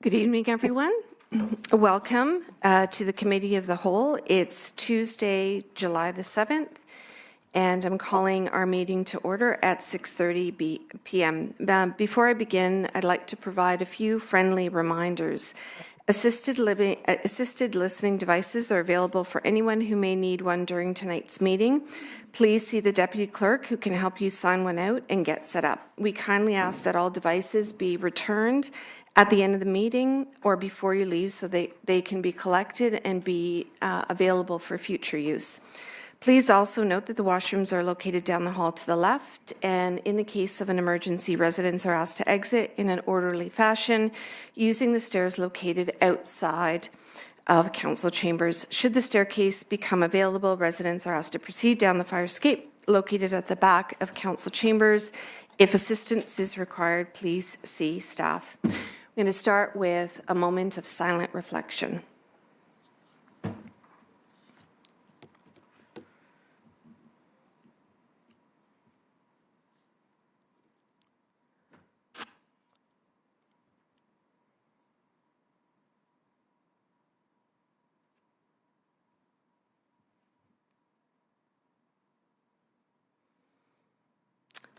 Good evening, everyone. Welcome to the Committee of the Whole. It's Tuesday, July the 7th, and I'm calling our meeting to order at 6:30 p.m. Before I begin, I'd like to provide a few friendly reminders. Assisted listening devices are available for anyone who may need one during tonight's meeting. Please see the Deputy Clerk who can help you sign one out and get set up. We kindly ask that all devices be returned at the end of the meeting or before you leave so they can be collected and be available for future use. Please also note that the washrooms are located down the hall to the left, and in the case of an emergency, residents are asked to exit in an orderly fashion using the stairs located outside of council chambers. Should the staircase become available, residents are asked to proceed down the fire escape located at the back of council chambers. If assistance is required, please see staff. I'm going to start with a moment of silent reflection.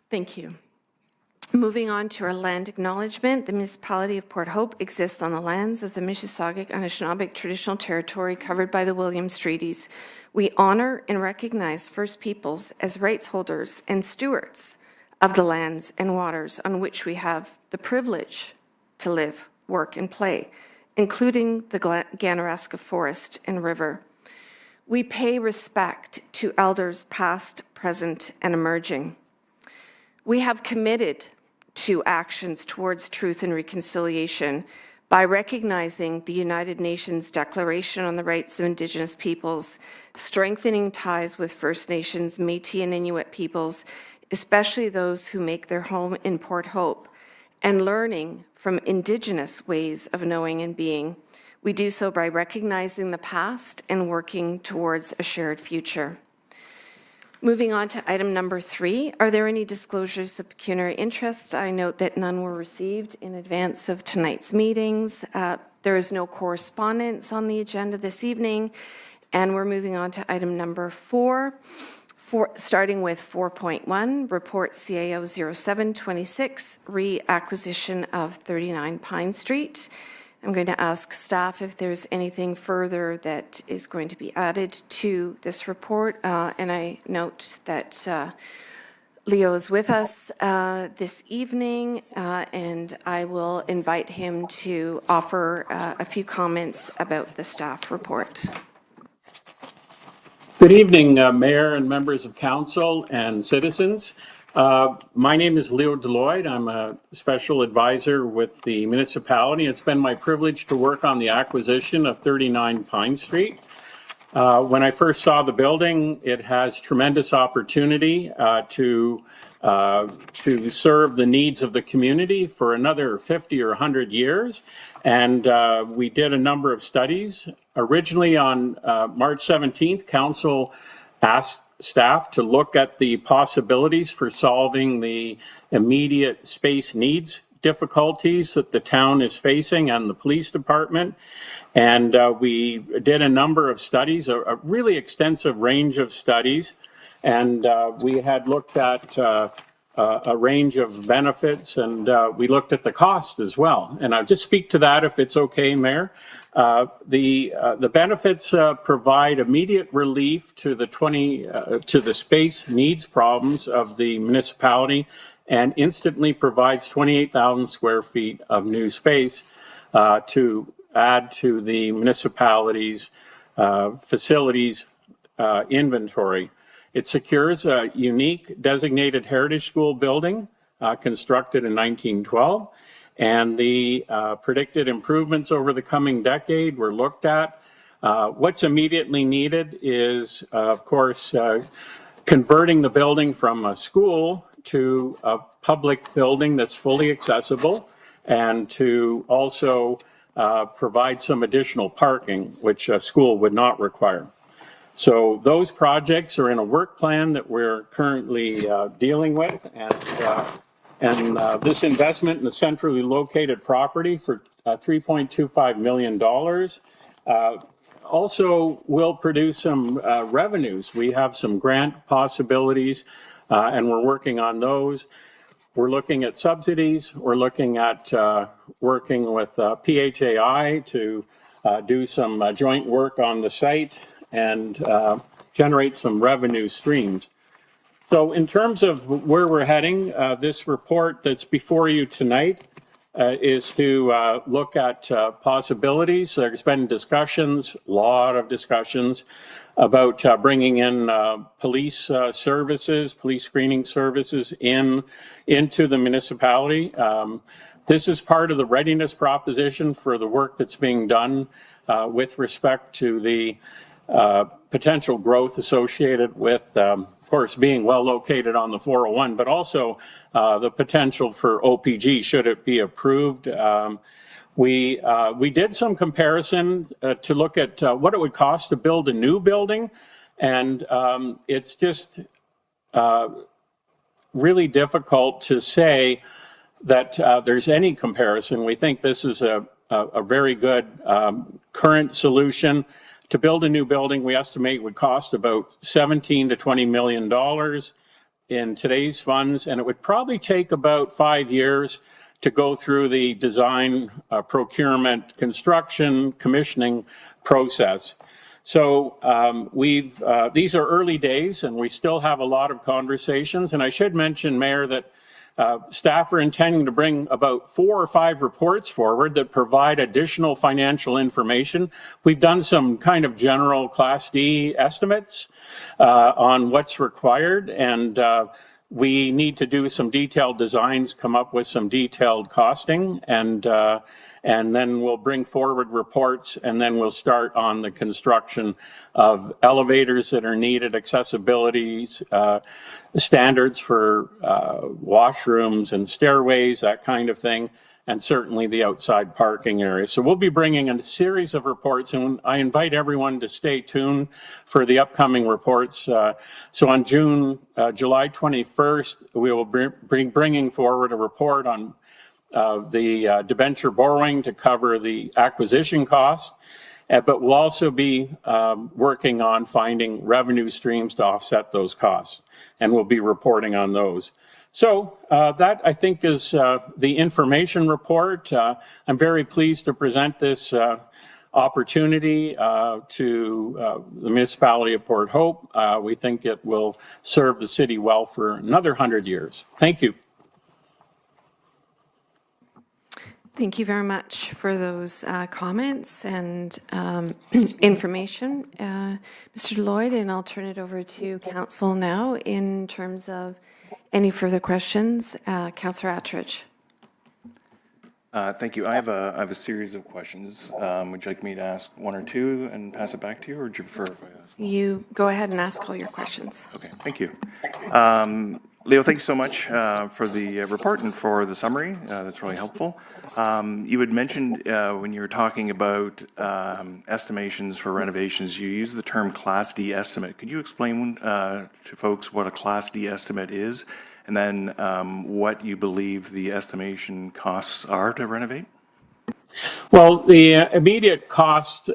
Thank you. Moving on to our land acknowledgement, the municipality of Port Hope exists on the lands of the Mississauga and Anishinaabe traditional territory covered by the Williams Treaties. We honor and recognize First Peoples as rights holders and stewards of the lands and waters on which we have the privilege to live, work, and play, including the Ganaraska Forest and River. We pay respect to elders past, present, and emerging. We have committed to actions towards truth and reconciliation by recognizing the United Nations Declaration on the Rights of Indigenous Peoples, strengthening ties with First Nations, Métis, and Inuit peoples, especially those who make their home in Port Hope, and learning from Indigenous ways of knowing and being. We do so by recognizing the past and working towards a shared future. Moving on to item number 3, are there any disclosures of pecuniary interest? I note that none were received in advance of tonight's meetings. There is no correspondence on the agenda this evening, and we're moving on to item number 4, starting with 4.1, report CAO 0726, reacquisition of 39 Pine Street. I'm going to ask staff if there's anything further that is going to be added to this report. And I note that Leo is with us this evening, and I will invite him to offer a few comments about the staff report. Good evening, Mayor and members of Council and citizens. My name is Leo Deloyd. I'm a special advisor with the municipality. It's been my privilege to work on the acquisition of 39 Pine Street. When I first saw the building, it has tremendous opportunity to serve the needs of the community for another 50 or 100 years. And we did a number of studies. Originally on March 17th, Council asked staff to look at the possibilities for solving the immediate space needs difficulties that the town is facing and the police department. And we did a number of studies, a really extensive range of studies. And we had looked at a range of benefits, and we looked at the cost as well. And I'll just speak to that if it's okay, Mayor. The benefits provide immediate relief to the space needs problems of the municipality, and instantly provides 28,000 square feet of new space to add to the municipality's facilities inventory. It secures a unique designated heritage school building constructed in 1912. And the predicted improvements over the coming decade were looked at. What's immediately needed is, of course, converting the building from a school to a public building that's fully accessible, and to also provide some additional parking, which a school would not require. So those projects are in a work plan that we're currently dealing with, and And this investment in the centrally located property for $3.25 million also will produce some revenues. We have some grant possibilities, and we're working on those. We're looking at subsidies. We're looking at working with PHAI to do some joint work on the site and generate some revenue streams. So in terms of where we're heading, this report that's before you tonight is to look at possibilities. There's been discussions, a lot of discussions about bringing in police services, police screening services into the municipality. This is part of the readiness proposition for the work that's being done with respect to the potential growth associated with, of course, being well located on the 401, but also the potential for OPG should it be approved. We did some comparison to look at what it would cost to build a new building, and it's just really difficult to say that there's any comparison. We think this is a very good current solution. To build a new building, we estimate would cost about $17 to $20 million in today's funds, and it would probably take about 5 years to go through the design, procurement, construction, commissioning process. So these are early days, and we still have a lot of conversations. And I should mention, Mayor, that staff are intending to bring about 4 or 5 reports forward that provide additional financial information. We've done some kind of general Class D estimates on what's required, and we need to do some detailed designs, come up with some detailed costing, and then we'll bring forward reports, and then we'll start on the construction of elevators that are needed, accessibilities, standards for washrooms and stairways, that kind of thing, and certainly the outside parking area. So we'll be bringing a series of reports, and I invite everyone to stay tuned for the upcoming reports. So on July 21st, we will be bringing forward a report on the debenture borrowing to cover the acquisition cost, but we'll also be working on finding revenue streams to offset those costs, and we'll be reporting on those. So that, I think, is the information report. I'm very pleased to present this opportunity to the municipality of Port Hope. We think it will serve the city well for another 100 years. Thank you. Thank you very much for those comments and information, Mr. Lloyd, and I'll turn it over to Council now in terms of any further questions. Councillor Attridge. Thank you. I have a series of questions. Would you like me to ask one or two and pass it back to you, or would you prefer if I ask? You go ahead and ask all your questions. Okay, thank you. Leo, thank you so much for the report and for the summary. That's really helpful. You had mentioned when you were talking about estimations for renovations, you used the term Class D estimate. Could you explain to folks what a Class D estimate is, and then what you believe the estimation costs are to renovate? Well, the immediate cost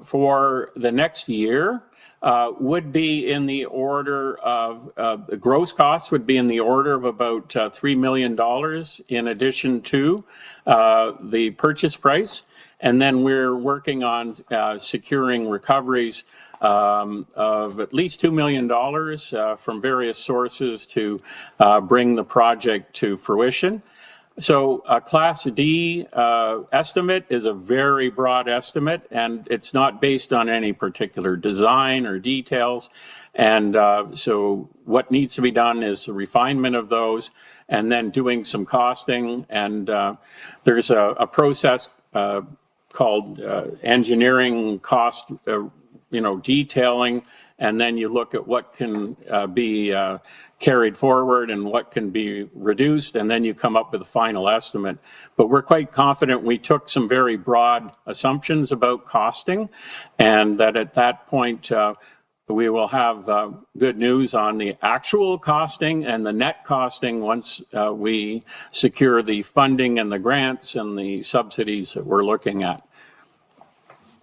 for the next year would be in the order of, the gross cost would be in the order of about $3 million in addition to the purchase price. And then we're working on securing recoveries of at least $2 million from various sources to bring the project to fruition. So a Class D estimate is a very broad estimate, and it's not based on any particular design or details. And so what needs to be done is the refinement of those and then doing some costing. And there's a process called engineering cost, detailing, and then you look at what can be carried forward and what can be reduced, and then you come up with a final estimate. But we're quite confident we took some very broad assumptions about costing, and that at that point we will have good news on the actual costing and the net costing once we secure the funding and the grants and the subsidies that we're looking at.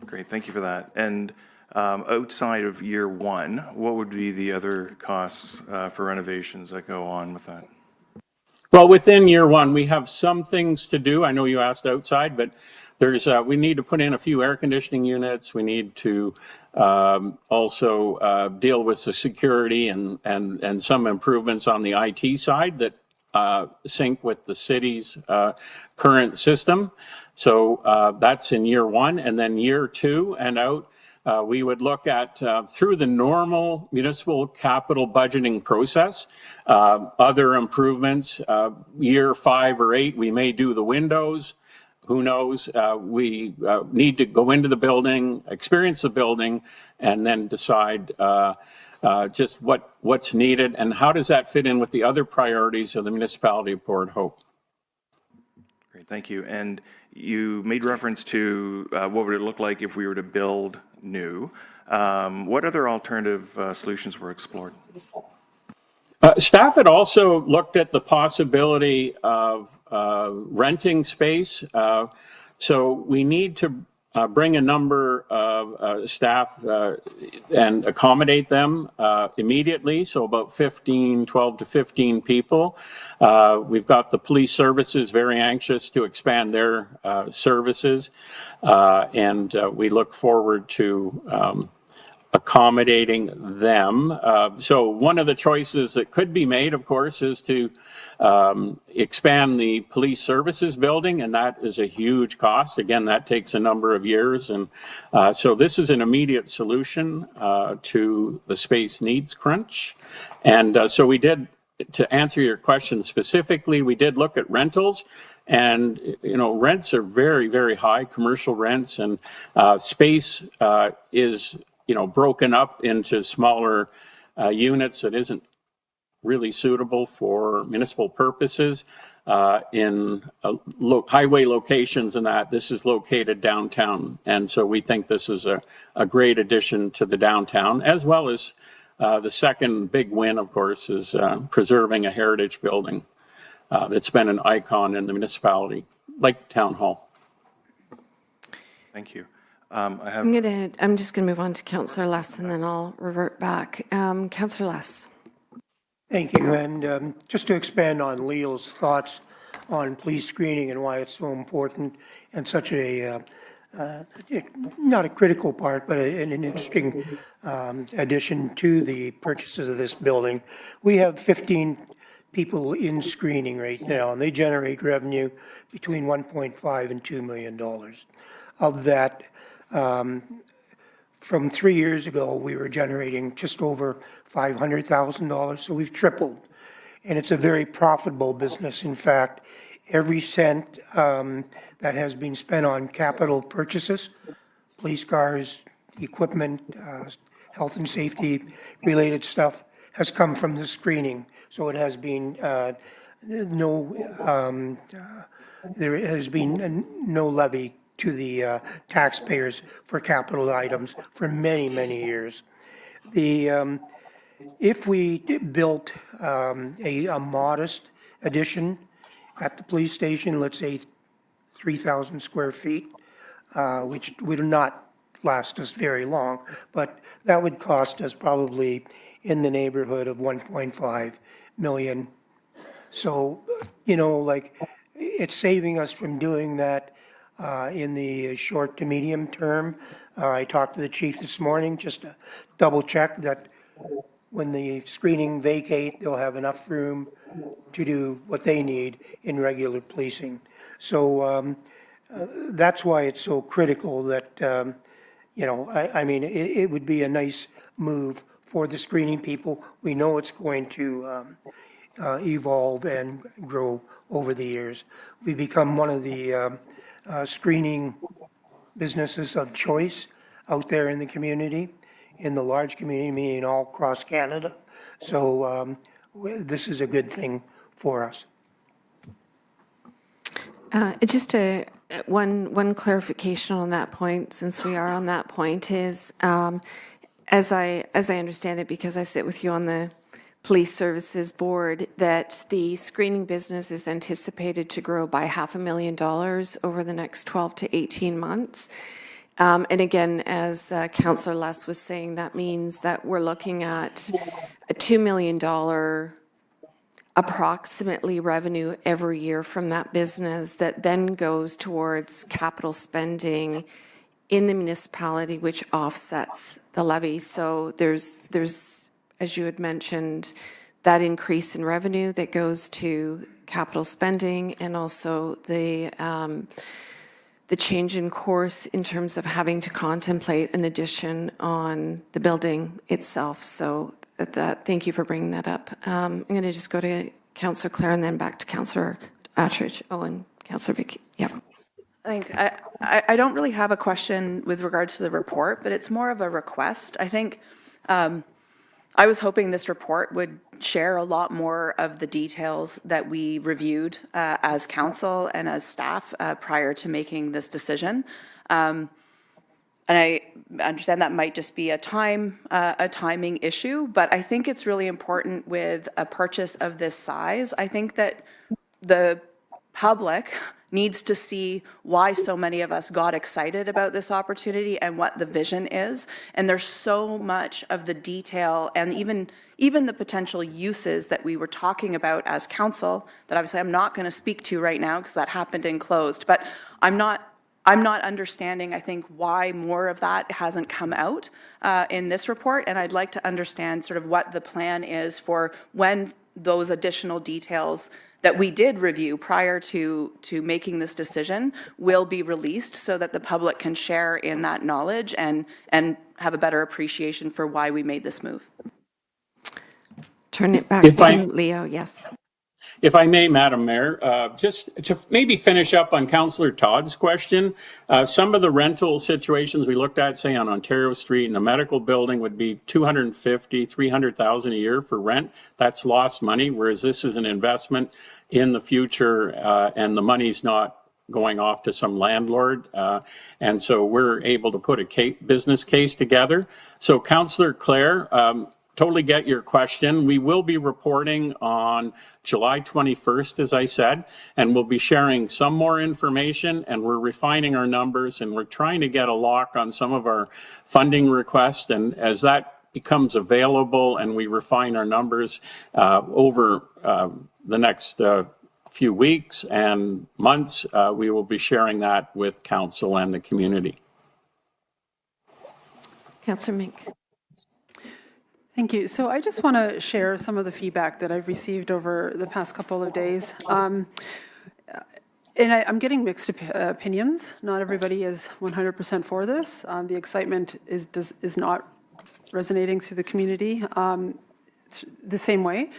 Great, thank you for that. And outside of year one, what would be the other costs for renovations that go on with that? Well, within year one, we have some things to do. I know you asked outside, but there's we need to put in a few air conditioning units. We need to also deal with the security and some improvements on the IT side that sync with the city's current system. So that's in year one, and then year two and out. We would look at, through the normal municipal capital budgeting process, other improvements. Year 5 or 8, we may do the windows. Who knows? We need to go into the building, experience the building, and then decide just what's needed and how does that fit in with the other priorities of the municipality of Port Hope. Great, thank you. And you made reference to what would it look like if we were to build new. What other alternative solutions were explored? Staff had also looked at the possibility of renting space. So we need to bring a number of staff and accommodate them immediately. So about 12 to 15 people. We've got the police services very anxious to expand their services. And we look forward to accommodating them. So one of the choices that could be made, of course, is to expand the police services building, and that is a huge cost. Again, that takes a number of years. And so this is an immediate solution to the space needs crunch. And so we did, to answer your question specifically, we did look at rentals. And, you know, rents are very, very high, commercial rents, and space is, you know, broken up into smaller units that isn't really suitable for municipal purposes in highway locations, and that this is located downtown. And so we think this is a great addition to the downtown, as well as the second big win, of course, is preserving a heritage building that's been an icon in the municipality, like Town Hall. Thank you. I'm just going to move on to Councillor Less, and then I'll revert back. Councillor Less. Thank you. And just to expand on Leo's thoughts on police screening and why it's so important and such a, not a critical part, but an interesting addition to the purchases of this building. We have 15 people in screening right now, and they generate revenue between $1.5 and $2 million. Of that, from 3 years ago, we were generating just over $500,000, so we've tripled. And it's a very profitable business. In fact, every cent that has been spent on capital purchases, police cars, equipment, health and safety related stuff, has come from the screening. So it has been there has been no levy to the taxpayers for capital items for many, many years. If we built a modest addition at the police station, let's say 3,000 square feet, which would not last us very long, but that would cost us probably in the neighborhood of 1.5 million. So, you know, like, it's saving us from doing that in the short to medium term. I talked to the chief this morning just to double check that when the screening vacate, they'll have enough room to do what they need in regular policing. So that's why it's so critical that, you know, I mean, it would be a nice move for the screening people. We know it's going to evolve and grow over the years. We become one of the screening businesses of choice out there in the community, in the large community, meaning all across Canada. So this is a good thing for us. Just one clarification on that point, since we are on that point, is as I understand it, because I sit with you on the Police Services Board, that the screening business is anticipated to grow by $500,000 over the next 12 to 18 months. And again, as Councillor Less was saying, that means that we're looking at a $2 million approximately revenue every year from that business that then goes towards capital spending in the municipality, which offsets the levy. So there's, as you had mentioned, that increase in revenue that goes to capital spending, and also the change in course in terms of having to contemplate an addition on the building itself. So thank you for bringing that up. I'm going to just go to Councillor Clare and then back to Councillor Attridge. Oh, and Councillor Vicky. Yeah. I don't really have a question with regards to the report, but it's more of a request. I think I was hoping this report would share a lot more of the details that we reviewed as council and as staff prior to making this decision. And I understand that might just be a timing issue, but I think it's really important with a purchase of this size. I think that the public needs to see why so many of us got excited about this opportunity and what the vision is. And there's so much of the detail and even the potential uses that we were talking about as council that obviously I'm not going to speak to right now because that happened in closed. But I'm not understanding, I think, why more of that hasn't come out in this report. And I'd like to understand sort of what the plan is for when those additional details that we did review prior to making this decision will be released so that the public can share in that knowledge and have a better appreciation for why we made this move. Turn it back to Leo. Yes. If I may, Madam Mayor, just to maybe finish up on Councillor Todd's question, some of the rental situations we looked at, say on Ontario Street in a medical building, would be $250,000, $300,000 a year for rent. That's lost money, whereas this is an investment in the future, and the money's not going off to some landlord. And so we're able to put a business case together. So Councillor Clare, totally get your question. We will be reporting on July 21st, as I said, and we'll be sharing some more information, and we're refining our numbers, and we're trying to get a lock on some of our funding requests. And as that becomes available and we refine our numbers over the next few weeks and months, we will be sharing that with council and the community. Councillor Mink. Thank you. So I just want to share some of the feedback that I've received over the past couple of days. And I'm getting mixed opinions. Not everybody is 100% for this. The excitement is not resonating through the community the same way.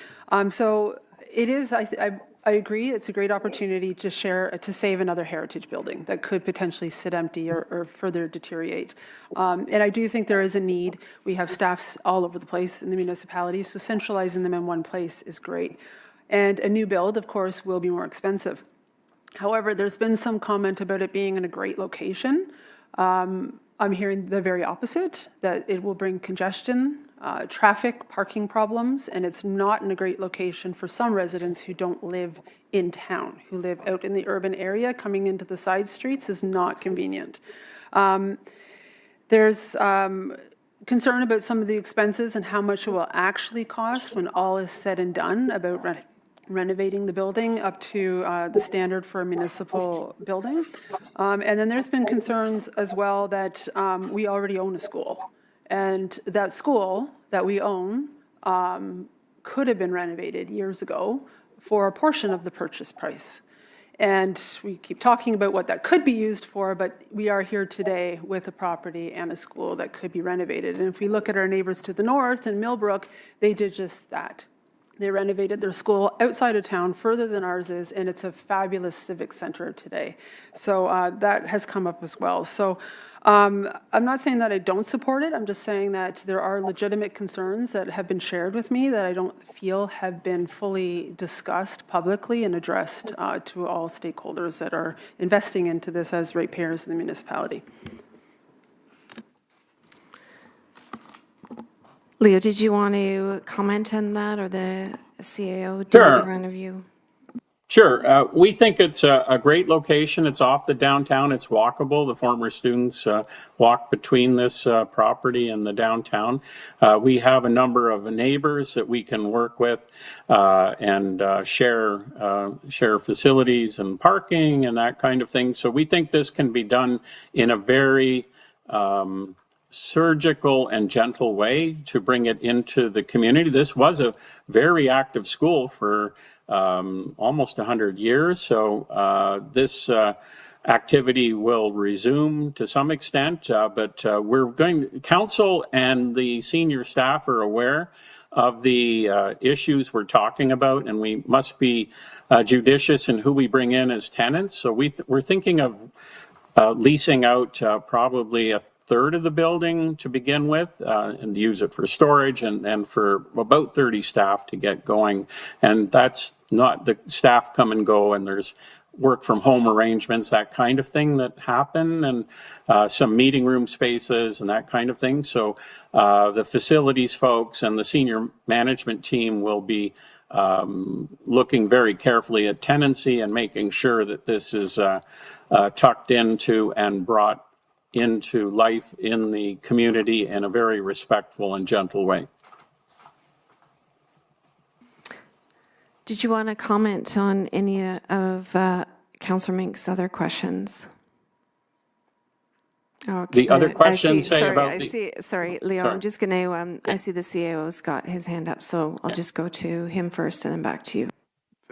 So it is, I agree, it's a great opportunity to save another heritage building that could potentially sit empty or further deteriorate. And I do think there is a need. We have staffs all over the place in the municipality, so centralizing them in one place is great. And a new build, of course, will be more expensive. However, there's been some comment about it being in a great location. I'm hearing the very opposite, that it will bring congestion, traffic, parking problems, and it's not in a great location for some residents who don't live in town, who live out in the urban area. Coming into the side streets is not convenient. There's concern about some of the expenses and how much it will actually cost when all is said and done about renovating the building up to the standard for a municipal building. And then there's been concerns as well that we already own a school. And that school that we own could have been renovated years ago for a portion of the purchase price. And we keep talking about what that could be used for, but we are here today with a property and a school that could be renovated. And if we look at our neighbors to the north in Millbrook, they did just that. They renovated their school outside of town, further than ours is, and it's a fabulous civic center today. So that has come up as well. So I'm not saying that I don't support it. I'm just saying that there are legitimate concerns that have been shared with me that I don't feel have been fully discussed publicly and addressed to all stakeholders that are investing into this as ratepayers in the municipality. Leo, did you want to comment on that, or the CAO? Do Sure. either one of you? Sure. We think it's a great location. It's off the downtown. It's walkable. The former students walk between this property and the downtown. We have a number of neighbors that we can work with and share facilities and parking and that kind of thing. So we think this can be done in a very surgical and gentle way to bring it into the community. This was a very active school for almost 100 years. So this activity will resume to some extent, but council and the senior staff are aware of the issues we're talking about, and we must be judicious in who we bring in as tenants. So we're thinking of leasing out probably a third of the building to begin with and use it for storage and for about 30 staff to get going. And that's not the staff come and go, and there's work from home arrangements, that kind of thing that happen, and some meeting room spaces and that kind of thing. So the facilities folks and the senior management team will be looking very carefully at tenancy and making sure that this is tucked into and brought into life in the community in a very respectful and gentle way. Did you want to comment on any of Councillor Mink's other questions? Okay. The other questions say about Sorry, Leo, Sorry. I'm just going to, I see the CAO's got his hand up, so I'll just go to him first and then back to you.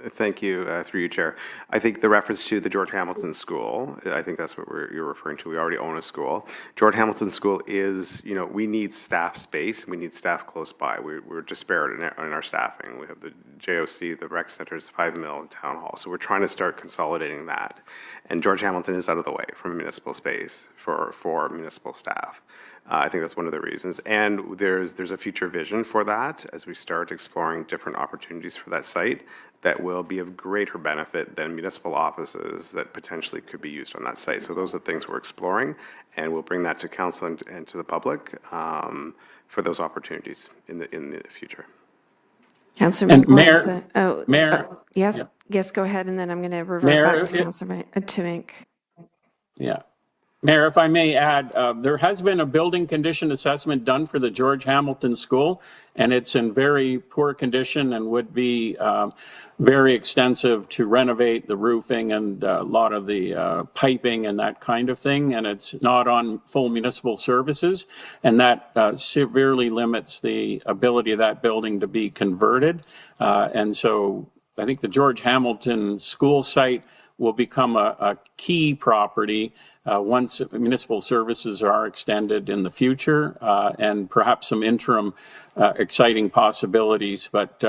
Thank you, through you, Chair. I think the reference to the George Hamilton School, I think that's what you're referring to. We already own a school. George Hamilton School is, we need staff space. We need staff close by. We're disparate in our staffing. We have the JOC, the rec centers, 5 Mill, and Town Hall. So we're trying to start consolidating that. And George Hamilton is out of the way from municipal space for municipal staff. I think that's one of the reasons. And there's a future vision for that as we start exploring different opportunities for that site that will be of greater benefit than municipal offices that potentially could be used on that site. So those are things we're exploring, and we'll bring that to council and to the public for those opportunities in the future. Councillor And Mink. Mayor, Yes, go ahead, and then I'm going to revert Mayor, back to Councillor Mink. Yeah. Mayor, if I may add, there has been a building condition assessment done for the George Hamilton School, and it's in very poor condition and would be very extensive to renovate the roofing and a lot of the piping and that kind of thing. And it's not on full municipal services, and that severely limits the ability of that building to be converted. And so I think the George Hamilton School site will become a key property once municipal services are extended in the future, and perhaps some interim exciting possibilities. But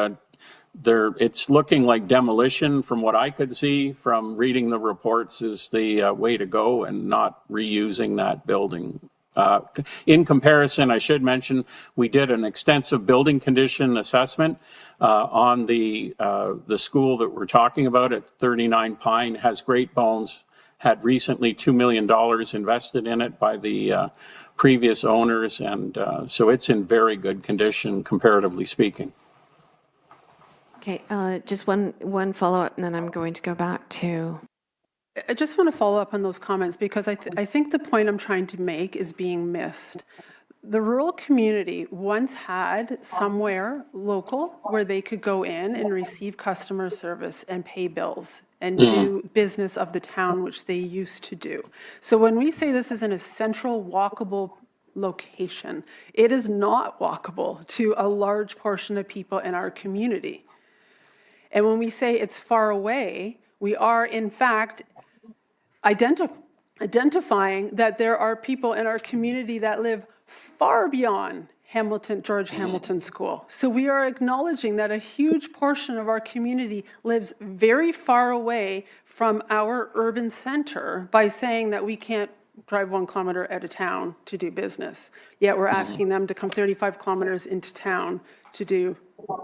it's looking like demolition, from what I could see from reading the reports, is the way to go, and not reusing that building. In comparison, I should mention, we did an extensive building condition assessment on the school that we're talking about at 39 Pine. Has great bones, had recently $2 million invested in it by the previous owners, and so it's in very good condition, comparatively speaking. Okay, just one follow-up, and then I'm going to go back to... I just want to follow up on those comments, because I think the point I'm trying to make is being missed. The rural community once had somewhere local where they could go in and receive customer service and pay bills and do business of the town, which they used to do. So when we say this is in a central walkable location, it is not walkable to a large portion of people in our community. And when we say it's far away, we are in fact identifying that there are people in our community that live far beyond George Hamilton School. So we are acknowledging that a huge portion of our community lives very far away from our urban center by saying that we can't drive 1 kilometer out of town to do business. Yet we're asking them to come 35 kilometers into town to do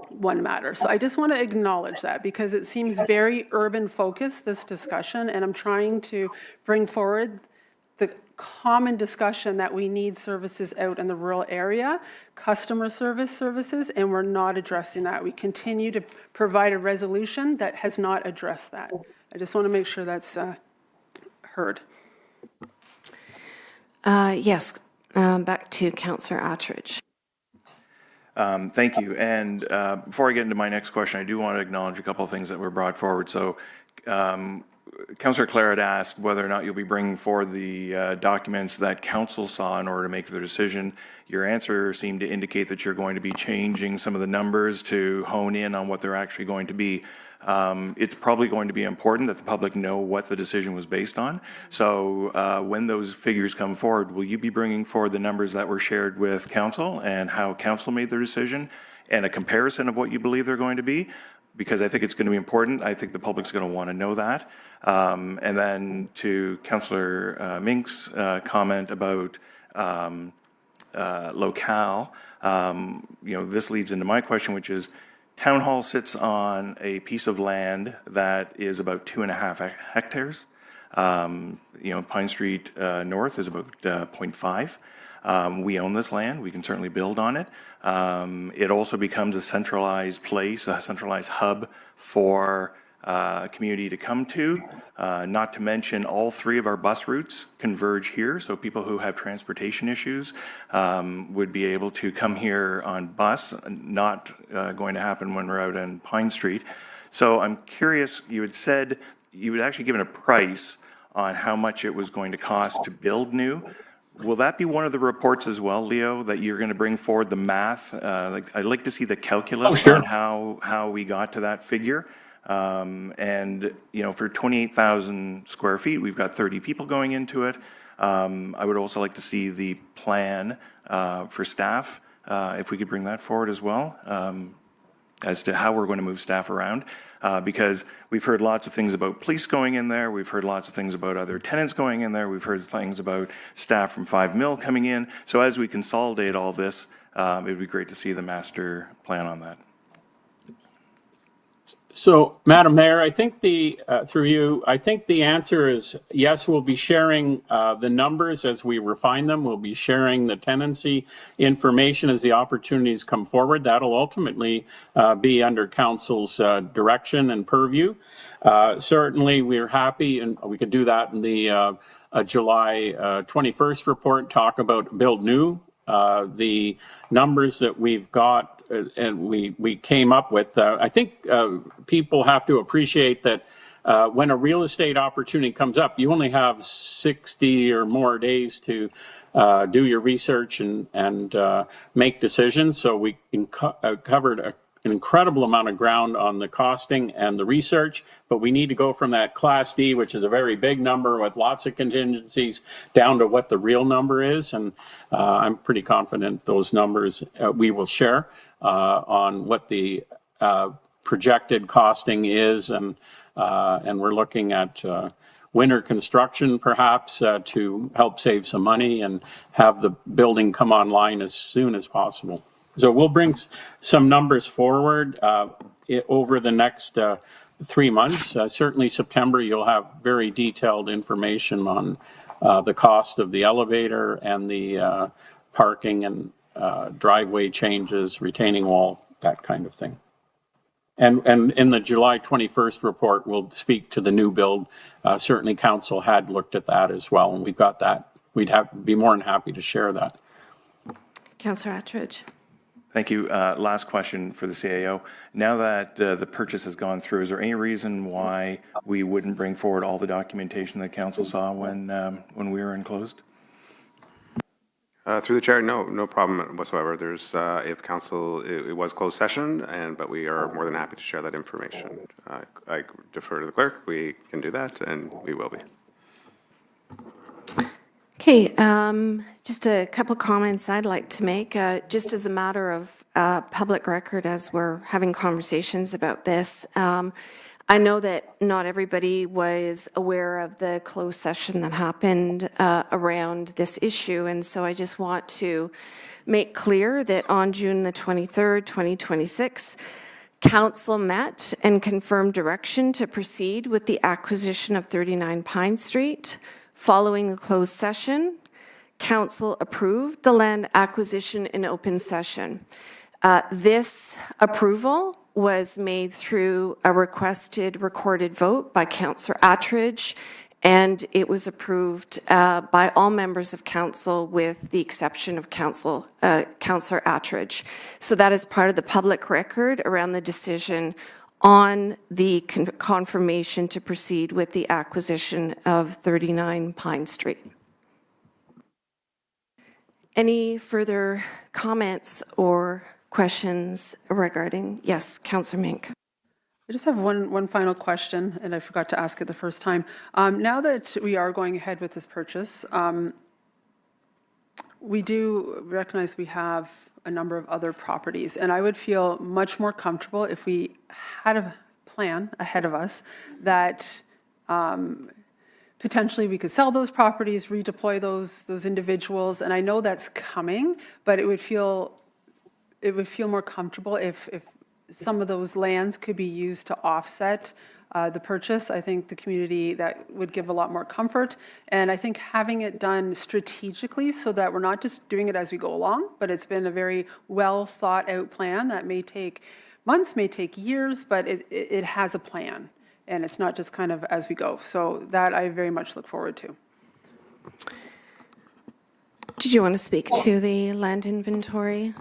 one matter. So I just want to acknowledge that, because it seems very urban focused, this discussion, and I'm trying to bring forward the common discussion that we need services out in the rural area, customer services, and we're not addressing that. We continue to provide a resolution that has not addressed that. I just want to make sure that's heard. Yes, back to Councillor Attridge. Thank you. And before I get into my next question, I do want to acknowledge a couple of things that were brought forward. So Councillor Clare had asked whether or not you'll be bringing forward the documents that council saw in order to make their decision. Your answer seemed to indicate that you're going to be changing some of the numbers to hone in on what they're actually going to be. It's probably going to be important that the public know what the decision was based on. So when those figures come forward, will you be bringing forward the numbers that were shared with council and how council made their decision and a comparison of what you believe they're going to be? Because I think it's going to be important. I think the public's going to want to know that. And then to Councillor Mink's comment about locale, this leads into my question, which is Town Hall sits on a piece of land that is about 2.5 hectares. Pine Street North is about 0.5. We own this land. We can certainly build on it. It also becomes a centralized place, a centralized hub for community to come to. Not to mention all 3 of our bus routes converge here, so people who have transportation issues would be able to come here on bus, not going to happen when we're out on Pine Street. So I'm curious, you had said you had actually given a price on how much it was going to cost to build new. Will that be one of the reports as well, Leo, that you're going to bring forward the math? I'd like to see the calculus on how we got to that figure. For 28,000 square feet, we've got 30 people going into it. I would also like to see the plan for staff, if we could bring that forward as well, as to how we're going to move staff around. Because we've heard lots of things about police going in there. We've heard lots of things about other tenants going in there. We've heard things about staff from 5 Mill coming in. So as we consolidate all this, it would be great to see the master plan on that. So, Madam Mayor, I think through you, I think the answer is yes, we'll be sharing the numbers as we refine them. We'll be sharing the tenancy information as the opportunities come forward. That'll ultimately be under council's direction and purview. Certainly, we're happy, and we could do that in the July 21st report, talk about build new. The numbers that we've got and we came up with, I think people have to appreciate that when a real estate opportunity comes up, you only have 60 or more days to do your research and make decisions. So we covered an incredible amount of ground on the costing and the research, but we need to go from that Class D, which is a very big number with lots of contingencies, down to what the real number is. And I'm pretty confident those numbers we will share on what the projected costing is. And we're looking at winter construction perhaps to help save some money and have the building come online as soon as possible. So we'll bring some numbers forward over the next 3 months. Certainly September, you'll have very detailed information on the cost of the elevator and the parking and driveway changes, retaining wall, that kind of thing. And in the July 21st report, we'll speak to the new build. Certainly council had looked at that as well, and we've got that. We'd be more than happy to share that. Councillor Attridge. Thank you. Last question for the CAO. Now that the purchase has gone through, is there any reason why we wouldn't bring forward all the documentation that council saw when we were enclosed? Through the chair, no problem whatsoever. There's, if council, it was closed session, but we are more than happy to share that information. I defer to the clerk. We can do that, and we will be. Okay, just a couple comments I'd like to make, just as a matter of public record as we're having conversations about this. I know that not everybody was aware of the closed session that happened around this issue, and so I just want to make clear that on June the 23rd, 2026, Council met and confirmed direction to proceed with the acquisition of 39 Pine Street, Following the closed session, council approved the land acquisition in open session. This approval was made through a requested recorded vote by Councillor Attridge, and it was approved by all members of council with the exception of Councillor Attridge. So that is part of the public record around the decision on the confirmation to proceed with the acquisition of 39 Pine Street. Any further comments or questions regarding? Yes, Councillor Mink. I just have one final question, and I forgot to ask it the first time. Now that we are going ahead with this purchase, we do recognize we have a number of other properties, and I would feel much more comfortable if we had a plan ahead of us that potentially we could sell those properties, redeploy those individuals, and I know that's coming, but it would feel more comfortable if some of those lands could be used to offset the purchase. I think the community, that would give a lot more comfort. And I think having it done strategically so that we're not just doing it as we go along, but it's been a very well thought out plan that may take months, may take years, but it has a plan. And it's not just kind of as we go. So that I very much look forward to. Did you want to speak to the land inventory?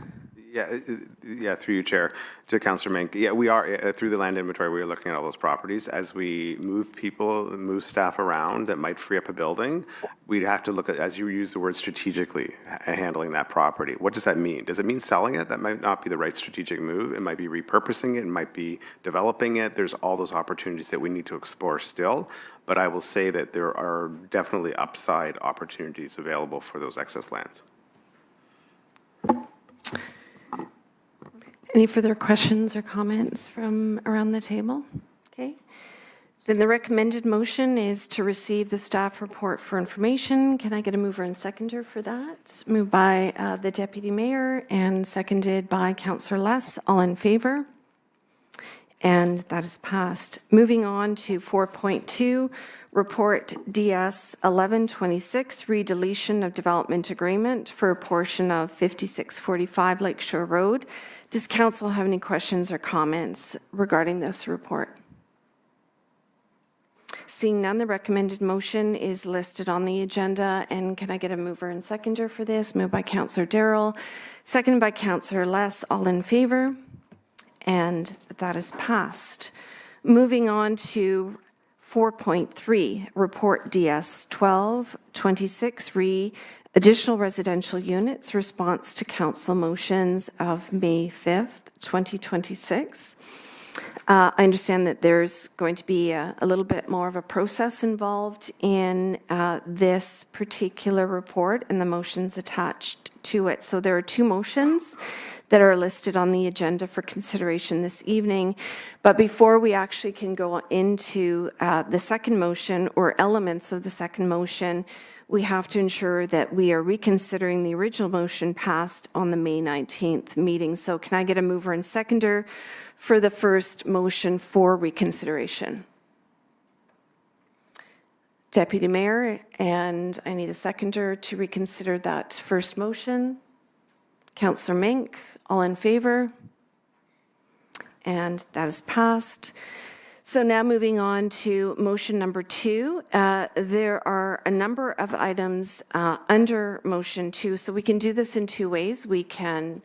Yeah, through you, Chair, to Councillor Mink. Yeah, we are, through the land inventory, we are looking at all those properties. As we move people, move staff around that might free up a building, we'd have to look at, as you use the word strategically, handling that property. What does that mean? Does it mean selling it? That might not be the right strategic move. It might be repurposing it. It might be developing it. There's all those opportunities that we need to explore still. But I will say that there are definitely upside opportunities available for those excess lands. Any further questions or comments from around the table? Okay. Then the recommended motion is to receive the staff report for information. Can I get a mover and seconder for that? Moved by the Deputy Mayor and seconded by Councillor Less. All in favor? And that is passed. Moving on to 4.2, Report DS 1126, redeletion of development agreement for a portion of 5645 Lakeshore Road. Does council have any questions or comments regarding this report? Seeing none, the recommended motion is listed on the agenda. And can I get a mover and seconder for this? Moved by Councillor Darrell, seconded by Councillor Less. All in favor? And that is passed. Moving on to 4.3, Report DS 1226, additional residential units, response to council motions of May 5th, 2026. I understand that there's going to be a little bit more of a process involved in this particular report and the motions attached to it. So there are two motions that are listed on the agenda for consideration this evening. But before we actually can go into the second motion or elements of the second motion, we have to ensure that we are reconsidering the original motion passed on the May 19th meeting. So can I get a mover and seconder for the first motion for reconsideration? Deputy Mayor, and I need a seconder to reconsider that first motion. Councillor Mink, all in favor? And that is passed. So now moving on to motion number 2. There are a number of items under motion 2, so we can do this in two ways. We can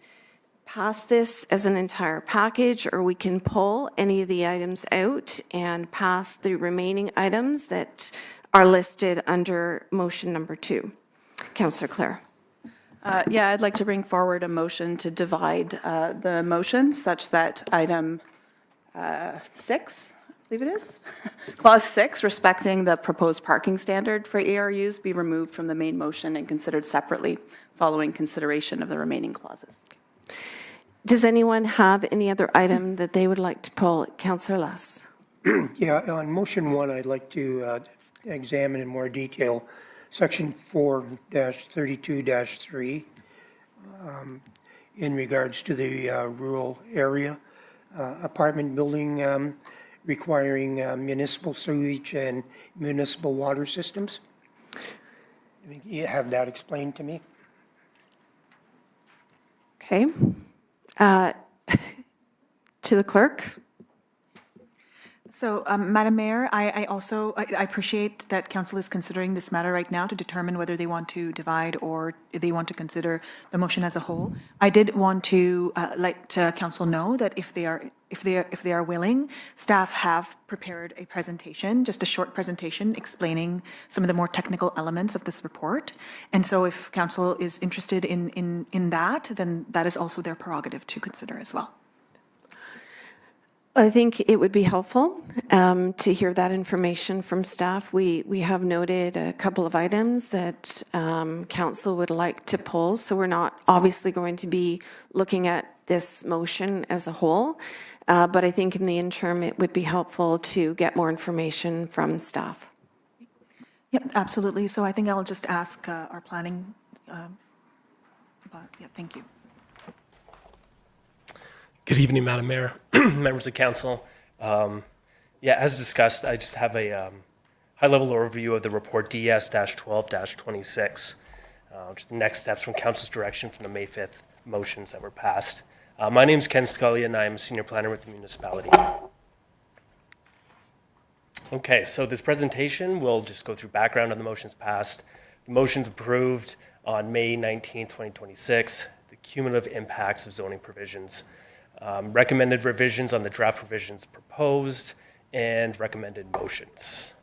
pass this as an entire package, or we can pull any of the items out and pass the remaining items that are listed under motion number 2. Councillor Clare. Yeah, I'd like to bring forward a motion to divide the motion such that item 6, I believe it is, clause 6, respecting the proposed parking standard for ARUs, be removed from the main motion and considered separately following consideration of the remaining clauses. Does anyone have any other item that they would like to pull? Councillor Less. Yeah, on motion 1, I'd like to examine in more detail section 4-32-3 in regards to the rural area apartment building requiring municipal sewage and municipal water systems. You have that explained to me? Okay. Uh, To the clerk. So, Madam Mayor, I also, I appreciate that council is considering this matter right now to determine whether they want to divide or they want to consider the motion as a whole. I did want to let council know that if they are willing, staff have prepared a presentation, just a short presentation explaining some of the more technical elements of this report. And so if council is interested in that, then that is also their prerogative to consider as well. I think it would be helpful to hear that information from staff. We have noted a couple of items that council would like to pull, so we're not obviously going to be looking at this motion as a whole, but I think in the interim, it would be helpful to get more information from staff. Yep, absolutely. So I think I'll just ask our planning thank you. Good evening, Madam Mayor, members of council. As discussed, I just have a high-level overview of the report DS-12-26, which is the next steps from council's direction from the May 5th motions that were passed. My name is Ken Scully, and I'm a senior planner with the municipality. Okay, so this presentation will just go through background on the motions passed, the motions approved on May 19, 2026, the cumulative impacts of zoning provisions, recommended revisions on the draft provisions proposed, and recommended motions.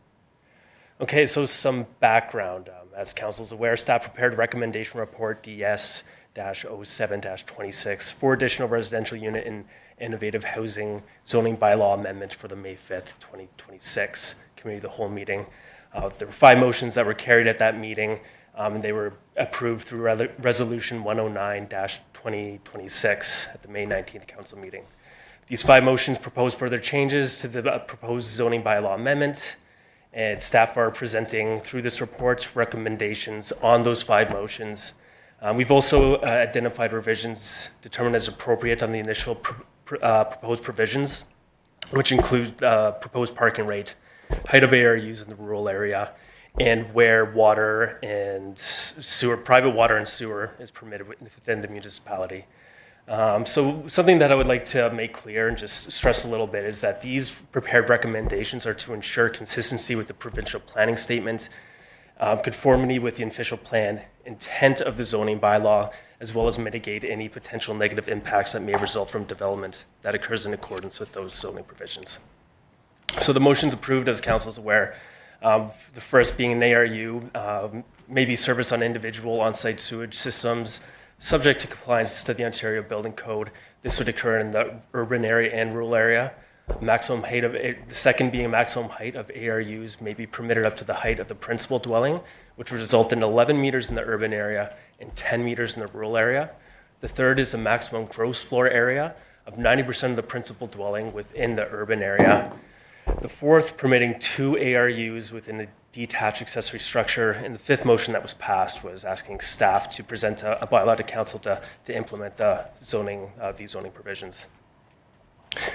Okay, so some background. As council is aware, staff prepared a recommendation report DS-07-26 for additional residential unit and innovative housing zoning bylaw amendment for the May 5th, 2026 committee of the whole meeting. There were 5 motions that were carried at that meeting, and they were approved through Resolution 109-2026 at the May 19th council meeting. These 5 motions propose further changes to the proposed zoning bylaw amendment, and staff are presenting through this report recommendations on those 5 motions. We've also identified revisions determined as appropriate on the initial proposed provisions, which include proposed parking rate, height of ARUs in the rural area, and where water and sewer, private water and sewer is permitted within the municipality. So something that I would like to make clear and just stress a little bit is that these prepared recommendations are to ensure consistency with the provincial planning statement, conformity with the official plan intent of the zoning bylaw, as well as mitigate any potential negative impacts that may result from development that occurs in accordance with those zoning provisions. So the motions approved, as council is aware, the first being an ARU, may be serviced on individual on-site sewage systems, subject to compliance to the Ontario Building Code. This would occur in the urban area and rural area. Maximum height of, the second being maximum height of ARUs may be permitted up to the height of the principal dwelling, which would result in 11 meters in the urban area and 10 meters in the rural area. The third is a maximum gross floor area of 90% of the principal dwelling within the urban area. The fourth, permitting 2 ARUs within a detached accessory structure. And the 5th motion that was passed was asking staff to present a bylaw to council to implement the zoning, these zoning provisions.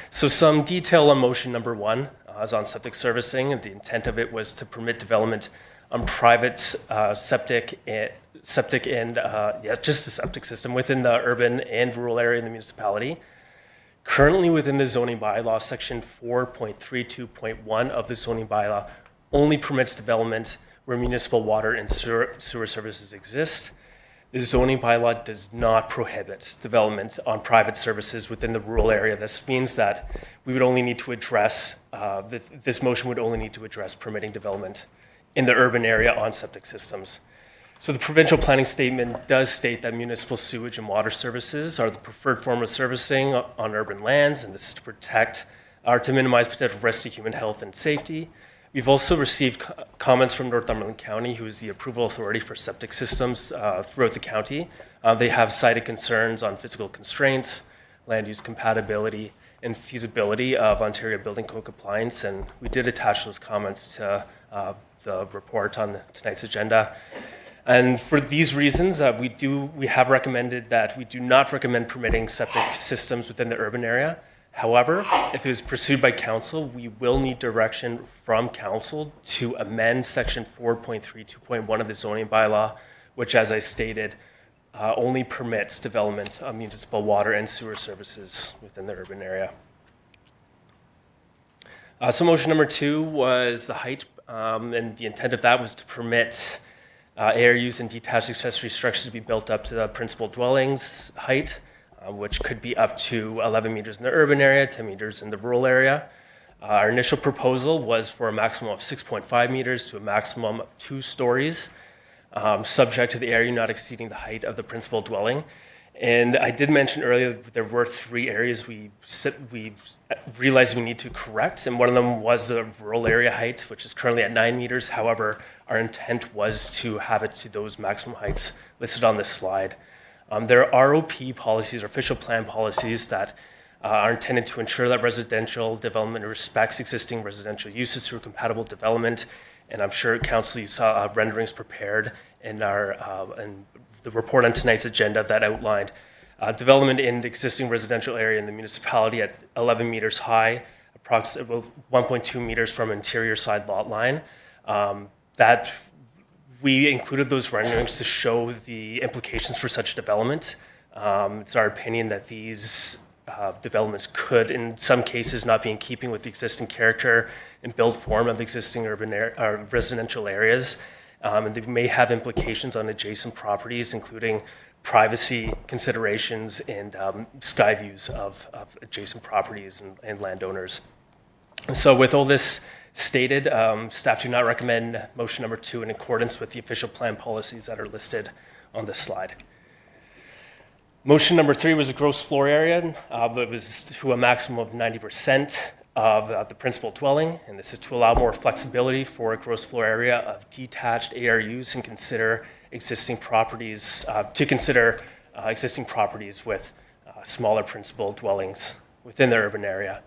So some detail on motion number 1 is on septic servicing. And the intent of it was to permit development on private septic and just the septic system within the urban and rural area in the municipality. Currently within the zoning bylaw, section 4.32.1 of the zoning bylaw only permits development where municipal water and sewer services exist. The zoning bylaw does not prohibit development on private services within the rural area. This means that we would only need to address, this motion would only need to address permitting development in the urban area on septic systems. So the provincial planning statement does state that municipal sewage and water services are the preferred form of servicing on urban lands, and this is to protect or to minimize potential risk to human health and safety. We've also received comments from Northumberland County, who is the approval authority for septic systems throughout the county. They have cited concerns on physical constraints, land use compatibility, and feasibility of Ontario Building Code compliance, and we did attach those comments to the report on tonight's agenda. And for these reasons, we have recommended that we do not recommend permitting septic systems within the urban area. However, if it was pursued by council, we will need direction from council to amend section 4.32.1 of the zoning bylaw, which, as I stated, only permits development of municipal water and sewer services within the urban area. So motion number 2 was the height, and the intent of that was to permit ARUs and detached accessory structures to be built up to the principal dwellings height, which could be up to 11 meters in the urban area, 10 meters in the rural area. Our initial proposal was for a maximum of 6.5 meters to a maximum of 2 stories, subject to the area not exceeding the height of the principal dwelling. And I did mention earlier that there were 3 areas we realized we need to correct, and one of them was the rural area height, which is currently at 9 meters. However, our intent was to have it to those maximum heights listed on this slide. There are ROP policies, or official plan policies, that are intended to ensure that residential development respects existing residential uses through compatible development. And I'm sure, Council, you saw renderings prepared in the report on tonight's agenda that outlined development in the existing residential area in the municipality at 11 meters high, approximately 1.2 meters from interior side lot line. That we included those renderings to show the implications for such development. It's our opinion that these developments could, in some cases, not be in keeping with the existing character and build form of existing urban residential areas. And they may have implications on adjacent properties, including privacy considerations and sky views of adjacent properties and landowners. And so with all this stated, staff do not recommend motion number 2 in accordance with the official plan policies that are listed on this slide. Motion number 3 was a gross floor area. It was to a maximum of 90% of the principal dwelling, and this is to allow more flexibility for a gross floor area of detached ARUs and consider existing properties, existing properties with smaller principal dwellings within the urban area.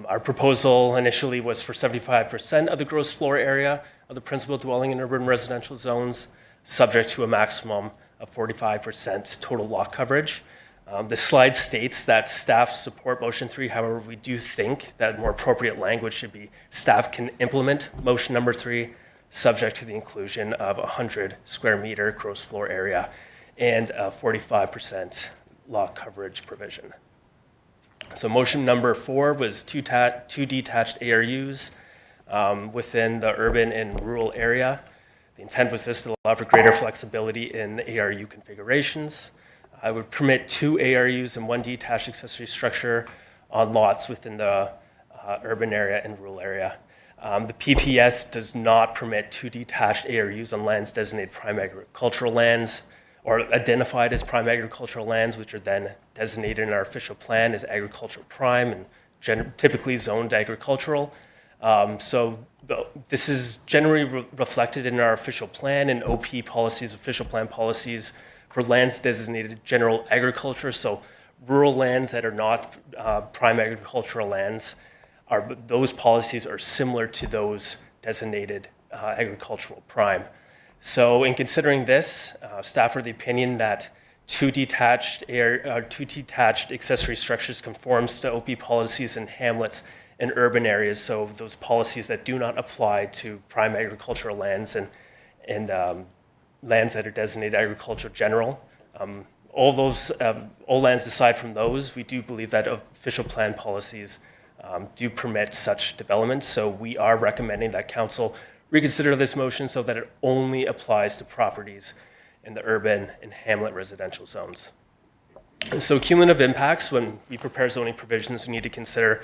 Our proposal initially was for 75% of the gross floor area of the principal dwelling in urban residential zones, subject to a maximum of 45% total lot coverage. The slide states that staff support motion 3. However, we do think that more appropriate language should be staff can implement motion number 3, subject to the inclusion of 100 square meter gross floor area and a 45% lot coverage provision. So motion number 4 was two detached ARUs within the urban and rural area. The intent was this to allow for greater flexibility in ARU configurations. I would permit 2 ARUs and 1 detached accessory structure on lots within the urban area and rural area. The PPS does not permit 2 detached ARUs on lands designated prime agricultural lands or identified as prime agricultural lands, which are then designated in our official plan as agricultural prime and typically zoned agricultural. So this is generally reflected in our official plan and OP policies, official plan policies for lands designated general agriculture. So rural lands that are not prime agricultural lands, those policies are similar to those designated agricultural prime. So in considering this, staff are of the opinion that 2 detached accessory structures conforms to OP policies in hamlets and urban areas. So those policies that do not apply to prime agricultural lands and lands that are designated agricultural general. All lands aside from those, we do believe that official plan policies do permit such development. So we are recommending that council reconsider this motion so that it only applies to properties in the urban and hamlet residential zones. And so cumulative impacts, when we prepare zoning provisions, we need to consider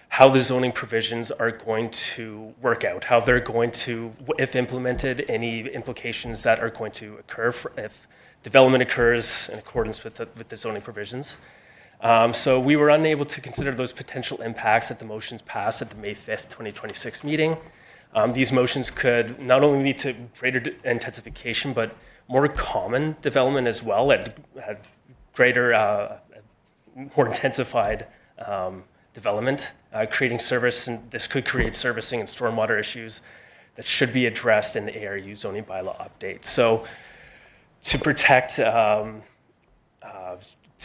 how the zoning provisions are going to work out, how they're going to, if implemented, any implications that are going to occur if development occurs in accordance with the zoning provisions. So we were unable to consider those potential impacts that the motions passed at the May 5th, 2026 meeting. These motions could not only lead to greater intensification, but more common development as well at greater, more intensified development, creating service, and this could create servicing and stormwater issues that should be addressed in the ARU zoning bylaw update. So to protect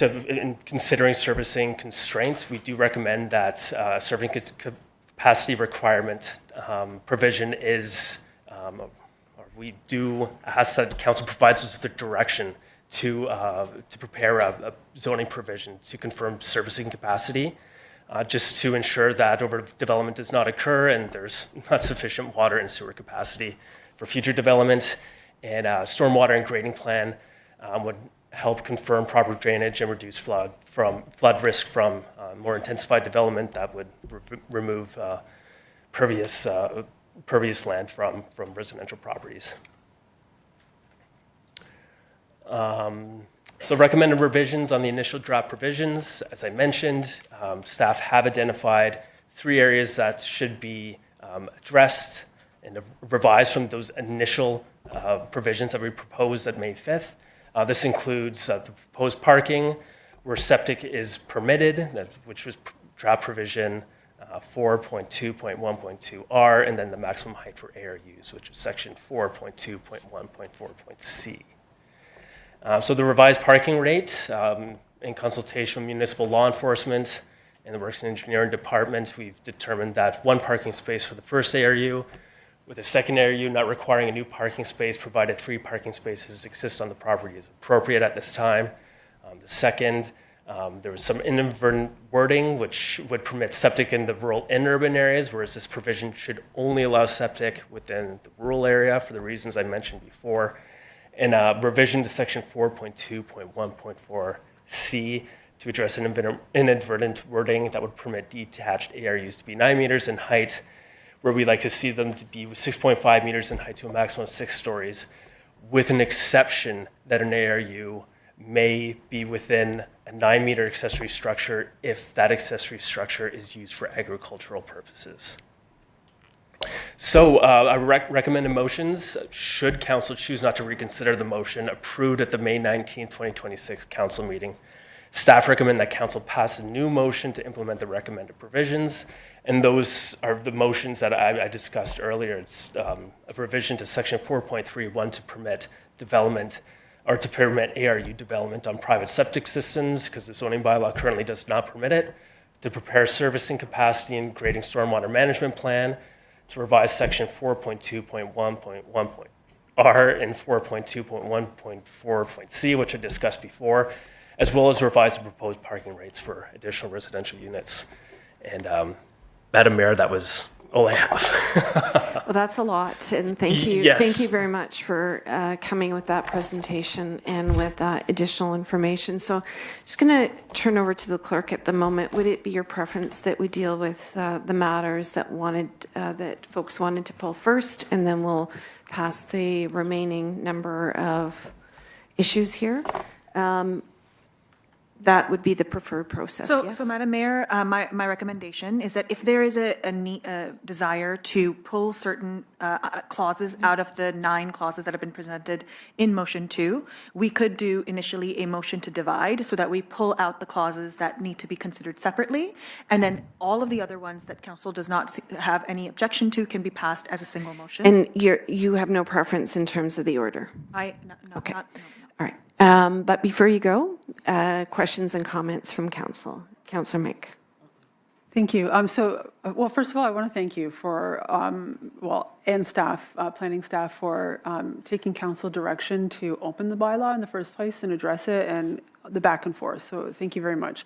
in considering servicing constraints, we do recommend that serving capacity requirement provision is, or we do ask that council provides us with the direction to prepare a zoning provision to confirm servicing capacity, just to ensure that overdevelopment does not occur and there's not sufficient water and sewer capacity for future development. And a stormwater and grading plan would help confirm proper drainage and reduce flood risk from more intensified development that would remove pervious land from residential properties. So recommended revisions on the initial draft provisions. As I mentioned, staff have identified 3 areas that should be addressed and revised from those initial provisions that we proposed at May 5th. This includes the proposed parking where septic is permitted, which was draft provision 4.2.1.2R, and then the maximum height for ARUs, which is section 4.2.1.4.C. So the revised parking rate, in consultation with municipal law enforcement and the Works and Engineering Department, we've determined that 1 parking space for the first ARU, with a second ARU not requiring a new parking space, provided 3 parking spaces exist on the property is appropriate at this time. The second, there was some inadvertent wording which would permit septic in the rural and urban areas, whereas this provision should only allow septic within the rural area for the reasons I mentioned before. And revision to section 4.2.1.4C to address an inadvertent wording that would permit detached ARUs to be 9 meters in height, where we like to see them to be 6.5 meters in height to a maximum of 6 stories, with an exception that an ARU may be within a 9-meter accessory structure if that accessory structure is used for agricultural purposes. So I recommended motions, should council choose not to reconsider the motion, approved at the May 19, 2026 council meeting. Staff recommend that council pass a new motion to implement the recommended provisions, and those are the motions that I discussed earlier. It's a revision to section 4.31 to permit development, or to permit ARU development on private septic systems, because the zoning bylaw currently does not permit it, to prepare servicing capacity and grading stormwater management plan, to revise section 4.2.1.1.R and 4.2.1.4.C, which I discussed before, as well as revise the proposed parking rates for additional residential units. And Madam Mayor, that was all I have. Well, that's a lot, and thank you. Yes. Thank you very much for coming with that presentation and with that additional information. So just going to turn over to the clerk at the moment. Would it be your preference that we deal with the matters that that folks wanted to pull first, and then we'll pass the remaining number of issues here? That would be the preferred process, yes? So Madam Mayor, my recommendation is that if there is a desire to pull certain clauses out of the 9 clauses that have been presented in motion 2, we could do initially a motion to divide so that we pull out the clauses that need to be considered separately, and then all of the other ones that council does not have any objection to can be passed as a single motion. And you have no preference in terms of the order? Okay. All right. But before you go, questions and comments from council. Councillor Mick. Thank you. Well, first of all, I want to thank you for, and staff, planning staff, for taking council direction to open the bylaw in the first place and address it, and the back and forth. So thank you very much.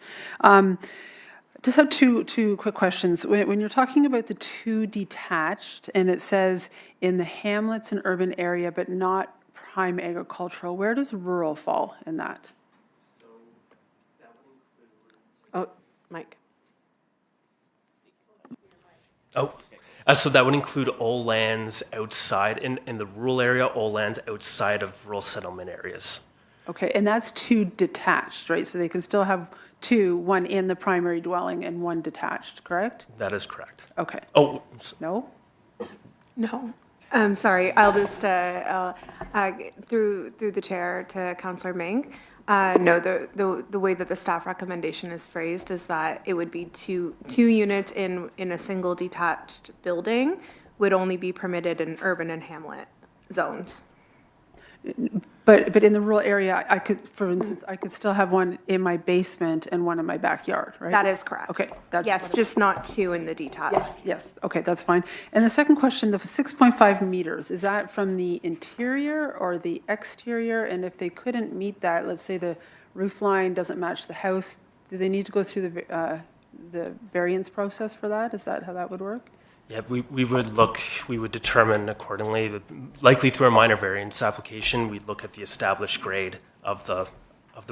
Just have two quick questions. When you're talking about the 2 detached, and it says in the hamlets and urban area, but not prime agricultural, where does rural fall in that? Oh, Mike. So that would include all lands outside, in the rural area, all lands outside of rural settlement areas. Okay, and that's 2 detached, right? So they can still have 2, 1 in the primary dwelling and 1 detached, correct? That is correct. Okay. Oh, No? No. Sorry, I'll just, through the chair to Councillor Mink, no, the way that the staff recommendation is phrased is that it would be two units in a single detached building would only be permitted in urban and hamlet zones. But in the rural area, I could, for instance, I could still have one in my basement and one in my backyard, right? That is correct. Okay, that's. Yes, just not two in the detached. Yes, okay, that's fine. And the second question, the 6.5 meters, is that from the interior or the exterior? And if they couldn't meet that, let's say the roof line doesn't match the house, do they need to go through the variance process for that? Is that how that would work? Yeah, we would determine accordingly, likely through a minor variance application, we'd look at the established grade of the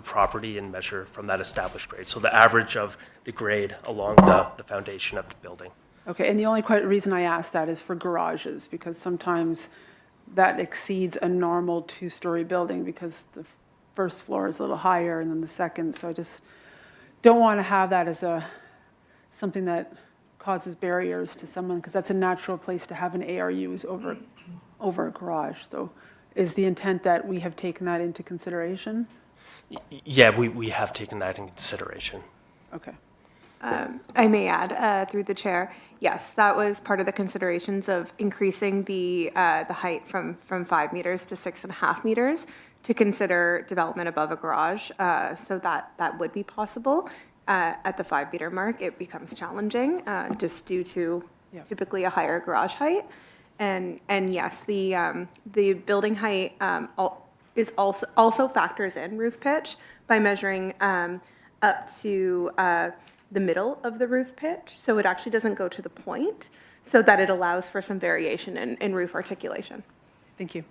property and measure from that established grade. So the average of the grade along the foundation of the building. Okay, and the only reason I ask that is for garages, because sometimes that exceeds a normal two-story building because the first floor is a little higher and then the second, so I just don't want to have that as something that causes barriers to someone, because that's a natural place to have an ARUs over a garage. So is the intent that we have taken that into consideration? Yeah, we have taken that in consideration. Okay. I may add, through the chair, yes, that was part of the considerations of increasing the height from 5 meters to 6.5 meters to consider development above a garage, so that would be possible. At the 5 meter mark, it becomes challenging, just due to typically a higher garage height. And yes, the building height is also factors in roof pitch by measuring up to the middle of the roof pitch. So it actually doesn't go to the point, so that it allows for some variation in roof articulation. Thank you.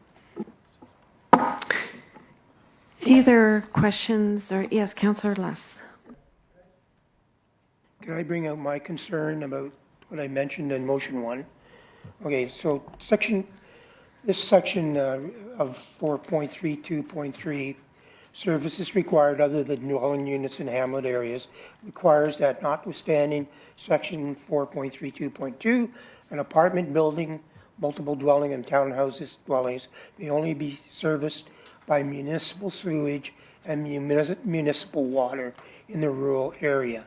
Either questions or, yes, Councillor Less. Can I bring out my concern about what I mentioned in motion 1? Okay, so this section of 4.32.3, services required other than dwelling units in hamlet areas, requires that notwithstanding section 4.32.2, an apartment building, multiple dwelling and townhouses dwellings may only be serviced by municipal sewage and municipal water in the rural area.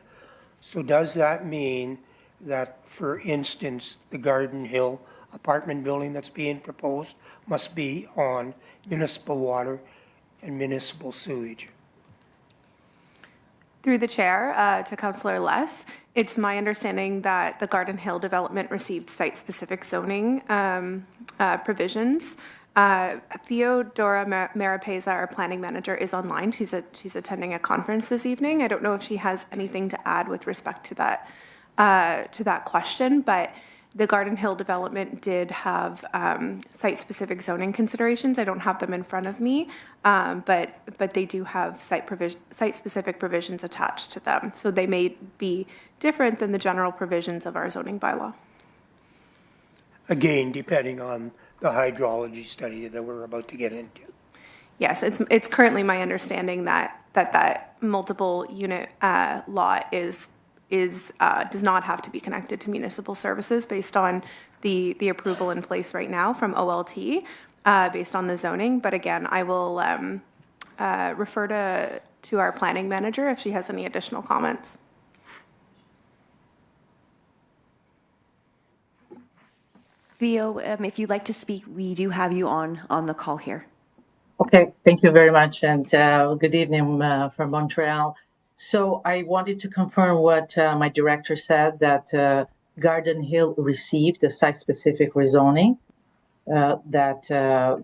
So does that mean that, for instance, the Garden Hill apartment building that's being proposed must be on municipal water and municipal sewage? Through the chair, to Councillor Less, it's my understanding that the Garden Hill development received site-specific zoning provisions. Theodora Marapeza, our planning manager, is online. She's attending a conference this evening. I don't know if she has anything to add with respect to that question, but the Garden Hill development did have site-specific zoning considerations. I don't have them in front of me, but they do have site-specific provisions attached to them. So they may be different than the general provisions of our zoning bylaw. Again, depending on the hydrology study that we're about to get into. Yes, it's currently my understanding that multiple unit lot does not have to be connected to municipal services based on the approval in place right now from OLT, based on the zoning. But again, I will refer to our planning manager if she has any additional comments. Theo, if you'd like to speak, we do have you on the call here. Okay, thank you very much, and good evening from Montreal. So I wanted to confirm what my director said, that Garden Hill received the site-specific rezoning, that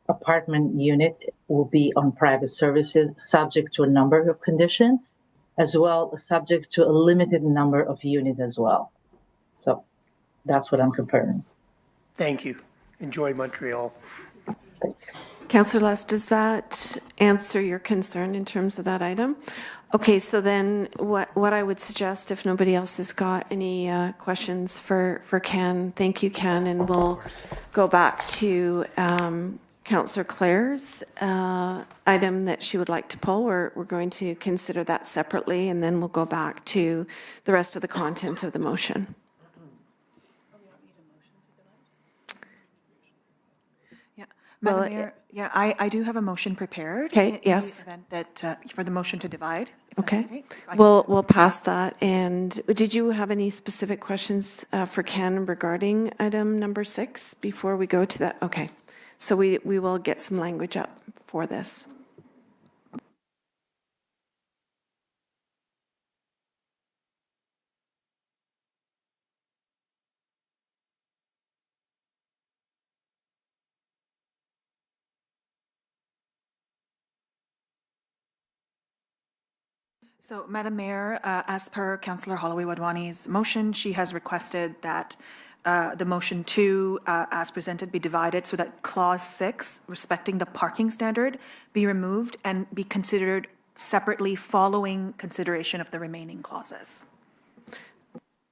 apartment unit will be on private services subject to a number of conditions, as well as subject to a limited number of units as well. So that's what I'm confirming. Thank you. Enjoy Montreal. Councillor Less, does that answer your concern in terms of that item? Okay, so then what I would suggest, if nobody else has got any questions for Ken, thank you, Ken, and we'll go back to Councillor Clare's item that she would like to pull. We're going to consider that separately, and then we'll go back to the rest of the content of the motion. Madam Mayor, I do have a motion prepared. Okay, in yes. the event that, for the motion to divide. if that's Okay, I can- we'll pass that. And did you have any specific questions for Ken regarding item number 6 before we go to that? Okay, So we will get some language up for this. So, Madam Mayor, as per Councillor Holloway Wadwani's motion, she has requested that the motion 2, as presented, be divided so that Clause 6, respecting the parking standard, be removed and be considered separately following consideration of the remaining clauses.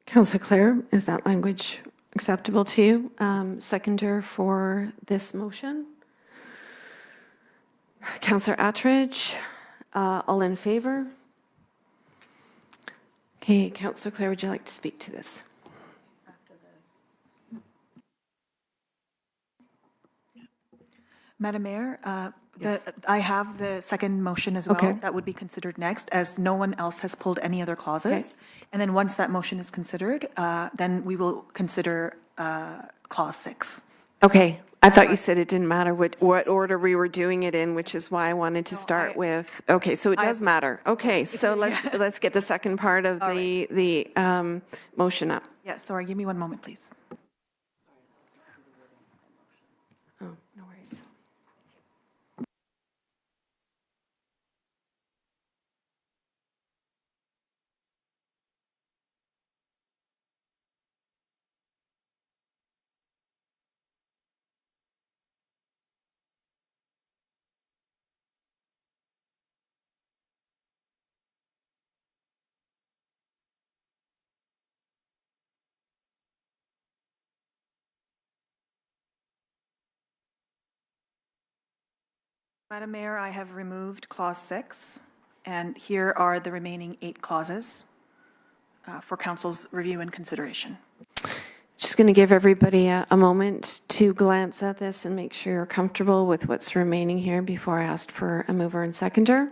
Councillor Clare, is that language acceptable to you? Seconder for this motion? Councillor Attridge, all in favor? Okay, Councillor Clare, would you like to speak to this? Madam Mayor, Yes. I have the second motion as well. Okay. That would be considered next, as no one else has pulled any other clauses. Okay. And then once that motion is considered, then we will consider Clause 6. Okay, I thought you said it didn't matter what order we were doing it in, which is why I wanted to start with, okay, so it does matter. Okay, so let's get the second part of the motion up. Yeah, sorry, give me one moment, please. Oh, no worries. Madam Mayor, I have removed Clause 6, and here are the remaining 8 clauses for Council's review and consideration. Just going to give everybody a moment to glance at this and make sure you're comfortable with what's remaining here before I ask for a mover and seconder.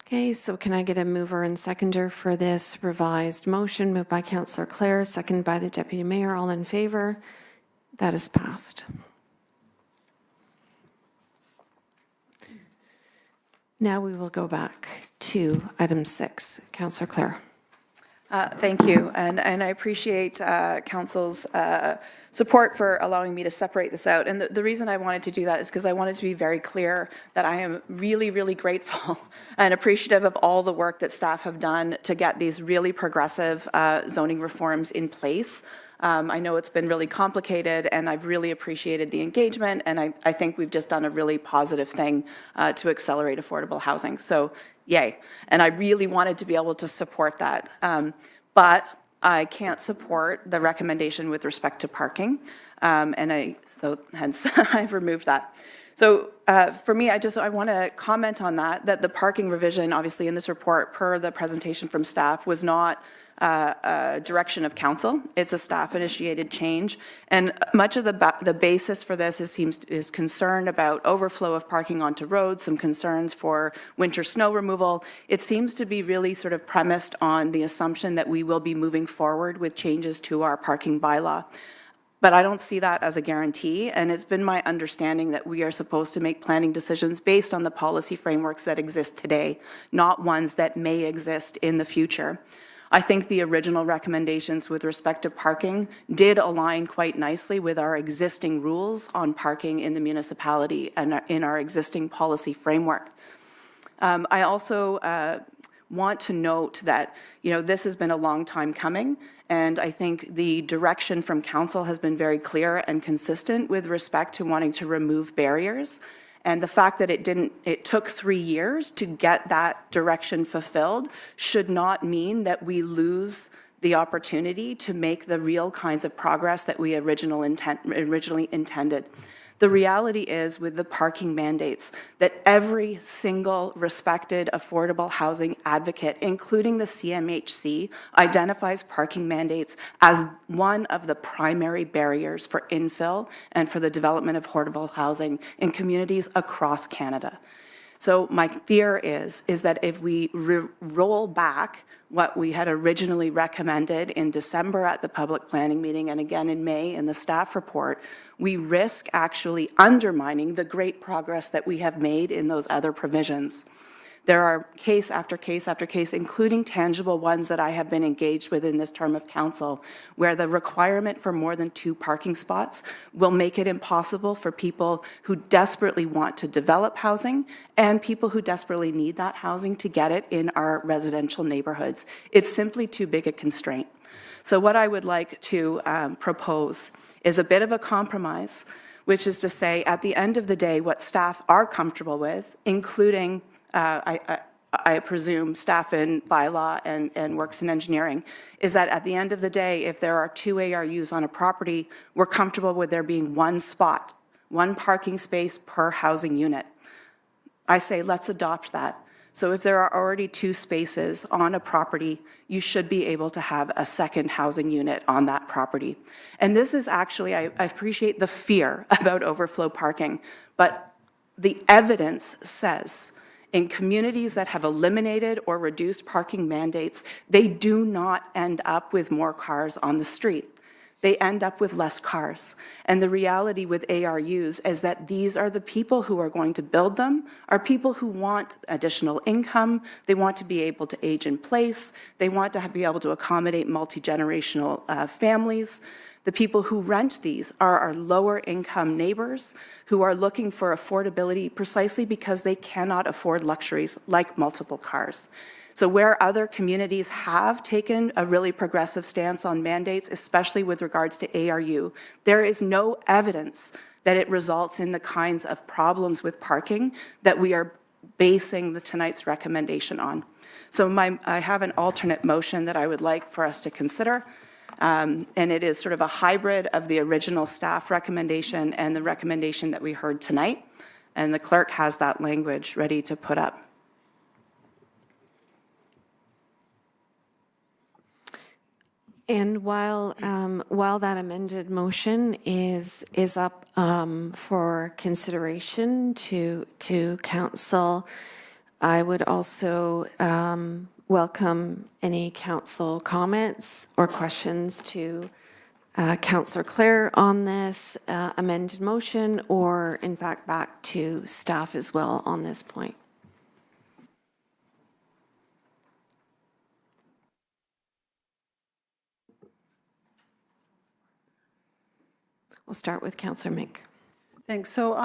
Okay, so can I get a mover and seconder for this revised motion? Moved by Councillor Clare, seconded by the Deputy Mayor. All in favor? That is passed. Now we will go back to item 6. Councillor Clare. Thank you, and I appreciate Council's support for allowing me to separate this out. And the reason I wanted to do that is because I wanted to be very clear that I am really, really grateful and appreciative of all the work that staff have done to get these really progressive zoning reforms in place. I know it's been really complicated, and I've really appreciated the engagement, and I think we've just done a really positive thing to accelerate affordable housing. So, yay. And I really wanted to be able to support that. But I can't support the recommendation with respect to parking, so hence I've removed that. So for me, I want to comment on that the parking revision, obviously in this report, per the presentation from staff, was not a direction of council. It's a staff-initiated change, and much of the basis for this is concern about overflow of parking onto roads, some concerns for winter snow removal. It seems to be really sort of premised on the assumption that we will be moving forward with changes to our parking bylaw. But I don't see that as a guarantee, and it's been my understanding that we are supposed to make planning decisions based on the policy frameworks that exist today, not ones that may exist in the future. I think the original recommendations with respect to parking did align quite nicely with our existing rules on parking in the municipality and in our existing policy framework. I also want to note that, this has been a long time coming, and I think the direction from council has been very clear and consistent with respect to wanting to remove barriers. And the fact that it took 3 years to get that direction fulfilled should not mean that we lose the opportunity to make the real kinds of progress that we originally intended. The reality is, with the parking mandates, that every single respected affordable housing advocate, including the CMHC, identifies parking mandates as one of the primary barriers for infill and for the development of affordable housing in communities across Canada. So my fear is that if we roll back what we had originally recommended in December at the public planning meeting and again in May in the staff report, we risk actually undermining the great progress that we have made in those other provisions. There are case after case after case, including tangible ones that I have been engaged with in this term of council, where the requirement for more than 2 parking spots will make it impossible for people who desperately want to develop housing and people who desperately need that housing to get it in our residential neighborhoods. It's simply too big a constraint. So what I would like to propose is a bit of a compromise, which is to say, at the end of the day, what staff are comfortable with, including I presume staff in bylaw and works in engineering, is that at the end of the day, if there are 2 ARUs on a property, we're comfortable with there being 1 spot, 1 parking space per housing unit. I say let's adopt that. So if there are already 2 spaces on a property, you should be able to have a second housing unit on that property. And this is actually, I appreciate the fear about overflow parking, but the evidence says in communities that have eliminated or reduced parking mandates, they do not end up with more cars on the street. They end up with less cars. And the reality with ARUs is that these are the people who are going to build them, are people who want additional income, they want to be able to age in place, they want to be able to accommodate multi-generational families. The people who rent these are our lower income neighbors who are looking for affordability precisely because they cannot afford luxuries like multiple cars. So where other communities have taken a really progressive stance on mandates, especially with regards to ARU, there is no evidence that it results in the kinds of problems with parking that we are basing tonight's recommendation on. So I have an alternate motion that I would like for us to consider. And it is sort of a hybrid of the original staff recommendation and the recommendation that we heard tonight. And the clerk has that language ready to put up. And while that amended motion is up for consideration to council, I would also welcome any council comments or questions to Councillor Clare on this amended motion, or in fact back to staff as well on this point. We'll start with Councillor Mink. Thanks. So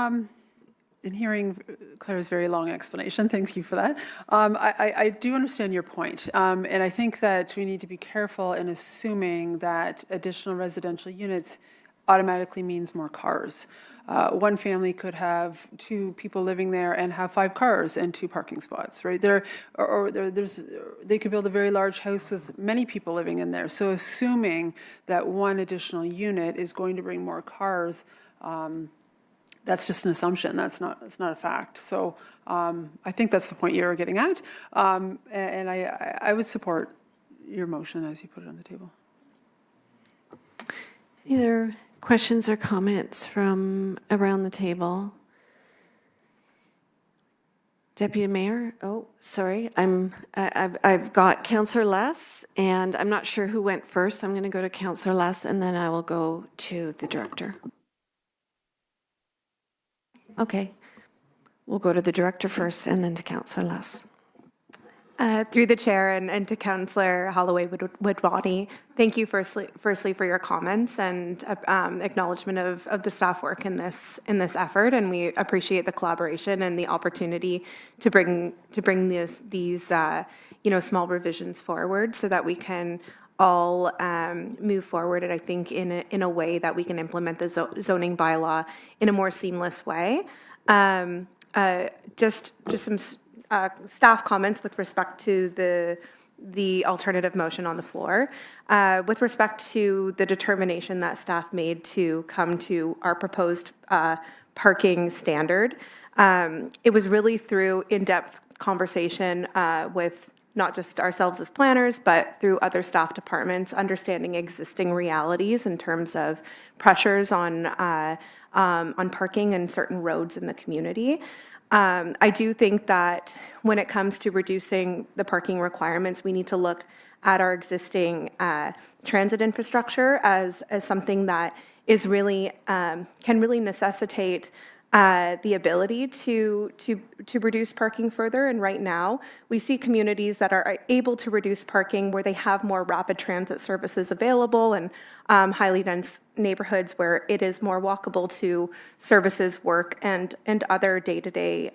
in hearing Claire's very long explanation, thank you for that. I do understand your point. And I think that we need to be careful in assuming that additional residential units automatically means more cars. One family could have 2 people living there and have 5 cars and 2 parking spots, right? They could build a very large house with many people living in there. So assuming that 1 additional unit is going to bring more cars, that's just an assumption. That's not a fact. So I think that's the point you're getting at. And I would support your motion as you put it on the table. Any other questions or comments from around the table? Deputy Mayor? Oh, sorry. I've got Councillor Less, and I'm not sure who went first. I'm going to go to Councillor Less, and then I will go to the director. Okay. We'll go to the director first, and then to Councillor Less. Through the chair and to Councillor Holloway Woodwani, thank you firstly for your comments and acknowledgement of the staff work in this effort, and we appreciate the collaboration and the opportunity to bring these small revisions forward so that we can all move forward, and I think in a way that we can implement the zoning bylaw in a more seamless way. Just some staff comments with respect to the alternative motion on the floor. With respect to the determination that staff made to come to our proposed parking standard, it was really through in-depth conversation with not just ourselves as planners, but through other staff departments, understanding existing realities in terms of pressures on parking in certain roads in the community. I do think that when it comes to reducing the parking requirements, we need to look at our existing transit infrastructure as something that is really, can really necessitate the ability to reduce parking further. And right now, we see communities that are able to reduce parking where they have more rapid transit services available and highly dense neighborhoods where it is more walkable to services, work, and other day-to-day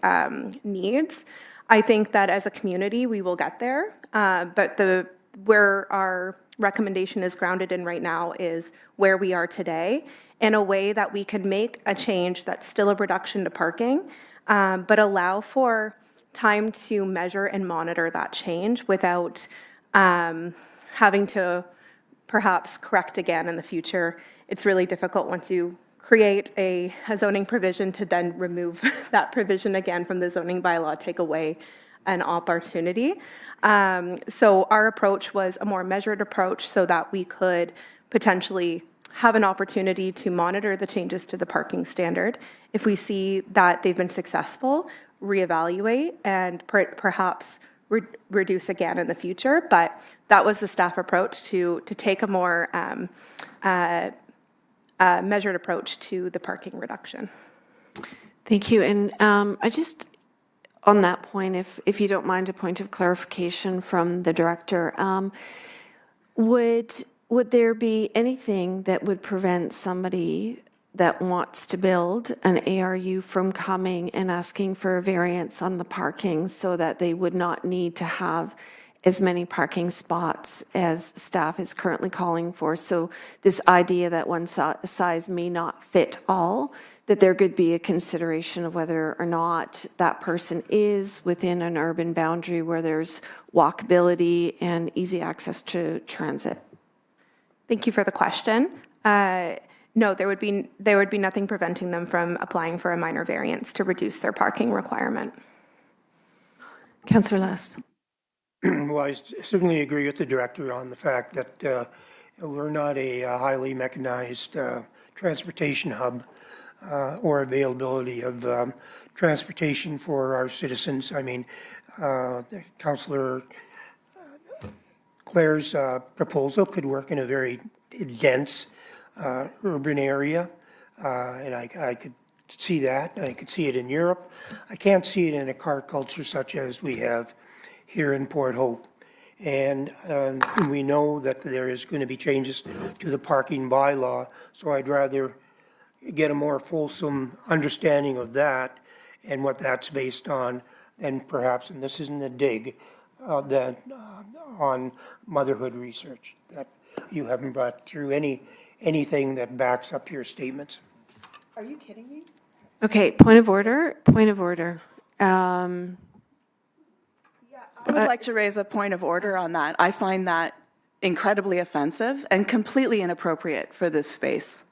needs. I think that as a community, we will get there, but where our recommendation is grounded in right now is where we are today, in a way that we can make a change that's still a reduction to parking, but allow for time to measure and monitor that change without having to perhaps correct again in the future. It's really difficult once you create a zoning provision to then remove that provision again from the zoning bylaw, take away an opportunity. So our approach was a more measured approach so that we could potentially have an opportunity to monitor the changes to the parking standard. If we see that they've been successful, reevaluate and perhaps reduce again in the future. But that was the staff approach to take a more measured approach to the parking reduction. Thank you. And I just, on that point, if you don't mind, a point of clarification from the director. Would there be anything that would prevent somebody that wants to build an ARU from coming and asking for a variance on the parking so that they would not need to have as many parking spots as staff is currently calling for? So this idea that one size may not fit all, that there could be a consideration of whether or not that person is within an urban boundary where there's walkability and easy access to transit. Thank you for the question. No, there would be nothing preventing them from applying for a minor variance to reduce their parking requirement. Councillor Less. Well, I certainly agree with the director on the fact that we're not a highly mechanized transportation hub or availability of transportation for our citizens. I mean, Councillor Claire's proposal could work in a very dense urban area, and I could see that. I could see it in Europe. I can't see it in a car culture such as we have here in Port Hope. And we know that there is going to be changes to the parking bylaw, so I'd rather get a more fulsome understanding of that and what that's based on, and perhaps, and this isn't a dig, on motherhood research, that you haven't brought through anything that backs up your statements. Are you kidding me? Okay, point of order, point of order. I would like to raise a point of order on that. I find that incredibly offensive and completely inappropriate for this space.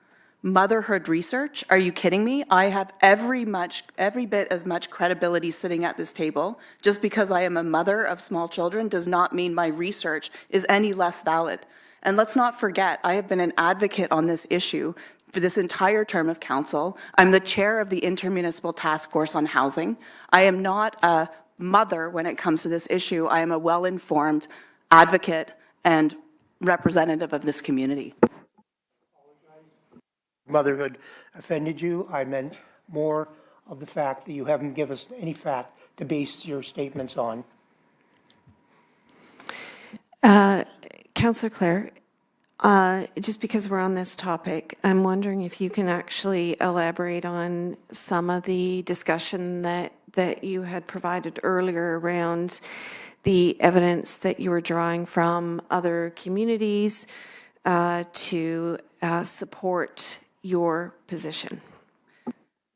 Motherhood research? Are you kidding me? I have every bit as much credibility sitting at this table. Just because I am a mother of small children does not mean my research is any less valid. And let's not forget, I have been an advocate on this issue for this entire term of council. I'm the chair of the Intermunicipal Task Force on Housing. I am not a mother when it comes to this issue. I am a well-informed advocate and representative of this community. Motherhood offended you. I meant more of the fact that you haven't given us any fact to base your statements on. Councillor Claire, just because we're on this topic, I'm wondering if you can actually elaborate on some of the discussion that you had provided earlier around the evidence that you were drawing from other communities to support your position.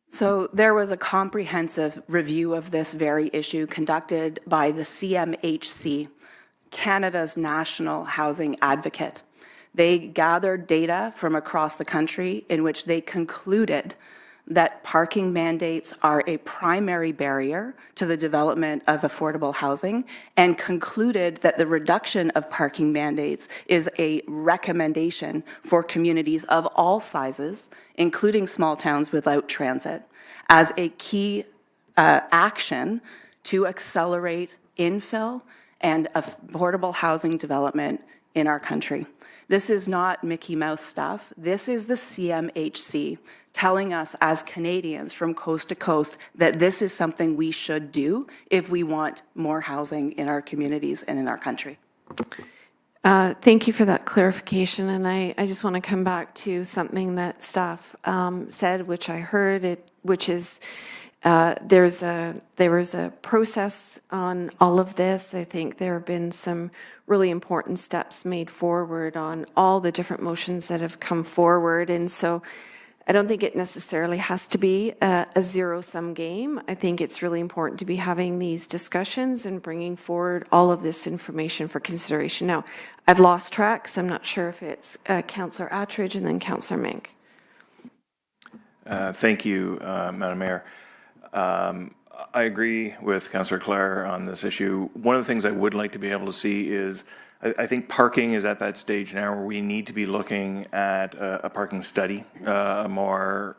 So there was a comprehensive review of this very issue conducted by the CMHC, Canada's National Housing Advocate. They gathered data from across the country in which they concluded that parking mandates are a primary barrier to the development of affordable housing, and concluded that the reduction of parking mandates is a recommendation for communities of all sizes, including small towns without transit, as a key action to accelerate infill and affordable housing development in our country. This is not Mickey Mouse stuff. This is the CMHC telling us as Canadians from coast to coast that this is something we should do if we want more housing in our communities and in our country. Thank you for that clarification, and I just want to come back to something that staff said, which I heard, which is there was a process on all of this. I think there have been some really important steps made forward on all the different motions that have come forward, and so I don't think it necessarily has to be a zero-sum game. I think it's really important to be having these discussions and bringing forward all of this information for consideration. Now, I've lost track, so I'm not sure if it's Councillor Attridge and then Councillor Mink. Thank you, Madam Mayor. I agree with Councillor Clare on this issue. One of the things I would like to be able to see is I think parking is at that stage now where we need to be looking at a parking study, a more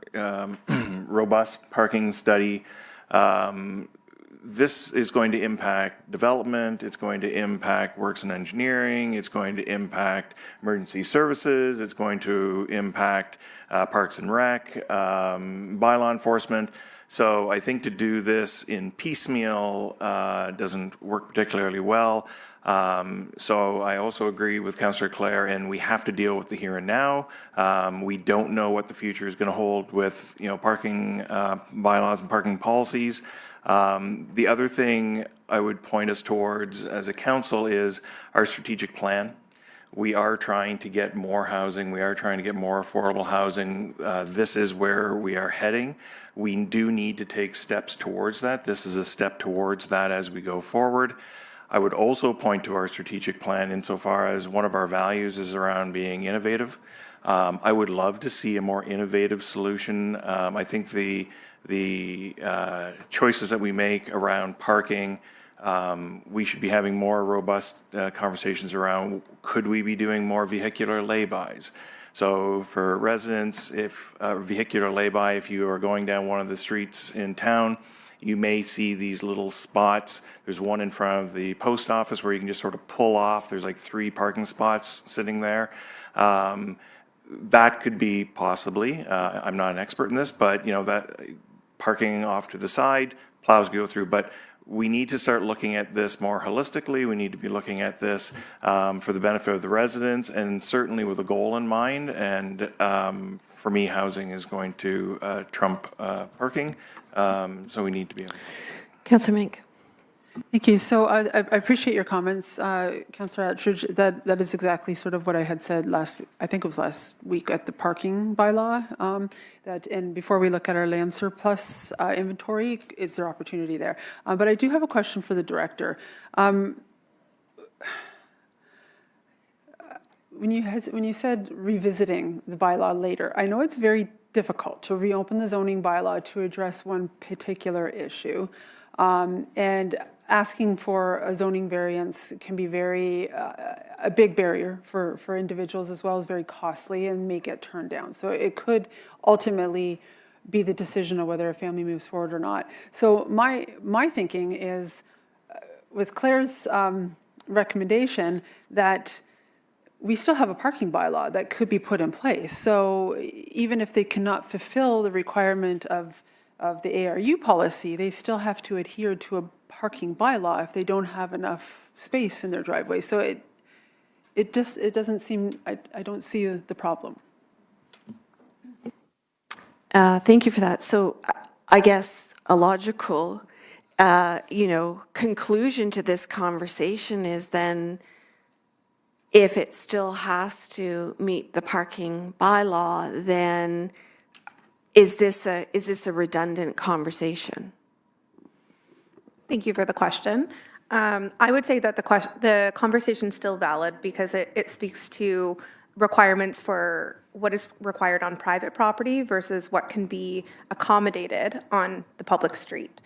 robust parking study. This is going to impact development, it's going to impact works and engineering, it's going to impact emergency services, it's going to impact Parks and Rec, bylaw enforcement. So I think to do this in piecemeal doesn't work particularly well. So I also agree with Councillor Clare, and we have to deal with the here and now. We don't know what the future is going to hold with, parking bylaws and parking policies. The other thing I would point us towards as a council is our strategic plan. We are trying to get more housing. We are trying to get more affordable housing. This is where we are heading. We do need to take steps towards that. This is a step towards that as we go forward. I would also point to our strategic plan insofar as one of our values is around being innovative. I would love to see a more innovative solution. I think the choices that we make around parking, we should be having more robust conversations around, could we be doing more vehicular lay-bys? So for residents, if vehicular lay-by, if you are going down one of the streets in town, you may see these little spots. There's one in front of the post office where you can just sort of pull off. There's like 3 parking spots sitting there. That could be possibly, I'm not an expert in this, but that parking off to the side, plows go through. But we need to start looking at this more holistically. We need to be looking at this for the benefit of the residents, and certainly with a goal in mind. And for me, housing is going to trump parking. So we need to be able to. Councillor Mink. Thank you. So I appreciate your comments, Councillor Attridge. That is exactly sort of what I had said I think it was last week at the parking bylaw. And before we look at our land surplus inventory, is there opportunity there? But I do have a question for the director. When you said revisiting the bylaw later, I know it's very difficult to reopen the zoning bylaw to address one particular issue. And asking for a zoning variance can be a big barrier for individuals, as well as very costly, and may get turned down. So it could ultimately be the decision of whether a family moves forward or not. So my thinking is, with Claire's recommendation, that we still have a parking bylaw that could be put in place. So even if they cannot fulfill the requirement of the ARU policy, they still have to adhere to a parking bylaw if they don't have enough space in their driveway. So it doesn't seem, I don't see the problem. Thank you for that. So I guess a logical, conclusion to this conversation is then, if it still has to meet the parking bylaw, then is this a redundant conversation? Thank you for the question. I would say that the conversation is still valid because it speaks to requirements for what is required on private property versus what can be accommodated on the public street.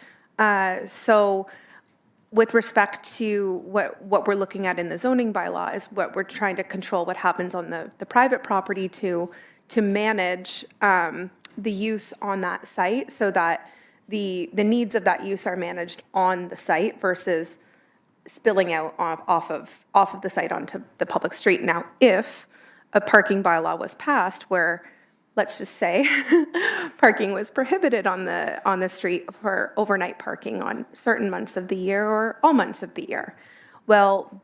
So with respect to what we're looking at in the zoning bylaw is what we're trying to control what happens on the private property to manage the use on that site so that the needs of that use are managed on the site versus spilling out off of the site onto the public street. Now, if a parking bylaw was passed where, let's just say, parking was prohibited on the street for overnight parking on certain months of the year or all months of the year, well,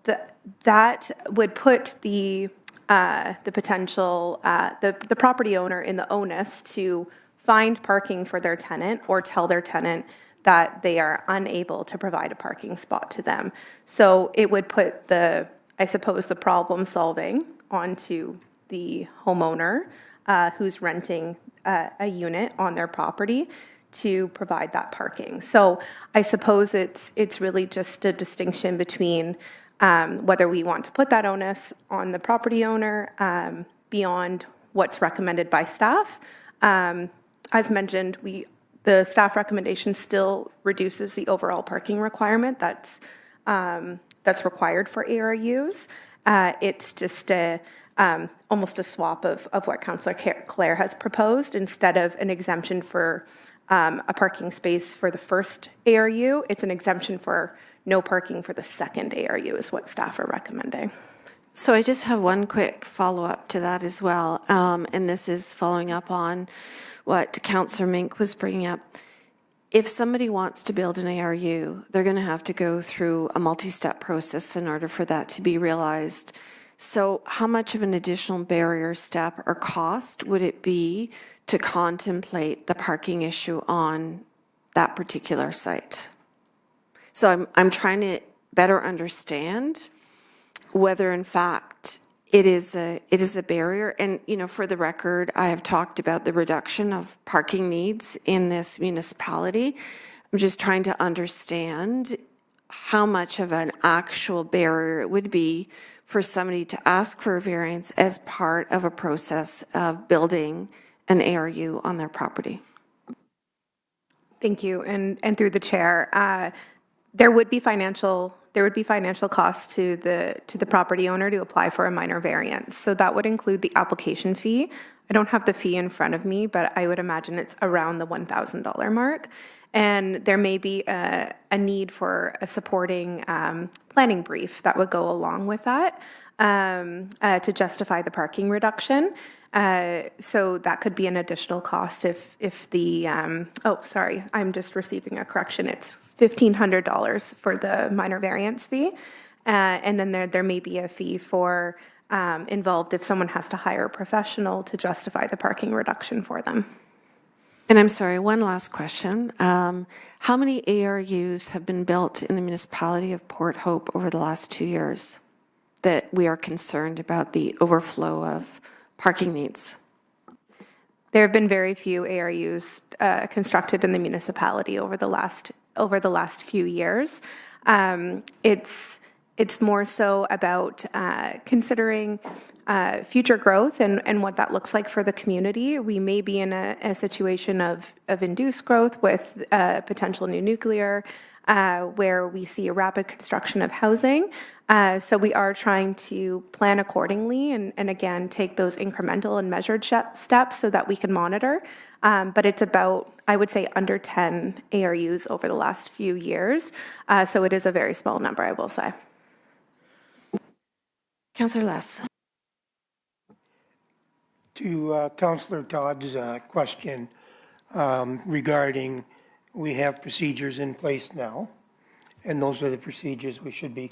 that would put the potential, the property owner in the onus to find parking for their tenant or tell their tenant that they are unable to provide a parking spot to them. So it would put I suppose, the problem solving onto the homeowner who's renting a unit on their property to provide that parking. So I suppose it's really just a distinction between whether we want to put that onus on the property owner beyond what's recommended by staff. As mentioned, the staff recommendation still reduces the overall parking requirement that's required for ARUs. It's just almost a swap of what Councillor Clare has proposed. Instead of an exemption for a parking space for the first ARU, it's an exemption for no parking for the second ARU is what staff are recommending. So I just have one quick follow-up to that as well, and this is following up on what Councillor Mink was bringing up. If somebody wants to build an ARU, they're going to have to go through a multi-step process in order for that to be realized. So how much of an additional barrier, step, or cost would it be to contemplate the parking issue on that particular site? So I'm trying to better understand whether in fact it is a barrier. And, you know, for the record, I have talked about the reduction of parking needs in this municipality. I'm just trying to understand how much of an actual barrier it would be for somebody to ask for a variance as part of a process of building an ARU on their property. Thank you, and through the chair, there would be financial costs to the property owner to apply for a minor variance. So that would include the application fee. I don't have the fee in front of me, but I would imagine it's around the $1,000 mark. And there may be a need for a supporting planning brief that would go along with that to justify the parking reduction. So that could be an additional cost if the, sorry, I'm just receiving a correction. It's $1,500 for the minor variance fee. And then there may be a fee for involved if someone has to hire a professional to justify the parking reduction for them. And I'm sorry, one last question. How many ARUs have been built in the municipality of Port Hope over the last 2 years that we are concerned about the overflow of parking needs? There have been very few ARUs constructed in the municipality over the last few years. It's more so about considering future growth and what that looks like for the community. We may be in a situation of induced growth with potential new nuclear, where we see a rapid construction of housing. So we are trying to plan accordingly and again, take those incremental and measured steps so that we can monitor. But it's about, I would say, under 10 ARUs over the last few years. So it is a very small number, I will say. Councillor Less. To Councillor Todd's question regarding, we have procedures in place now, and those are the procedures we should be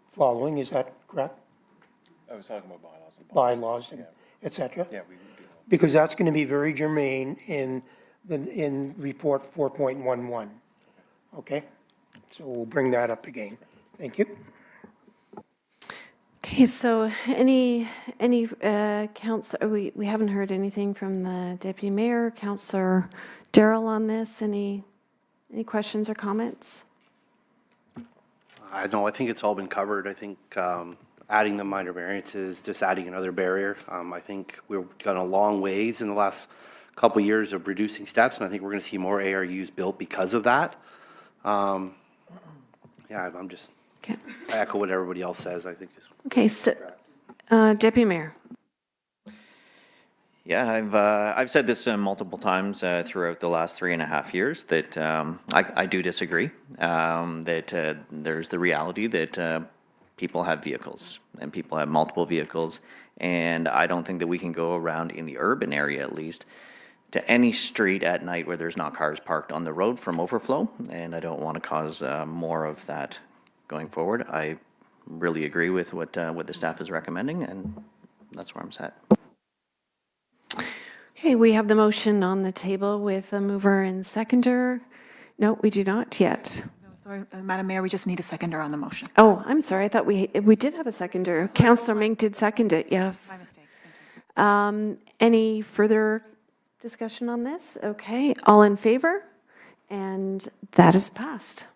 following. Is that correct? I was talking about bylaws and Bylaws, and et cetera? Yeah, we do. Because that's going to be very germane in report 4.11. Okay? So we'll bring that up again. Thank you. Okay, so any council, we haven't heard anything from the deputy mayor, Councillor Darrell on this. Any questions or comments? I think it's all been covered. I think adding the minor variance is just adding another barrier. I think we've gone a long ways in the last couple of years of reducing steps, and I think we're going to see more ARUs built because of that. I'm just, Okay. I echo what everybody else says, I think. Okay, so Deputy Mayor. Yeah, I've said this multiple times throughout the last 3.5 years that I do disagree. That there's the reality that people have vehicles and people have multiple vehicles, and I don't think that we can go around in the urban area at least to any street at night where there's not cars parked on the road from overflow, and I don't want to cause more of that going forward. I really agree with what the staff is recommending, and that's where I'm set. Okay, we have the motion on the table with a mover and seconder. No, we do not yet. Sorry, Madam Mayor, we just need a seconder on the motion. Oh, I'm sorry. I thought we did have a seconder. Councillor Mink did second it, My yes. mistake. Thank you. Any further discussion on this? Okay, all in favor? And that is passed.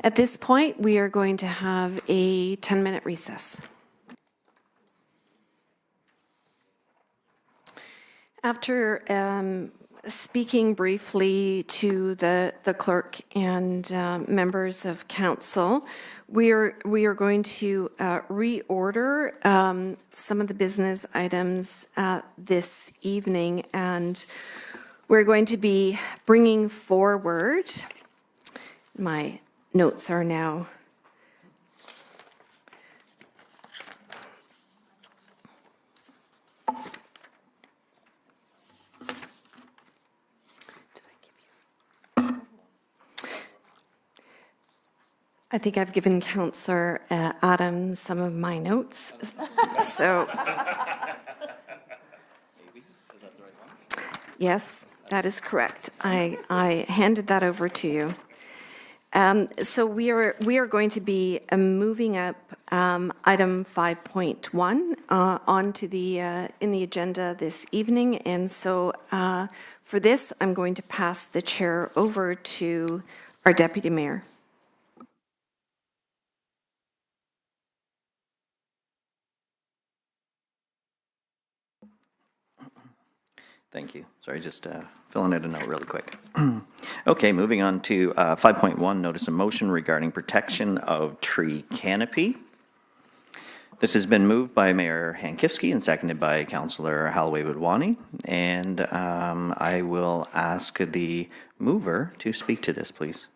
At this point, we are going to have a 10-minute recess. After speaking briefly to the clerk and members of council, we are going to reorder some of the business items this evening, and we're going to be bringing forward, my notes are now I think I've given Councillor Adams some of my notes, so. Yes, that is correct. I handed that over to you. So we are going to be moving up item 5.1 onto in the agenda this evening, and so for this, I'm going to pass the chair over to our Deputy Mayor. Thank you. Sorry, just filling out a note really quick. Okay, moving on to 5.1, notice of motion regarding protection of tree canopy. This has been moved by Mayor Hankivsky and seconded by Councillor Hallway Wadwani. And I will ask the mover to speak to this, please.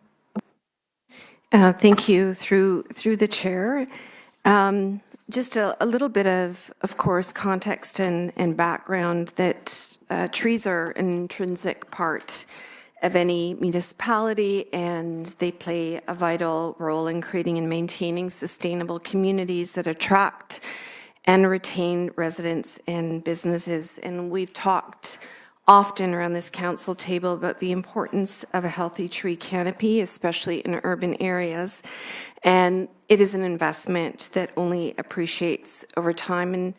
Thank you, through the chair. Just a little bit of course, context and background that trees are an intrinsic part of any municipality, and they play a vital role in creating and maintaining sustainable communities that attract and retain residents and businesses. And we've talked often around this council table about the importance of a healthy tree canopy, especially in urban areas. And it is an investment that only appreciates over time. And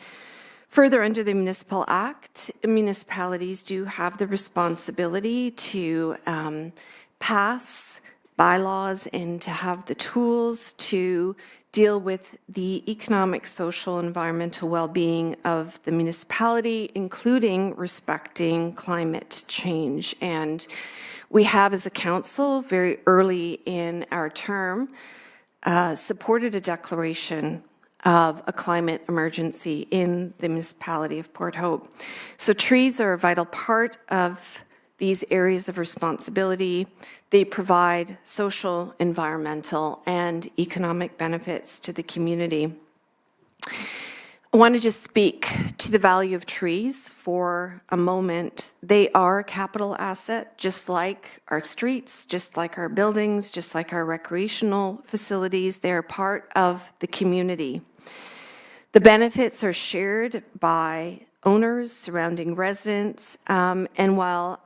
further, under the Municipal Act, municipalities do have the responsibility to pass bylaws and to have the tools to deal with the economic, social, environmental well-being of the municipality, including respecting climate change. And we have, as a council, very early in our term, supported a declaration of a climate emergency in the municipality of Port Hope. So trees are a vital part of these areas of responsibility. They provide social, environmental, and economic benefits to the community. I want to just speak to the value of trees for a moment. They are a capital asset, just like our streets, just like our buildings, just like our recreational facilities. They're part of the community. The benefits are shared by owners, surrounding residents, and while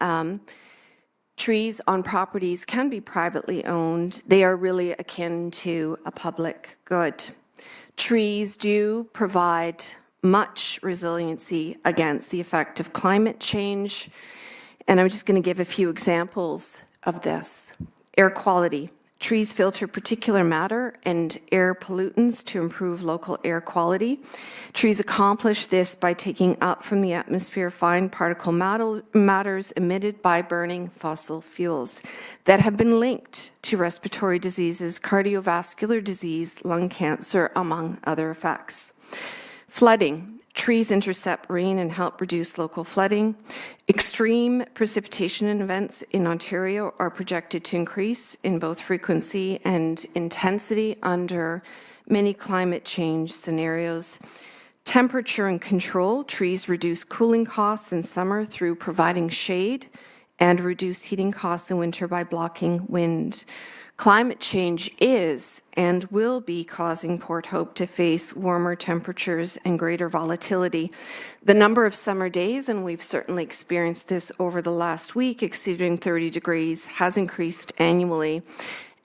trees on properties can be privately owned, they are really akin to a public good. Trees do provide much resiliency against the effect of climate change, and I'm just going to give a few examples of this. Air quality. Trees filter particulate matter and air pollutants to improve local air quality. Trees accomplish this by taking up from the atmosphere fine particle matters emitted by burning fossil fuels that have been linked to respiratory diseases, cardiovascular disease, lung cancer, among other effects. Flooding. Trees intercept rain and help reduce local flooding. Extreme precipitation events in Ontario are projected to increase in both frequency and intensity under many climate change scenarios. Temperature and control. Trees reduce cooling costs in summer through providing shade and reduce heating costs in winter by blocking wind. Climate change is and will be causing Port Hope to face warmer temperatures and greater volatility. The number of summer days, and we've certainly experienced this over the last week, exceeding 30 degrees, has increased annually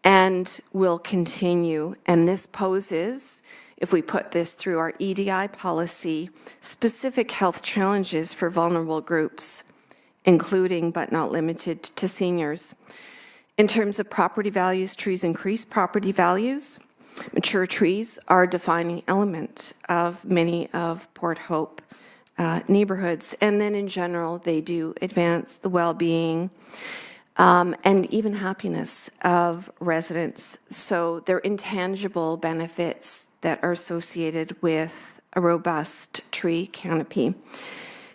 and will continue. And this poses, if we put this through our EDI policy, specific health challenges for vulnerable groups, including but not limited to seniors. In terms of property values, trees increase property values. Mature trees are a defining element of many of Port Hope neighborhoods. And then in general, they do advance the well-being and even happiness of residents. So they're intangible benefits that are associated with a robust tree canopy.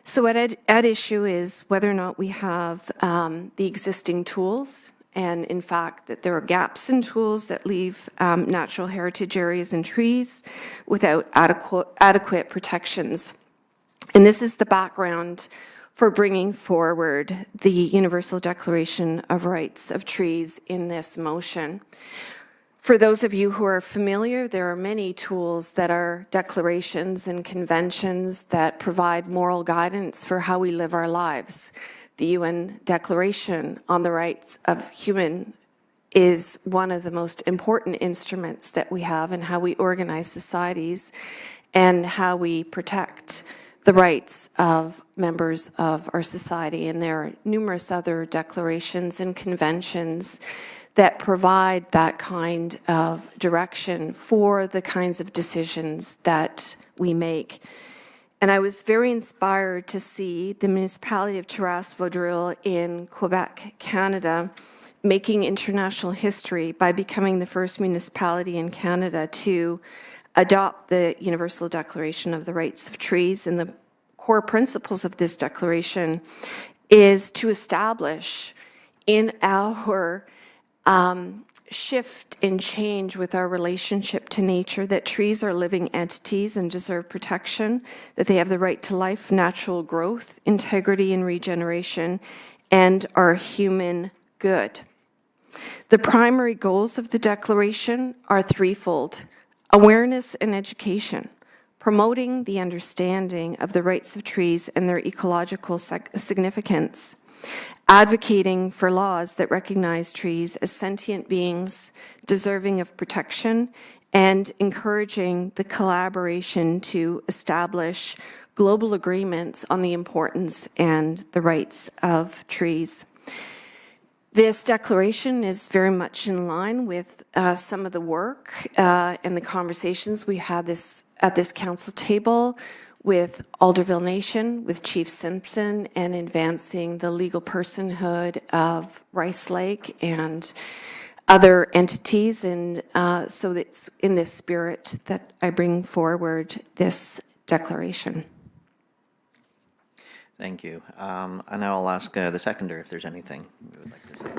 So at issue is whether or not we have the existing tools, and in fact that there are gaps in tools that leave natural heritage areas and trees without adequate protections. And this is the background for bringing forward the Universal Declaration of Rights of Trees in this motion. For those of you who are familiar, there are many tools that are declarations and conventions that provide moral guidance for how we live our lives. The UN Declaration on the Rights of Human is one of the most important instruments that we have in how we organize societies and how we protect the rights of members of our society. And there are numerous other declarations and conventions that provide that kind of direction for the kinds of decisions that we make. And I was very inspired to see the municipality of Terrasse-Vaudreuil in Quebec, Canada, making international history by becoming the first municipality in Canada to adopt the Universal Declaration of the Rights of Trees. And the core principles of this declaration is to establish in our shift and change with our relationship to nature that trees are living entities and deserve protection, that they have the right to life, natural growth, integrity, and regeneration, and are human good. The primary goals of the declaration are threefold: awareness and education, promoting the understanding of the rights of trees and their ecological significance, advocating for laws that recognize trees as sentient beings deserving of protection, and encouraging the collaboration to establish global agreements on the importance and the rights of trees. This declaration is very much in line with some of the work and the conversations we had at this council table with Alderville Nation, with Chief Simpson, and advancing the legal personhood of Rice Lake and other entities. And so it's in this spirit that I bring forward this declaration. Thank you. And now I'll ask the seconder if there's anything you would like to say.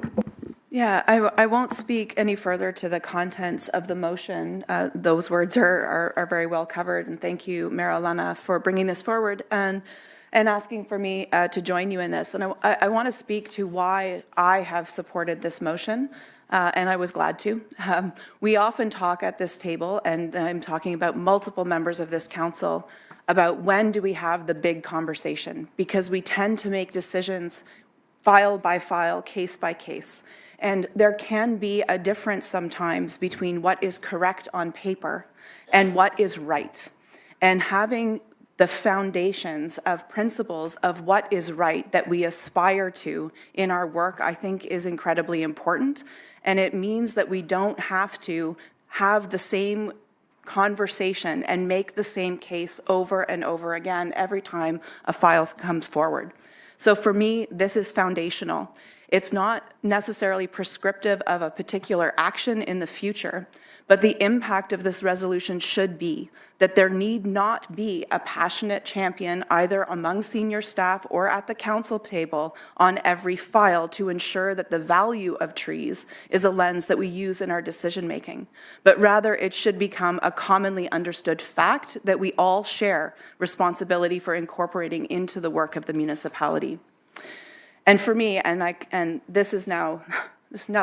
Yeah, I won't speak any further to the contents of the motion. Those words are very well covered, and thank you, Mayor Alana, for bringing this forward and asking for me to join you in this. And I want to speak to why I have supported this motion, and I was glad to. We often talk at this table, and I'm talking about multiple members of this council, about when do we have the big conversation, because we tend to make decisions file by file, case by case. And there can be a difference sometimes between what is correct on paper and what is right. And having the foundations of principles of what is right that we aspire to in our work, I think is incredibly important. And it means that we don't have to have the same conversation and make the same case over and over again every time a file comes forward. So for me, this is foundational. It's not necessarily prescriptive of a particular action in the future, but the impact of this resolution should be that there need not be a passionate champion either among senior staff or at the council table on every file to ensure that the value of trees is a lens that we use in our decision making. But rather, it should become a commonly understood fact that we all share responsibility for incorporating into the work of the municipality. And for me, and this is now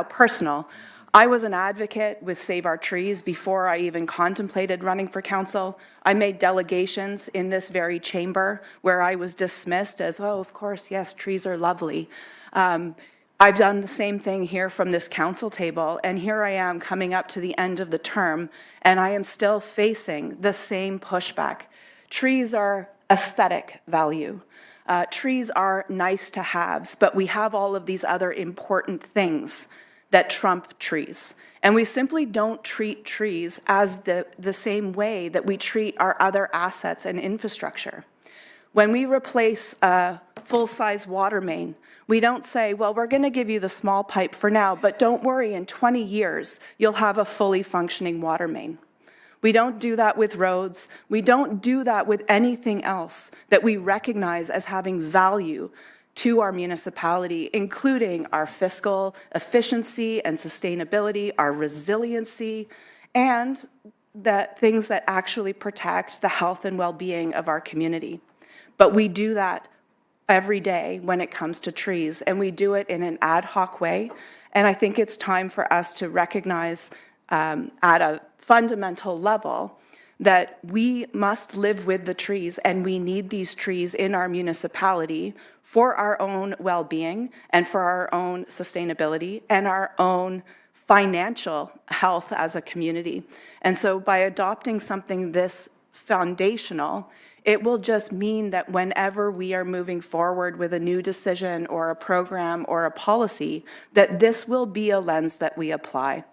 personal, I was an advocate with Save Our Trees before I even contemplated running for council. I made delegations in this very chamber where I was dismissed as, oh, of course, yes, trees are lovely. I've done the same thing here from this council table, and here I am coming up to the end of the term, and I am still facing the same pushback. Trees are aesthetic value. Trees are nice to haves, but we have all of these other important things that trump trees. And we simply don't treat trees as the same way that we treat our other assets and infrastructure. When we replace a full-size water main, we don't say, well, we're going to give you the small pipe for now, but don't worry, in 20 years, you'll have a fully functioning water main. We don't do that with roads. We don't do that with anything else that we recognize as having value to our municipality, including our fiscal efficiency and sustainability, our resiliency, and the things that actually protect the health and well-being of our community. But we do that every day when it comes to trees, and we do it in an ad hoc way. And I think it's time for us to recognize at a fundamental level that we must live with the trees, and we need these trees in our municipality for our own well-being and for our own sustainability and our own financial health as a community. And so by adopting something this foundational, it will just mean that whenever we are moving forward with a new decision or a program or a policy, that this will be a lens that we apply.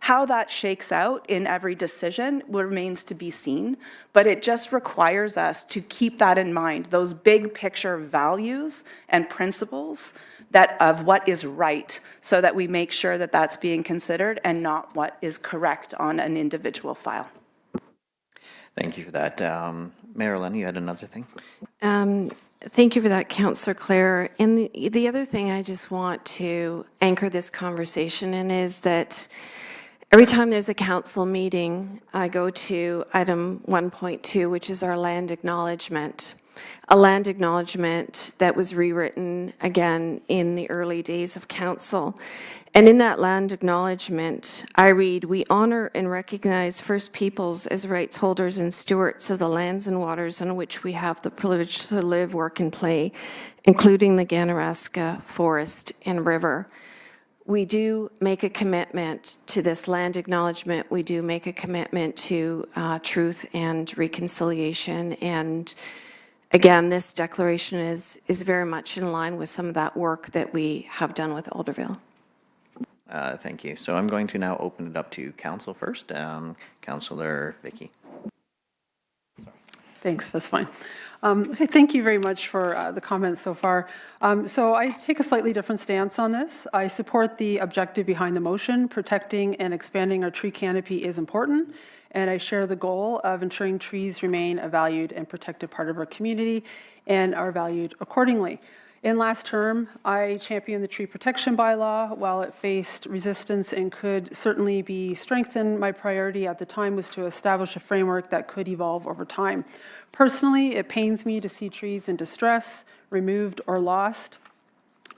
How that shakes out in every decision remains to be seen, but it just requires us to keep that in mind, those big picture values and principles that of what is right, so that we make sure that that's being considered and not what is correct on an individual file. Thank you for that. Mayor Lenny, you had another thing? Thank you for that, Councillor Clare. And the other thing I just want to anchor this conversation in is that every time there's a council meeting, I go to item 1.2, which is our land acknowledgement. A land acknowledgement that was rewritten again in the early days of council. And in that land acknowledgement, I read, we honor and recognize First Peoples as rights holders and stewards of the lands and waters on which we have the privilege to live, work, and play, including the Ganaraska Forest and River. We do make a commitment to this land acknowledgement. We do make a commitment to truth and reconciliation. And again, this declaration is very much in line with some of that work that we have done with Alderville. Thank you. So I'm going to now open it up to council first. Councillor Vicky. Thanks, that's fine. Thank you very much for the comments so far. So I take a slightly different stance on this. I support the objective behind the motion. Protecting and expanding our tree canopy is important, and I share the goal of ensuring trees remain a valued and protected part of our community and are valued accordingly. In last term, I championed the tree protection bylaw. While it faced resistance and could certainly be strengthened, my priority at the time was to establish a framework that could evolve over time. Personally, it pains me to see trees in distress, removed or lost.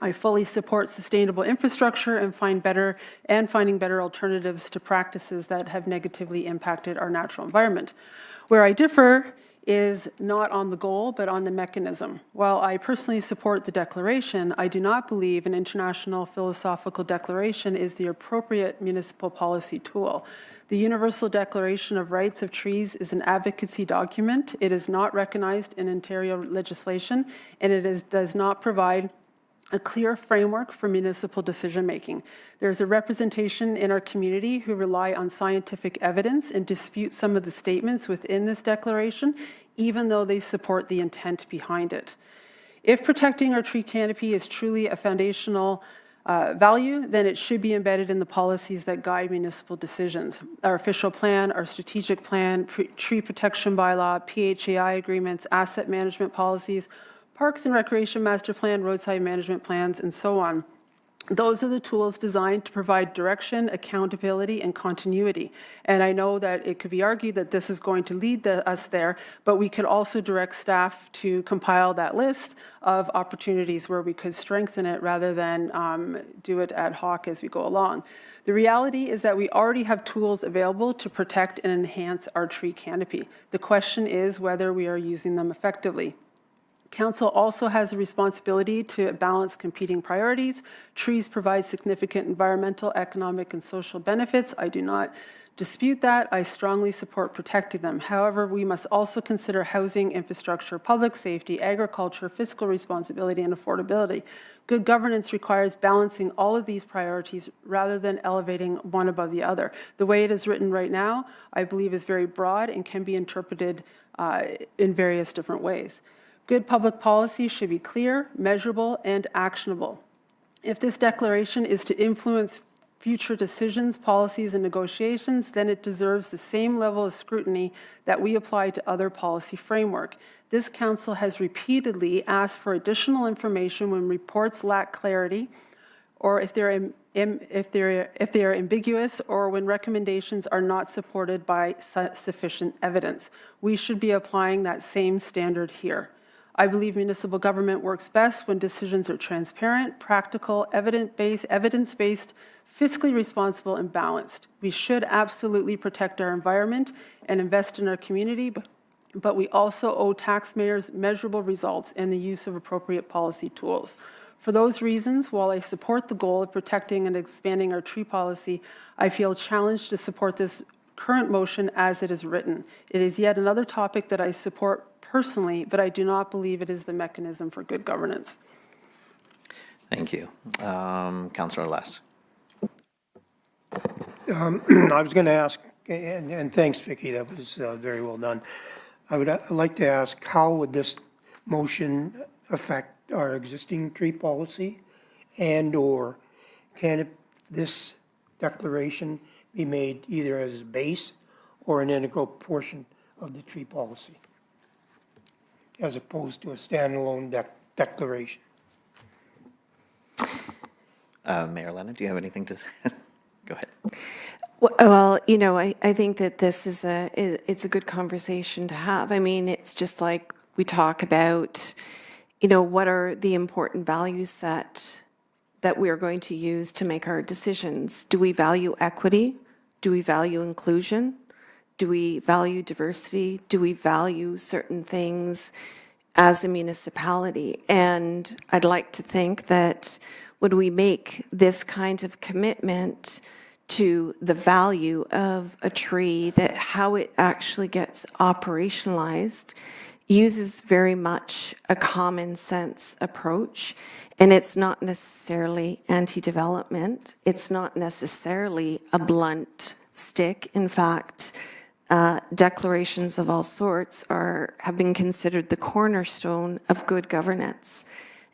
I fully support sustainable infrastructure and finding better alternatives to practices that have negatively impacted our natural environment. Where I differ is not on the goal, but on the mechanism. While I personally support the declaration, I do not believe an international philosophical declaration is the appropriate municipal policy tool. The Universal Declaration of Rights of Trees is an advocacy document. It is not recognized in Ontario legislation, and it does not provide a clear framework for municipal decision-making. There's a representation in our community who rely on scientific evidence and dispute some of the statements within this declaration, even though they support the intent behind it. If protecting our tree canopy is truly a foundational value, then it should be embedded in the policies that guide municipal decisions. Our official plan, our strategic plan, tree protection bylaw, PHAI agreements, asset management policies, parks and recreation master plan, roadside management plans, and so on. Those are the tools designed to provide direction, accountability, and continuity. And I know that it could be argued that this is going to lead us there, but we could also direct staff to compile that list of opportunities where we could strengthen it rather than do it ad hoc as we go along. The reality is that we already have tools available to protect and enhance our tree canopy. The question is whether we are using them effectively. Council also has a responsibility to balance competing priorities. Trees provide significant environmental, economic, and social benefits. I do not dispute that. I strongly support protecting them. However, we must also consider housing, infrastructure, public safety, agriculture, fiscal responsibility, and affordability. Good governance requires balancing all of these priorities rather than elevating one above the other. The way it is written right now, I believe, is very broad and can be interpreted in various different ways. Good public policy should be clear, measurable, and actionable. If this declaration is to influence future decisions, policies, and negotiations, then it deserves the same level of scrutiny that we apply to other policy framework. This council has repeatedly asked for additional information when reports lack clarity, or if they are ambiguous, or when recommendations are not supported by sufficient evidence. We should be applying that same standard here. I believe municipal government works best when decisions are transparent, practical, evidence-based, fiscally responsible, and balanced. We should absolutely protect our environment and invest in our community, but we also owe taxpayers measurable results and the use of appropriate policy tools. For those reasons, while I support the goal of protecting and expanding our tree policy, I feel challenged to support this current motion as it is written. It is yet another topic that I support personally, but I do not believe it is the mechanism for good governance. Thank you. Councillor Less. I was going to ask, and thanks, Vicky, that was very well done. I would like to ask, how would this motion affect our existing tree policy? And/or can this declaration be made either as a base or an integral portion of the tree policy, as opposed to a standalone declaration? Mayor Lennon, do you have anything to say? Go ahead. Well, you know, I think that this is it's a good conversation to have. I mean, it's just like we talk about, you know, what are the important value set that we are going to use to make our decisions? Do we value equity? Do we value inclusion? Do we value diversity? Do we value certain things as a municipality? And I'd like to think that when we make this kind of commitment to the value of a tree, that how it actually gets operationalized uses very much a common sense approach. And it's not necessarily anti-development. It's not necessarily a blunt stick. In fact, declarations of all sorts have been considered the cornerstone of good governance.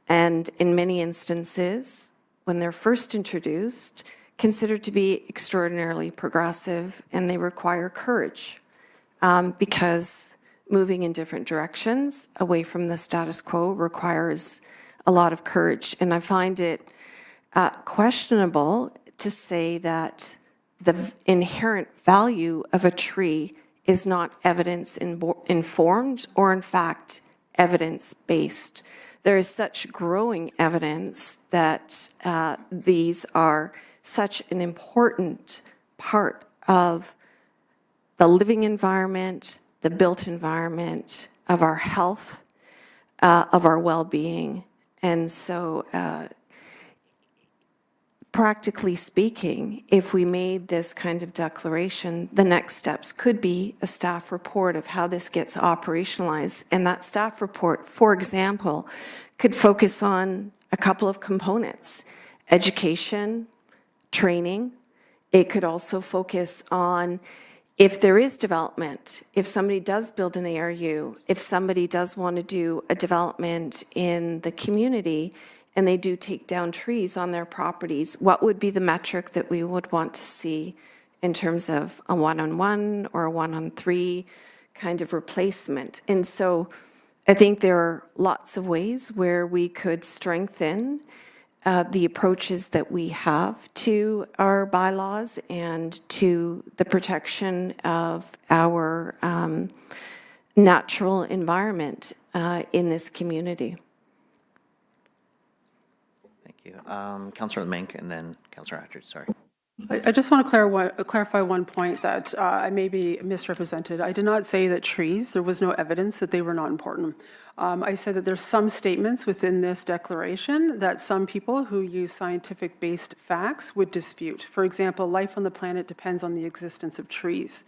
And in many instances, when they're first introduced, considered to be extraordinarily progressive, and they require courage because moving in different directions away from the status quo requires a lot of courage. And I find it questionable to say that the inherent value of a tree is not evidence-informed or, in fact, evidence-based. There is such growing evidence that these are such an important part of the living environment, the built environment, of our health, of our well-being. And so practically speaking, if we made this kind of declaration, the next steps could be a staff report of how this gets operationalized. And that staff report, for example, could focus on a couple of components: education, training. It could also focus on if there is development, if somebody does build an ARU, if somebody does want to do a development in the community, and they do take down trees on their properties, what would be the metric that we would want to see in terms of a 1-on-1 or a 1-on-3 kind of replacement? And so I think there are lots of ways where we could strengthen the approaches that we have to our bylaws and to the protection of our natural environment in this community. Thank you. Councillor Mink and then Councillor Attridge, sorry. I just want to clarify one point that I may be misrepresented. I did not say that trees, there was no evidence that they were not important. I said that there's some statements within this declaration that some people who use scientific-based facts would dispute. For example, life on the planet depends on the existence of trees.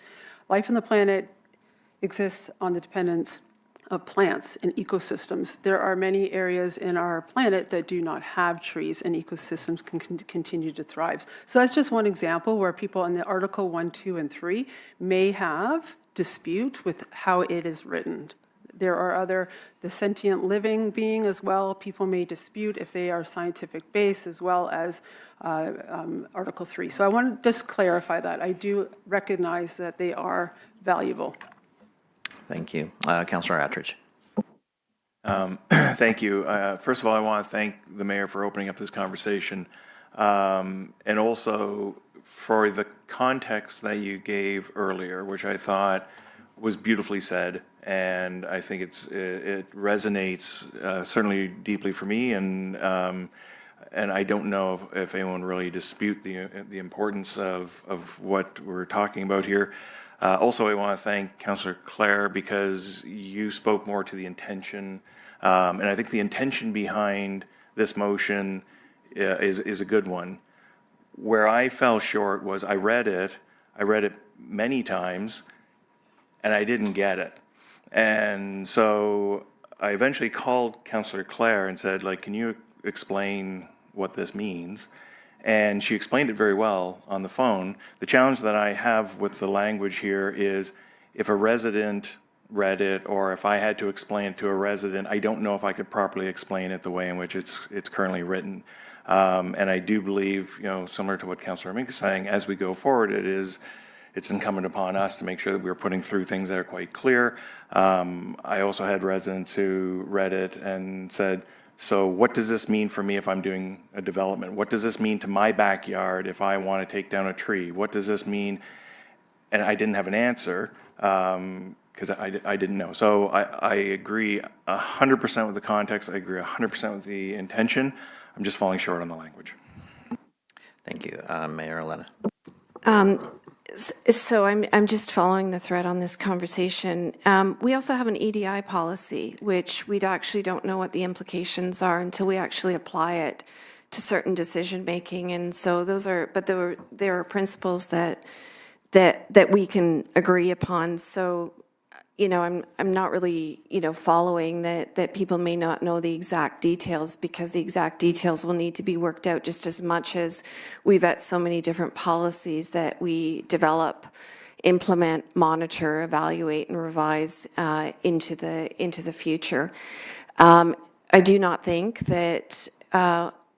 Life on the planet exists on the dependence of plants and ecosystems. There are many areas in our planet that do not have trees, and ecosystems can continue to thrive. So that's just one example where people in the Article 1, 2, and 3 may have dispute with how it is written. There are the sentient living being as well. People may dispute if they are scientific based as well as Article 3. So I want to just clarify that. I do recognize that they are valuable. Thank you. Councillor Attridge. Thank you. First of all, I want to thank the mayor for opening up this conversation, and also for the context that you gave earlier, which I thought was beautifully said, and I think it resonates certainly deeply for me, and I don't know if anyone really dispute the importance of what we're talking about here. Also, I want to thank Councillor Clare because you spoke more to the intention, and I think the intention behind this motion is a good one. Where I fell short was I read it many times, and I didn't get it. And so I eventually called Councillor Clare and said, can you explain what this means? And she explained it very well on the phone. The challenge that I have with the language here is if a resident read it, or if I had to explain it to a resident, I don't know if I could properly explain it the way in which it's currently written. And I do believe, similar to what Councillor Mink is saying, as we go forward, it's incumbent upon us to make sure that we're putting through things that are quite clear. I also had residents who read it and said, so what does this mean for me if I'm doing a development? What does this mean to my backyard if I want to take down a tree? What does this mean? And I didn't have an answer because I didn't know. So I agree 100% with the context. I agree 100% with the intention. I'm just falling short on the language. Thank you. Mayor Elena. So I'm just following the thread on this conversation. We also have an EDI policy, which we actually don't know what the implications are until we actually apply it to certain decision making. And so there are principles that we can agree upon. So, I'm not really, following that people may not know the exact details, because the exact details will need to be worked out just as much as we vet so many different policies that we develop, implement, monitor, evaluate, and revise into the future. I do not think that,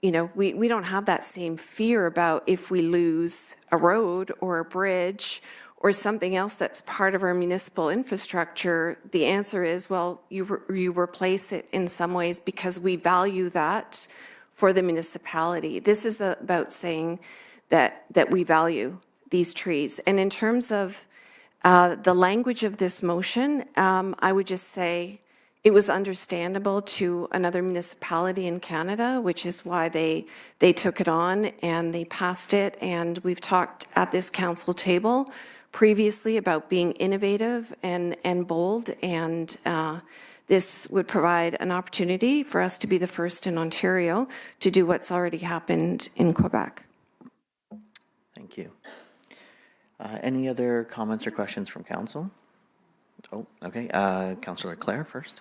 we don't have that same fear about if we lose a road or a bridge or something else that's part of our municipal infrastructure. The answer is, well, you replace it in some ways because we value that for the municipality. This is about saying that we value these trees. And in terms of the language of this motion, I would just say it was understandable to another municipality in Canada, which is why they took it on and they passed it. And we've talked at this council table previously about being innovative and bold, and this would provide an opportunity for us to be the first in Ontario to do what's already happened in Quebec. Thank you. Any other comments or questions from council? Oh, okay. Councillor Clare first.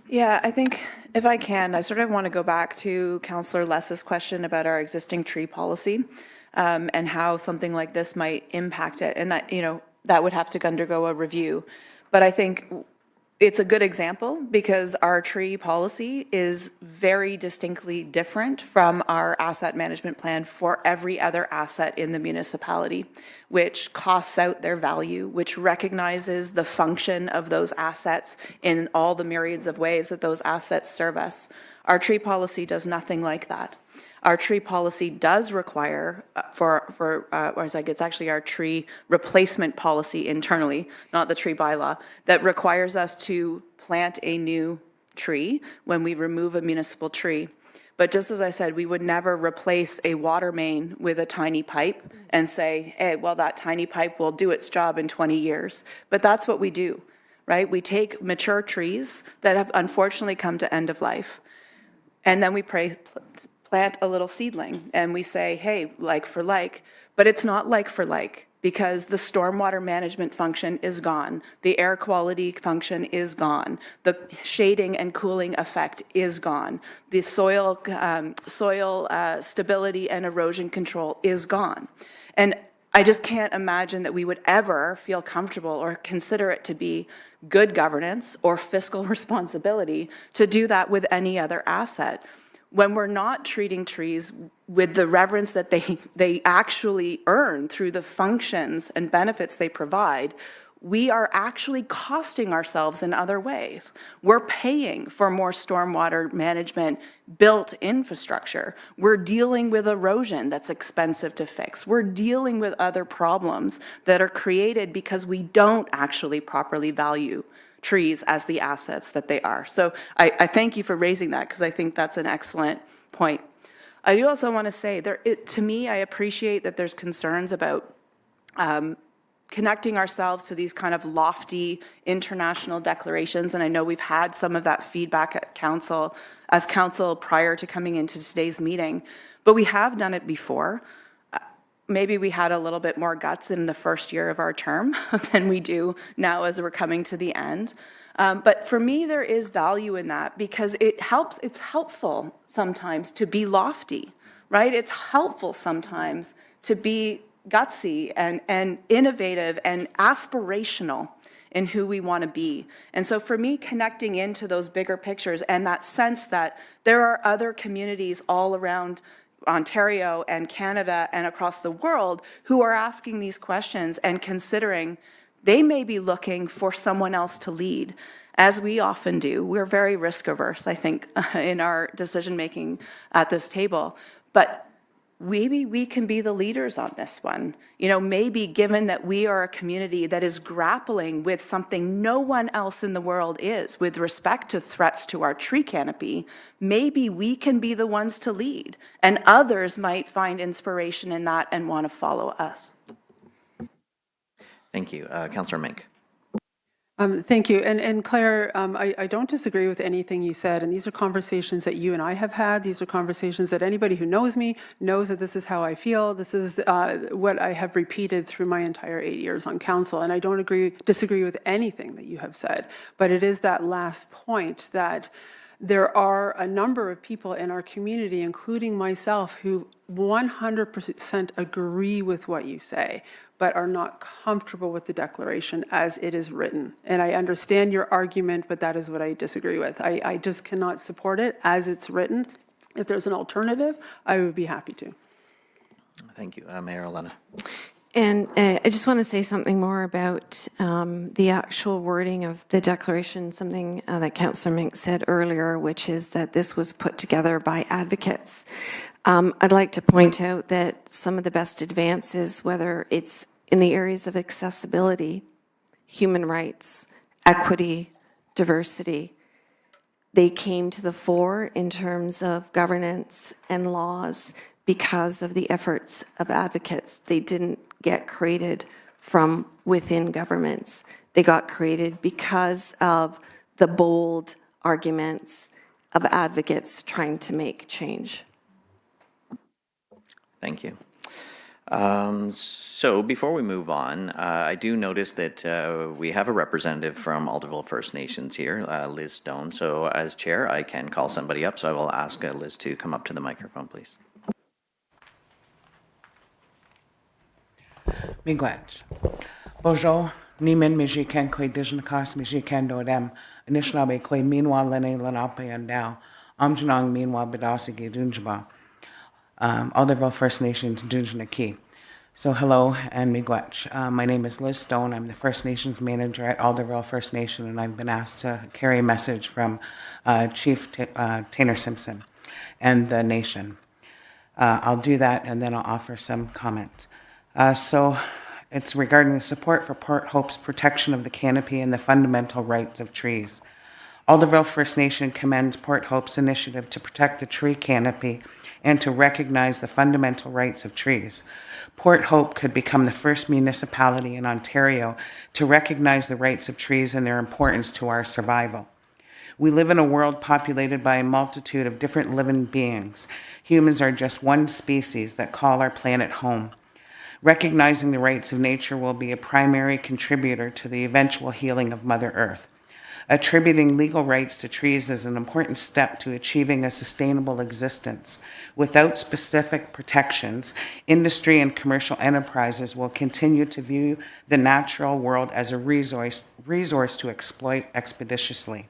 Yeah, I think if I can, I sort of want to go back to Councillor Less's question about our existing tree policy. And how something like this might impact it. And that would have to undergo a review. But I think it's a good example because our tree policy is very distinctly different from our asset management plan for every other asset in the municipality, which costs out their value, which recognizes the function of those assets in all the myriads of ways that those assets serve us. Our tree policy does nothing like that. Our tree policy does require it's actually our tree replacement policy internally, not the tree bylaw, that requires us to plant a new tree when we remove a municipal tree. But just as I said, we would never replace a water main with a tiny pipe and say, hey, well, that tiny pipe will do its job in 20 years. But that's what we do, right? We take mature trees that have unfortunately come to end of life, and then we plant a little seedling and we say, hey, like for like, but it's not like for like because the stormwater management function is gone. The air quality function is gone. The shading and cooling effect is gone. The soil stability and erosion control is gone. And I just can't imagine that we would ever feel comfortable or consider it to be good governance or fiscal responsibility to do that with any other asset. When we're not treating trees with the reverence that they actually earn through the functions and benefits they provide, we are actually costing ourselves in other ways. We're paying for more stormwater management built infrastructure. We're dealing with erosion that's expensive to fix. We're dealing with other problems that are created because we don't actually properly value trees as the assets that they are. So I thank you for raising that because I think that's an excellent point. I do also want to say, to me, I appreciate that there's concerns about connecting ourselves to these kind of lofty international declarations, and I know we've had some of that feedback at council, as council prior to coming into today's meeting, but we have done it before. Maybe we had a little bit more guts in the first year of our term than we do now as we're coming to the end. But for me, there is value in that because it's helpful sometimes to be lofty, right? It's helpful sometimes to be gutsy and innovative and aspirational in who we want to be. And so for me, connecting into those bigger pictures and that sense that there are other communities all around Ontario and Canada and across the world who are asking these questions and considering they may be looking for someone else to lead, as we often do. We're very risk averse, I think, in our decision making at this table. But maybe we can be the leaders on this one. You know, maybe given that we are a community that is grappling with something no one else in the world is with respect to threats to our tree canopy, maybe we can be the ones to lead, and others might find inspiration in that and want to follow us. Thank you. Councillor Mink. Thank you. And Claire, I don't disagree with anything you said. And these are conversations that you and I have had. These are conversations that anybody who knows me knows that this is how I feel. This is what I have repeated through my entire 8 years on council. And I don't disagree with anything that you have said. But it is that last point that there are a number of people in our community, including myself, who 100% agree with what you say, but are not comfortable with the declaration as it is written. And I understand your argument, but that is what I disagree with. I just cannot support it as it's written. If there's an alternative, I would be happy to. Thank you. Mayor Elena. And I just want to say something more about the actual wording of the declaration, something that Councillor Mink said earlier, which is that this was put together by advocates. I'd like to point out that some of the best advances, whether it's in the areas of accessibility, human rights, equity, diversity, they came to the fore in terms of governance and laws because of the efforts of advocates. They didn't get created from within governments. They got created because of the bold arguments of advocates trying to make change. Thank you. So before we move on, I do notice that we have a representative from Alderville First Nations here, Liz Stone. So as chair, I can call somebody up. So I will ask Liz to come up to the microphone, please. Miigwech. Bonjour, Nimen Mijiken Kwe Dijnakas Mijiken Dodem, Anishinaabe Kwe Minwa Lene Lenape and Dow, Amjanong Minwa Bedasigi Dunjaba, Alderville First Nations Dunjanaki. So hello and miigwech. My name is Liz Stone. I'm the First Nations manager at Alderville First Nation, and I've been asked to carry a message from Chief Tanner Simpson and the nation. I'll do that, and then I'll offer some comment. So it's regarding the support for Port Hope's protection of the canopy and the fundamental rights of trees. Alderville First Nation commends Port Hope's initiative to protect the tree canopy and to recognize the fundamental rights of trees. Port Hope could become the first municipality in Ontario to recognize the rights of trees and their importance to our survival. We live in a world populated by a multitude of different living beings. Humans are just one species that call our planet home. Recognizing the rights of nature will be a primary contributor to the eventual healing of Mother Earth. Attributing legal rights to trees is an important step to achieving a sustainable existence. Without specific protections, industry and commercial enterprises will continue to view the natural world as a resource to exploit expeditiously.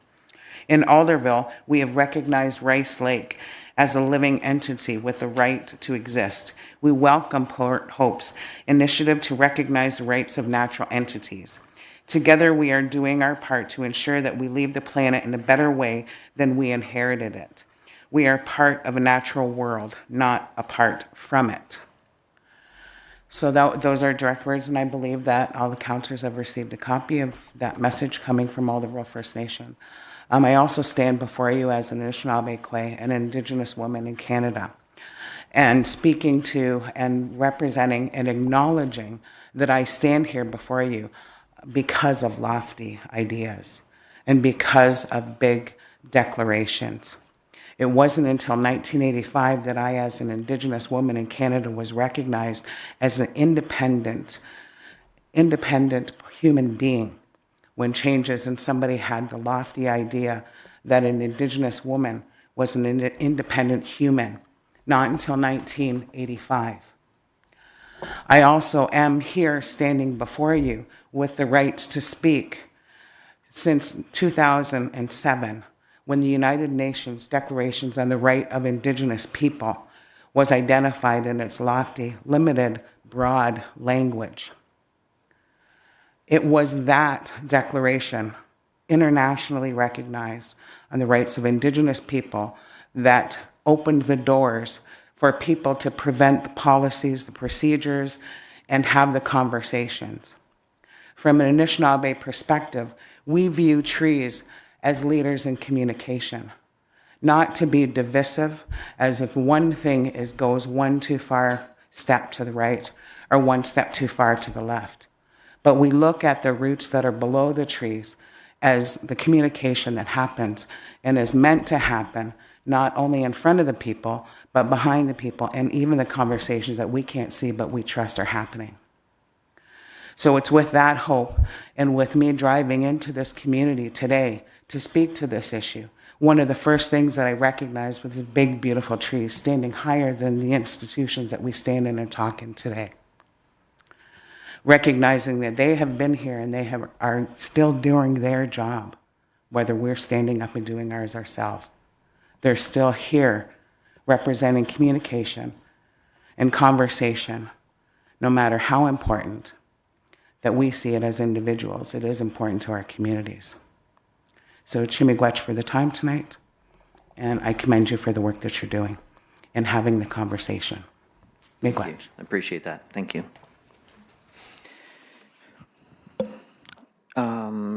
In Alderville, we have recognized Rice Lake as a living entity with the right to exist. We welcome Port Hope's initiative to recognize the rights of natural entities. Together, we are doing our part to ensure that we leave the planet in a better way than we inherited it. We are part of a natural world, not apart from it. So those are direct words, and I believe that all the councillors have received a copy of that message coming from Alderville First Nation. I also stand before you as an Anishinaabe Kwe, an Indigenous woman in Canada, and speaking to and representing and acknowledging that I stand here before you because of lofty ideas and because of big declarations. It wasn't until 1985 that I, as an Indigenous woman in Canada, was recognized as an independent human being when changes and somebody had the lofty idea that an Indigenous woman was an independent human, not until 1985. I also am here standing before you with the rights to speak since 2007, when the United Nations Declarations on the Right of Indigenous People was identified in its lofty, limited, broad language. It was that declaration, internationally recognized on the rights of Indigenous people, that opened the doors for people to prevent the policies, the procedures, and have the conversations. From an Anishinaabe perspective, we view trees as leaders in communication, not to be divisive, as if one thing goes one too far step to the right or one step too far to the left. But we look at the roots that are below the trees as the communication that happens and is meant to happen, not only in front of the people, but behind the people, and even the conversations that we can't see but we trust are happening. So it's with that hope and with me driving into this community today to speak to this issue. One of the first things that I recognized was the big, beautiful trees standing higher than the institutions that we stand in and talk in today. Recognizing that they have been here and they are still doing their job, whether we're standing up and doing ours ourselves. They're still here representing communication and conversation, no matter how important that we see it as individuals. It is important to our communities. So Chimigwech for the time tonight, and I commend you for the work that you're doing and having the conversation. Miigwech. I appreciate that. Thank you.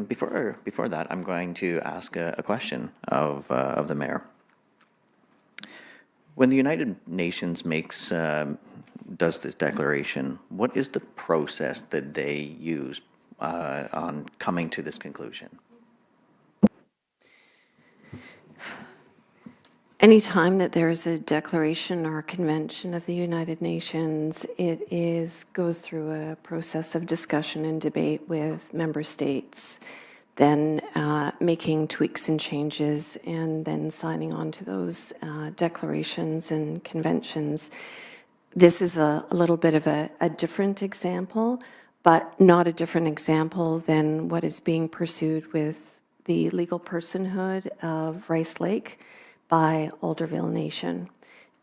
Before that, I'm going to ask a question of the mayor. When the United Nations does this declaration, what is the process that they use on coming to this conclusion? Anytime that there is a declaration or a convention of the United Nations, it goes through a process of discussion and debate with member states, then making tweaks and changes, and then signing on to those declarations and conventions. This is a little bit of a different example, but not a different example than what is being pursued with the legal personhood of Rice Lake by Alderville Nation.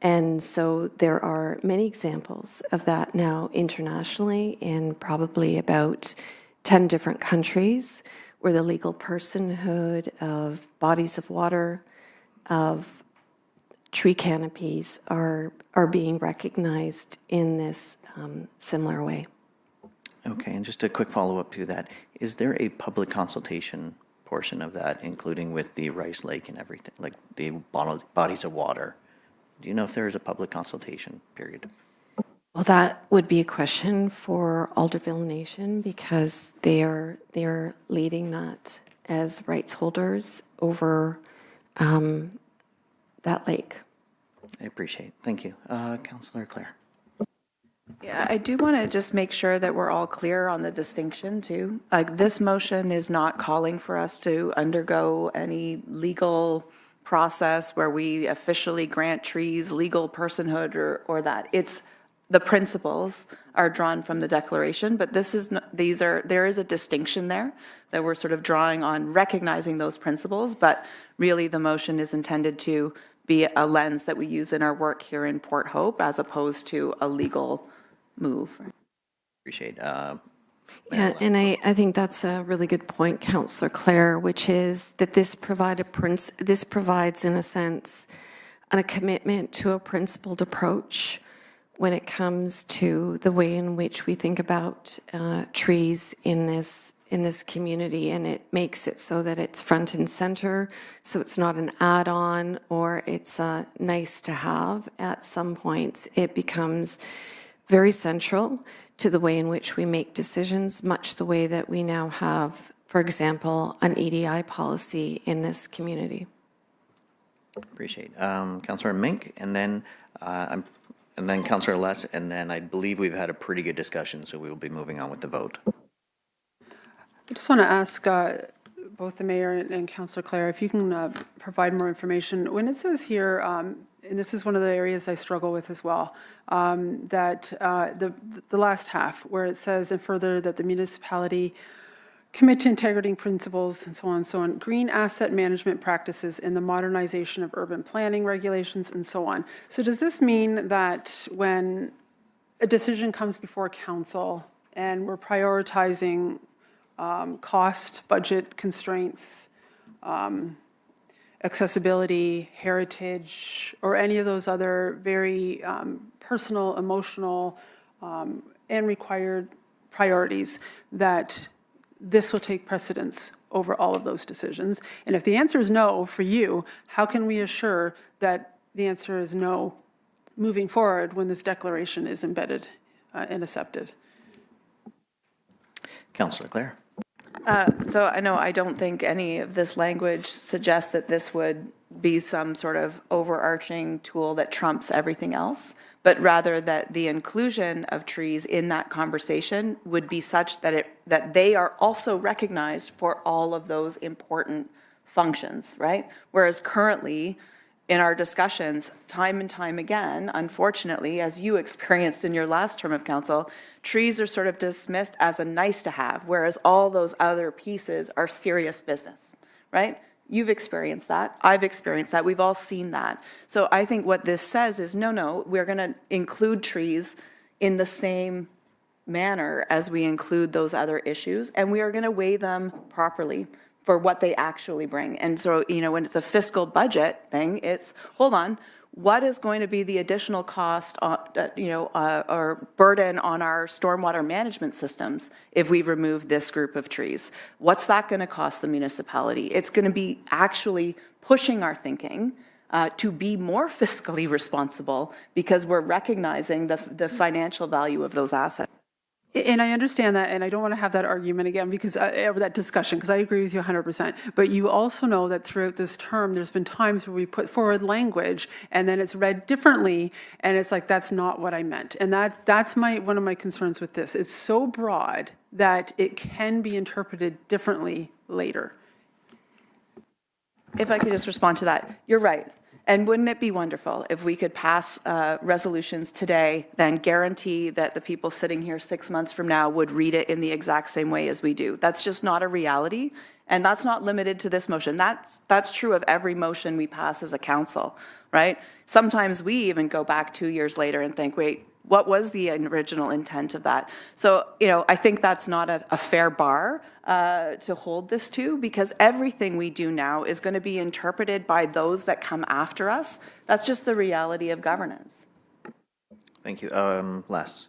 And so there are many examples of that now internationally in probably about 10 different countries where the legal personhood of bodies of water, of tree canopies are being recognized in this similar way. Okay, and just a quick follow-up to that. Is there a public consultation portion of that, including with the Rice Lake and everything, like the bodies of water? Do you know if there is a public consultation period? Well, that would be a question for Alderville Nation because they are leading that as rights holders over that lake. I appreciate it. Thank you. Councillor Clare. Yeah, I do want to just make sure that we're all clear on the distinction too. Like this motion is not calling for us to undergo any legal process where we officially grant trees legal personhood or that. It's the principles are drawn from the declaration, but there is a distinction there that we're sort of drawing on recognizing those principles, but really the motion is intended to be a lens that we use in our work here in Port Hope as opposed to a legal move. Appreciate Yeah, and I think that's a really good point, Councillor Clare, which is that this provides, in a sense, a commitment to a principled approach when it comes to the way in which we think about trees in this community, and it makes it so that it's front and center, so it's not an add-on or it's nice to have. At some points, it becomes very central to the way in which we make decisions, much the way that we now have, for example, an EDI policy in this community. Appreciate. Councillor Mink, and then Councillor Les, and then I believe we've had a pretty good discussion, so we will be moving on with the vote. I just want to ask both the mayor and Councillor Clare if you can provide more information. When it says here, and this is one of the areas I struggle with as well, that the last half where it says, and further, that the municipality commit to integrity principles and so on and so on, green asset management practices in the modernization of urban planning regulations and so on. So does this mean that when a decision comes before council and we're prioritizing cost, budget constraints, accessibility, heritage, or any of those other very personal, emotional, and required priorities, that this will take precedence over all of those decisions? And if the answer is no for you, how can we assure that the answer is no moving forward when this declaration is embedded and accepted? Councillor Clare. So I know I don't think any of this language suggests that this would be some sort of overarching tool that trumps everything else, but rather that the inclusion of trees in that conversation would be such that that they are also recognized for all of those important functions, right? Whereas currently, in our discussions, time and time again, unfortunately, as you experienced in your last term of council, trees are sort of dismissed as a nice to have, whereas all those other pieces are serious business, right? You've experienced that. I've experienced that. We've all seen that. So I think what this says is, no, we're going to include trees in the same manner as we include those other issues, and we are going to weigh them properly for what they actually bring. And so, when it's a fiscal budget thing, it's, hold on, what is going to be the additional cost, or burden on our stormwater management systems if we remove this group of trees? What's that going to cost the municipality? It's going to be actually pushing our thinking to be more fiscally responsible because we're recognizing the financial value of those assets. And I understand that, and I don't want to have that argument again because or that discussion, because I agree with you 100%. But you also know that throughout this term, there's been times where we put forward language and then it's read differently, and it's like, that's not what I meant. And that's one of my concerns with this. It's so broad that it can be interpreted differently later. If I could just respond to that, you're right. And wouldn't it be wonderful if we could pass resolutions today, then guarantee that the people sitting here 6 months from now would read it in the exact same way as we do? That's just not a reality, and that's not limited to this motion. That's true of every motion we pass as a council, right? Sometimes we even go back 2 years later and think, wait, what was the original intent of that? So, I think that's not a fair bar to hold this to, because everything we do now is going to be interpreted by those that come after us. That's just the reality of governance. Thank you. Les,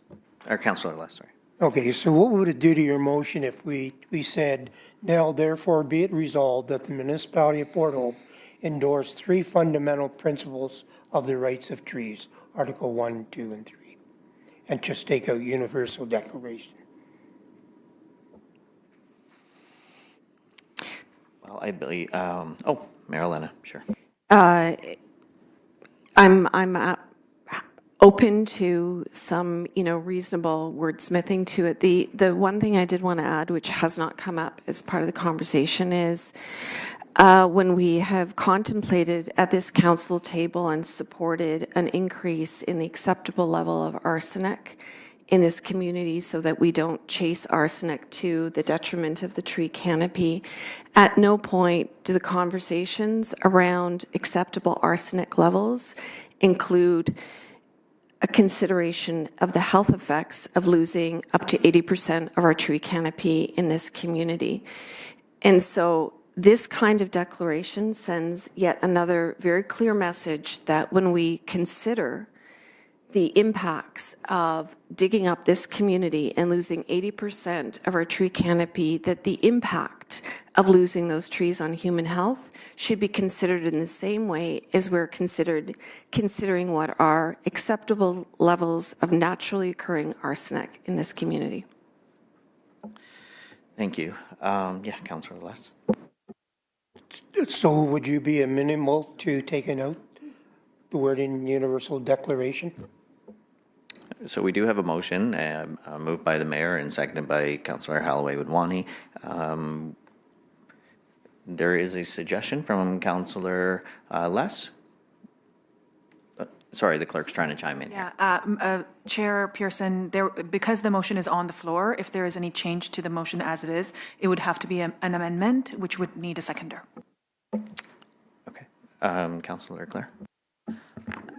or Councillor Les, sorry. Okay, so what would it do to your motion if we said, now therefore be it resolved that the municipality of Port Hope endorse 3 fundamental principles of the rights of trees, Article 1, 2, and 3, and just take out universal declaration? Well, I believe, Mayor Elena, sure. I'm open to some, reasonable wordsmithing to it. The one thing I did want to add, which has not come up as part of the conversation, is when we have contemplated at this council table and supported an increase in the acceptable level of arsenic in this community so that we don't chase arsenic to the detriment of the tree canopy, at no point do the conversations around acceptable arsenic levels include a consideration of the health effects of losing up to 80% of our tree canopy in this community. And so this kind of declaration sends yet another very clear message that when we consider the impacts of digging up this community and losing 80% of our tree canopy, that the impact of losing those trees on human health should be considered in the same way as we're considering what are acceptable levels of naturally occurring arsenic in this community. Thank you. Councillor Les. So would you be amenable to taking out the word in universal declaration? So we do have a motion moved by the mayor and seconded by Councillor Holloway-Woodwani. There is a suggestion from Councillor Les. Sorry, the clerk's trying to chime in here. Chair Pearson, because the motion is on the floor, if there is any change to the motion as it is, it would have to be an amendment, which would need a seconder. Okay. Councillor Clare.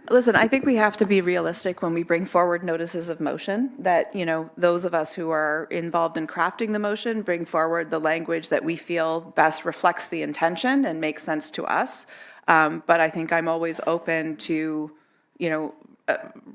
Listen, I think we have to be realistic when we bring forward notices of motion, that, those of us who are involved in crafting the motion bring forward the language that we feel best reflects the intention and makes sense to us. But I think I'm always open to,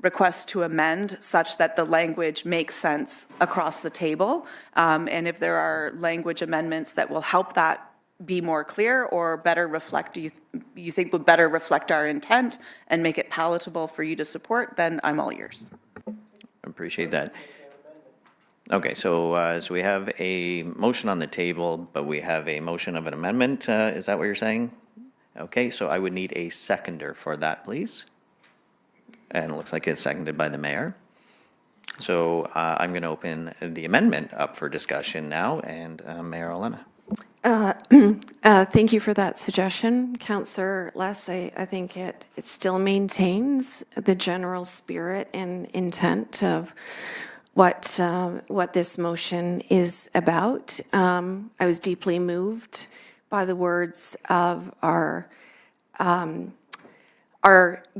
requests to amend such that the language makes sense across the table. And if there are language amendments that will help that be more clear or better reflect, you think would better reflect our intent and make it palatable for you to support, then I'm all ears. Appreciate that. Okay, so we have a motion on the table, but we have a motion of an amendment. Is that what you're saying? Okay, so I would need a seconder for that, please. And it looks like it's seconded by the mayor. So I'm going to open the amendment up for discussion now, and Mayor Elena. Thank you for that suggestion, Councillor Les. I think it still maintains the general spirit and intent of what this motion is about. I was deeply moved by the words of our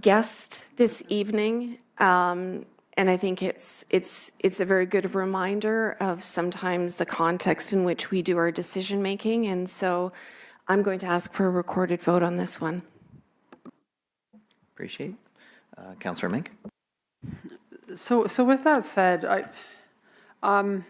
guest this evening. And I think it's a very good reminder of sometimes the context in which we do our decision making. And so I'm going to ask for a recorded vote on this one. Appreciate. Councillor Mink. So with that said, and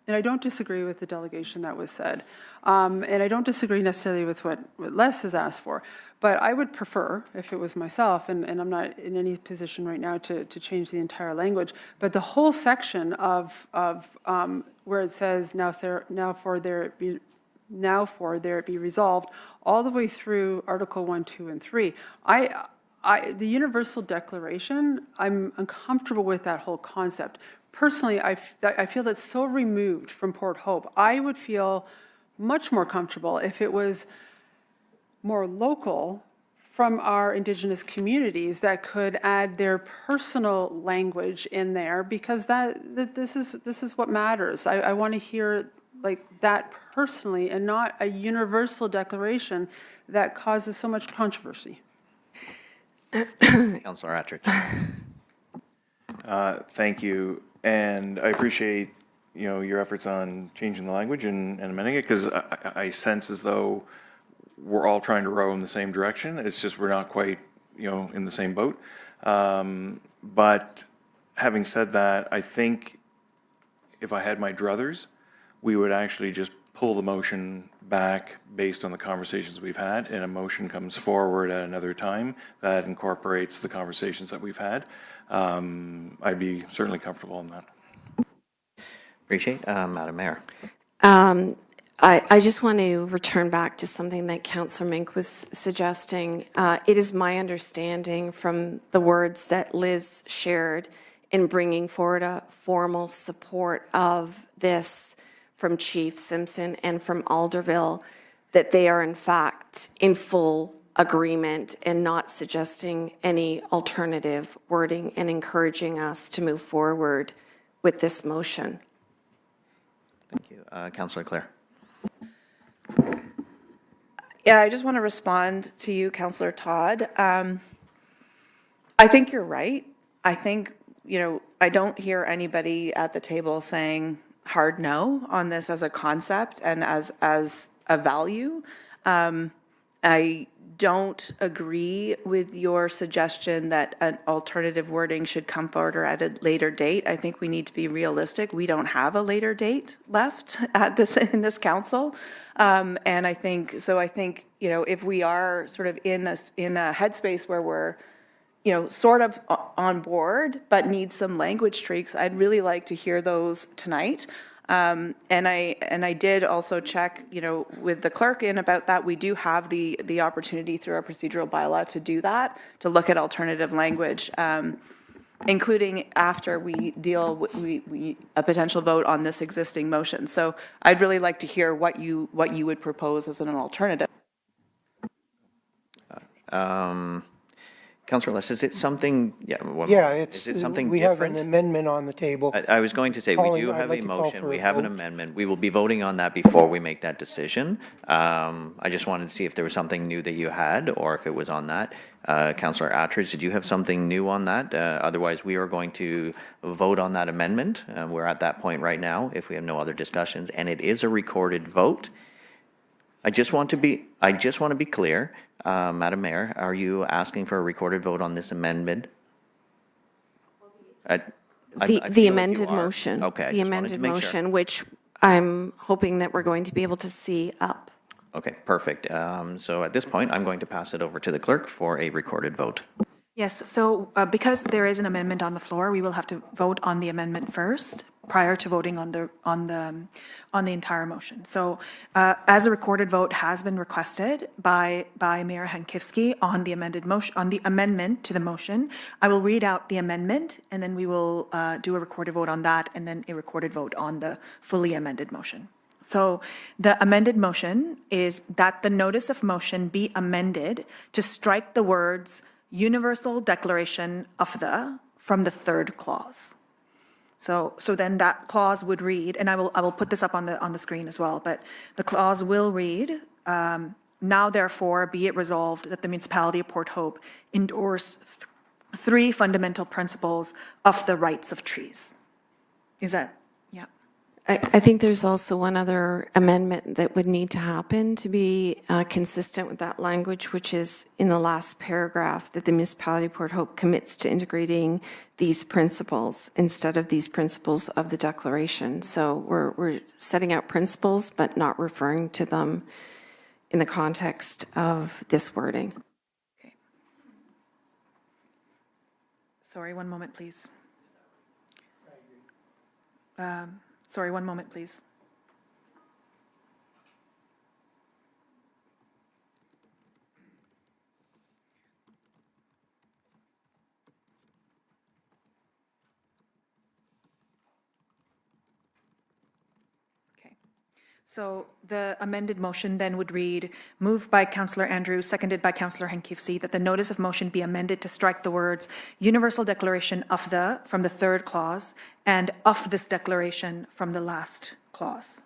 I don't disagree with the delegation that was said, and I don't disagree necessarily with what Les has asked for, but I would prefer, if it was myself, and I'm not in any position right now to change the entire language, but the whole section of where it says now for there it be resolved, all the way through Article 1, 2, and 3. The Universal Declaration, I'm uncomfortable with that whole concept. Personally, I feel that's so removed from Port Hope. I would feel much more comfortable if it was more local from our Indigenous communities that could add their personal language in there, because this is what matters. I want to hear like that personally, and not a universal declaration that causes so much controversy. Councillor Attridge. Thank you, and I appreciate, your efforts on changing the language and amending it, because I sense as though we're all trying to row in the same direction. It's just we're not quite, in the same boat. But having said that, I think if I had my druthers, we would actually just pull the motion back based on the conversations we've had, and a motion comes forward at another time that incorporates the conversations that we've had. I'd be certainly comfortable in that. Appreciate. Madam Mayor. I just want to return back to something that Councillor Mink was suggesting. It is my understanding from the words that Liz shared in bringing forward a formal support of this from Chief Simpson and from Alderville, that they are in fact in full agreement and not suggesting any alternative wording, and encouraging us to move forward with this motion. Thank you. Councillor Clare. Yeah, I just want to respond to you, Councillor Todd. I think you're right. I think, I don't hear anybody at the table saying hard no on this as a concept and as a value. I don't agree with your suggestion that an alternative wording should come forward or at a later date. I think we need to be realistic. We don't have a later date left in this council. And I think, if we are sort of in a headspace where we're, sort of on board, but need some language tweaks, I'd really like to hear those tonight. And I did also check, with the clerk in about that. We do have the opportunity through our procedural bylaw to do that, to look at alternative language, including after we deal with a potential vote on this existing motion. So I'd really like to hear what you would propose as an alternative. Councillor Less, is it something? Is it something we different? have an amendment on the table. I was going to say, we do I'd have like a to call motion, for we a have an vote. amendment. We will be voting on that before we make that decision. I just wanted to see if there was something new that you had, or if it was on that. Councillor Attridge, did you have something new on that? Otherwise, we are going to vote on that amendment. We're at that point right now, if we have no other discussions, and it is a recorded vote. I just want to be clear, Madam Mayor, are you asking for a recorded vote on this amendment? The amended motion. Okay. The amended motion, which I'm hoping that we're going to be able to see up. Okay, perfect. So at this point, I'm going to pass it over to the clerk for a recorded vote. Yes, so because there is an amendment on the floor, we will have to vote on the amendment first prior to voting on the entire motion. So as a recorded vote has been requested by Mayor Hankivsky on the amended motion, on the amendment to the motion, I will read out the amendment, and then we will do a recorded vote on that, and then a recorded vote on the fully amended motion. So the amended motion is that the notice of motion be amended to strike the words universal declaration of the from the third clause. So then that clause would read, and I will put this up on the screen as well, but the clause will read, now therefore be it resolved that the municipality of Port Hope endorse three fundamental principles of the rights of trees. Is that, yeah. I think there's also one other amendment that would need to happen to be consistent with that language, which is in the last paragraph, that the municipality of Port Hope commits to integrating these principles instead of these principles of the declaration. So we're setting out principles, but not referring to them in the context of this wording. Okay. Sorry, one moment, please. Sorry, one moment, please. Okay. So the amended motion then would read, moved by Councillor Andrews, seconded by Councillor Henkifsi, that the notice of motion be amended to strike the words universal declaration of the from the third clause and of this declaration from the last clause.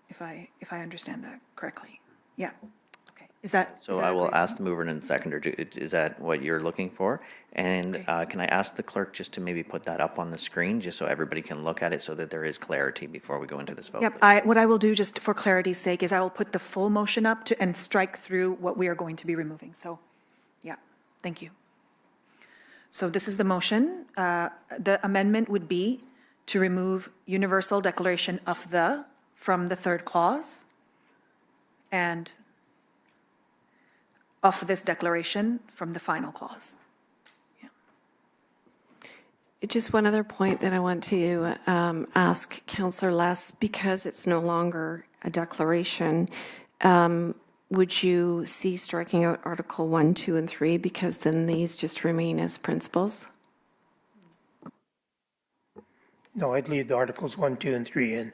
If I understand that correctly. Yeah. Okay. Is that? So I will ask the mover and seconder, is that what you're looking for? And can I ask the clerk just to maybe put that up on the screen, just so everybody can look at it, so that there is clarity before we go into this vote? Yep, what I will do, just for clarity's sake, is I will put the full motion up to, and strike through what we are going to be removing. So, yeah, thank you. So this is the motion. The amendment would be to remove universal declaration of the from the third clause and of this declaration from the final clause. Just one other point that I want to ask Councillor Less, because it's no longer a declaration, would you see striking out Article 1, 2, and 3, because then these just remain as principles? No, I'd leave the Articles 1, 2, and 3 in.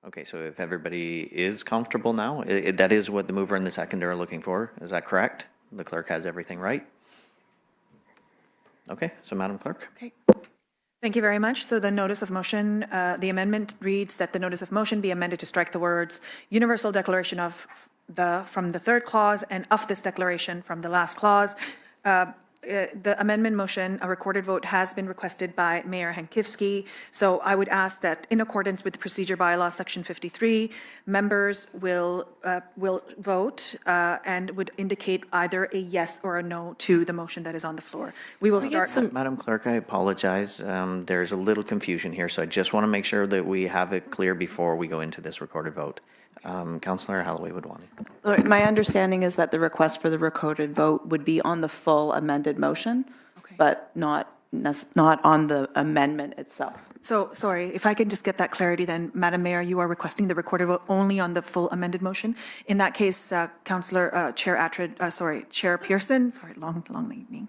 Okay, so if everybody is comfortable now, that is what the mover and the seconder are looking for, is that correct? The clerk has everything right? Okay, so Madam Clerk? Okay. Thank you very much. So the notice of motion, the amendment reads that the notice of motion be amended to strike the words universal declaration of the from the third clause and of this declaration from the last clause. The amendment motion, a recorded vote has been requested by Mayor Henkifsi. So I would ask that in accordance with the procedure bylaw, section 53, members will vote and would indicate either a yes or a no to the motion that is on the floor. We will start. Madam Clerk, I apologize. There's a little confusion here, so I just want to make sure that we have it clear before we go into this recorded vote. Councillor Holloway would want it. My understanding is that the request for the recorded vote would be on the full amended motion, but not on the amendment itself. So, sorry, if I could just get that clarity then, Madam Mayor, you are requesting the recorded vote only on the full amended motion. In that case, Councillor, Chair Pearson, sorry, long evening.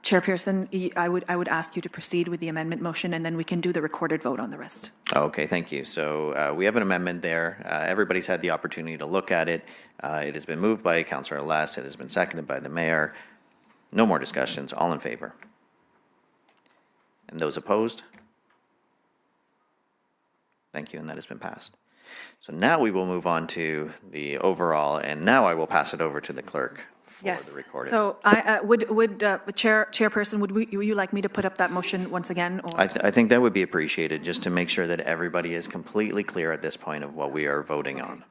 Chair Pearson, I would ask you to proceed with the amendment motion, and then we can do the recorded vote on the rest. Okay, thank you. So we have an amendment there. Everybody's had the opportunity to look at it. It has been moved by Councillor Less. It has been seconded by the mayor. No more discussions. All in favor? And those opposed? Thank you, and that has been passed. So now we will move on to the overall, and now I will pass it over to the clerk for the recording. So I Chairperson, would you like me to put up that motion once again? Or? I think that would be appreciated, just to make sure that everybody is completely clear at this point of what we are voting on.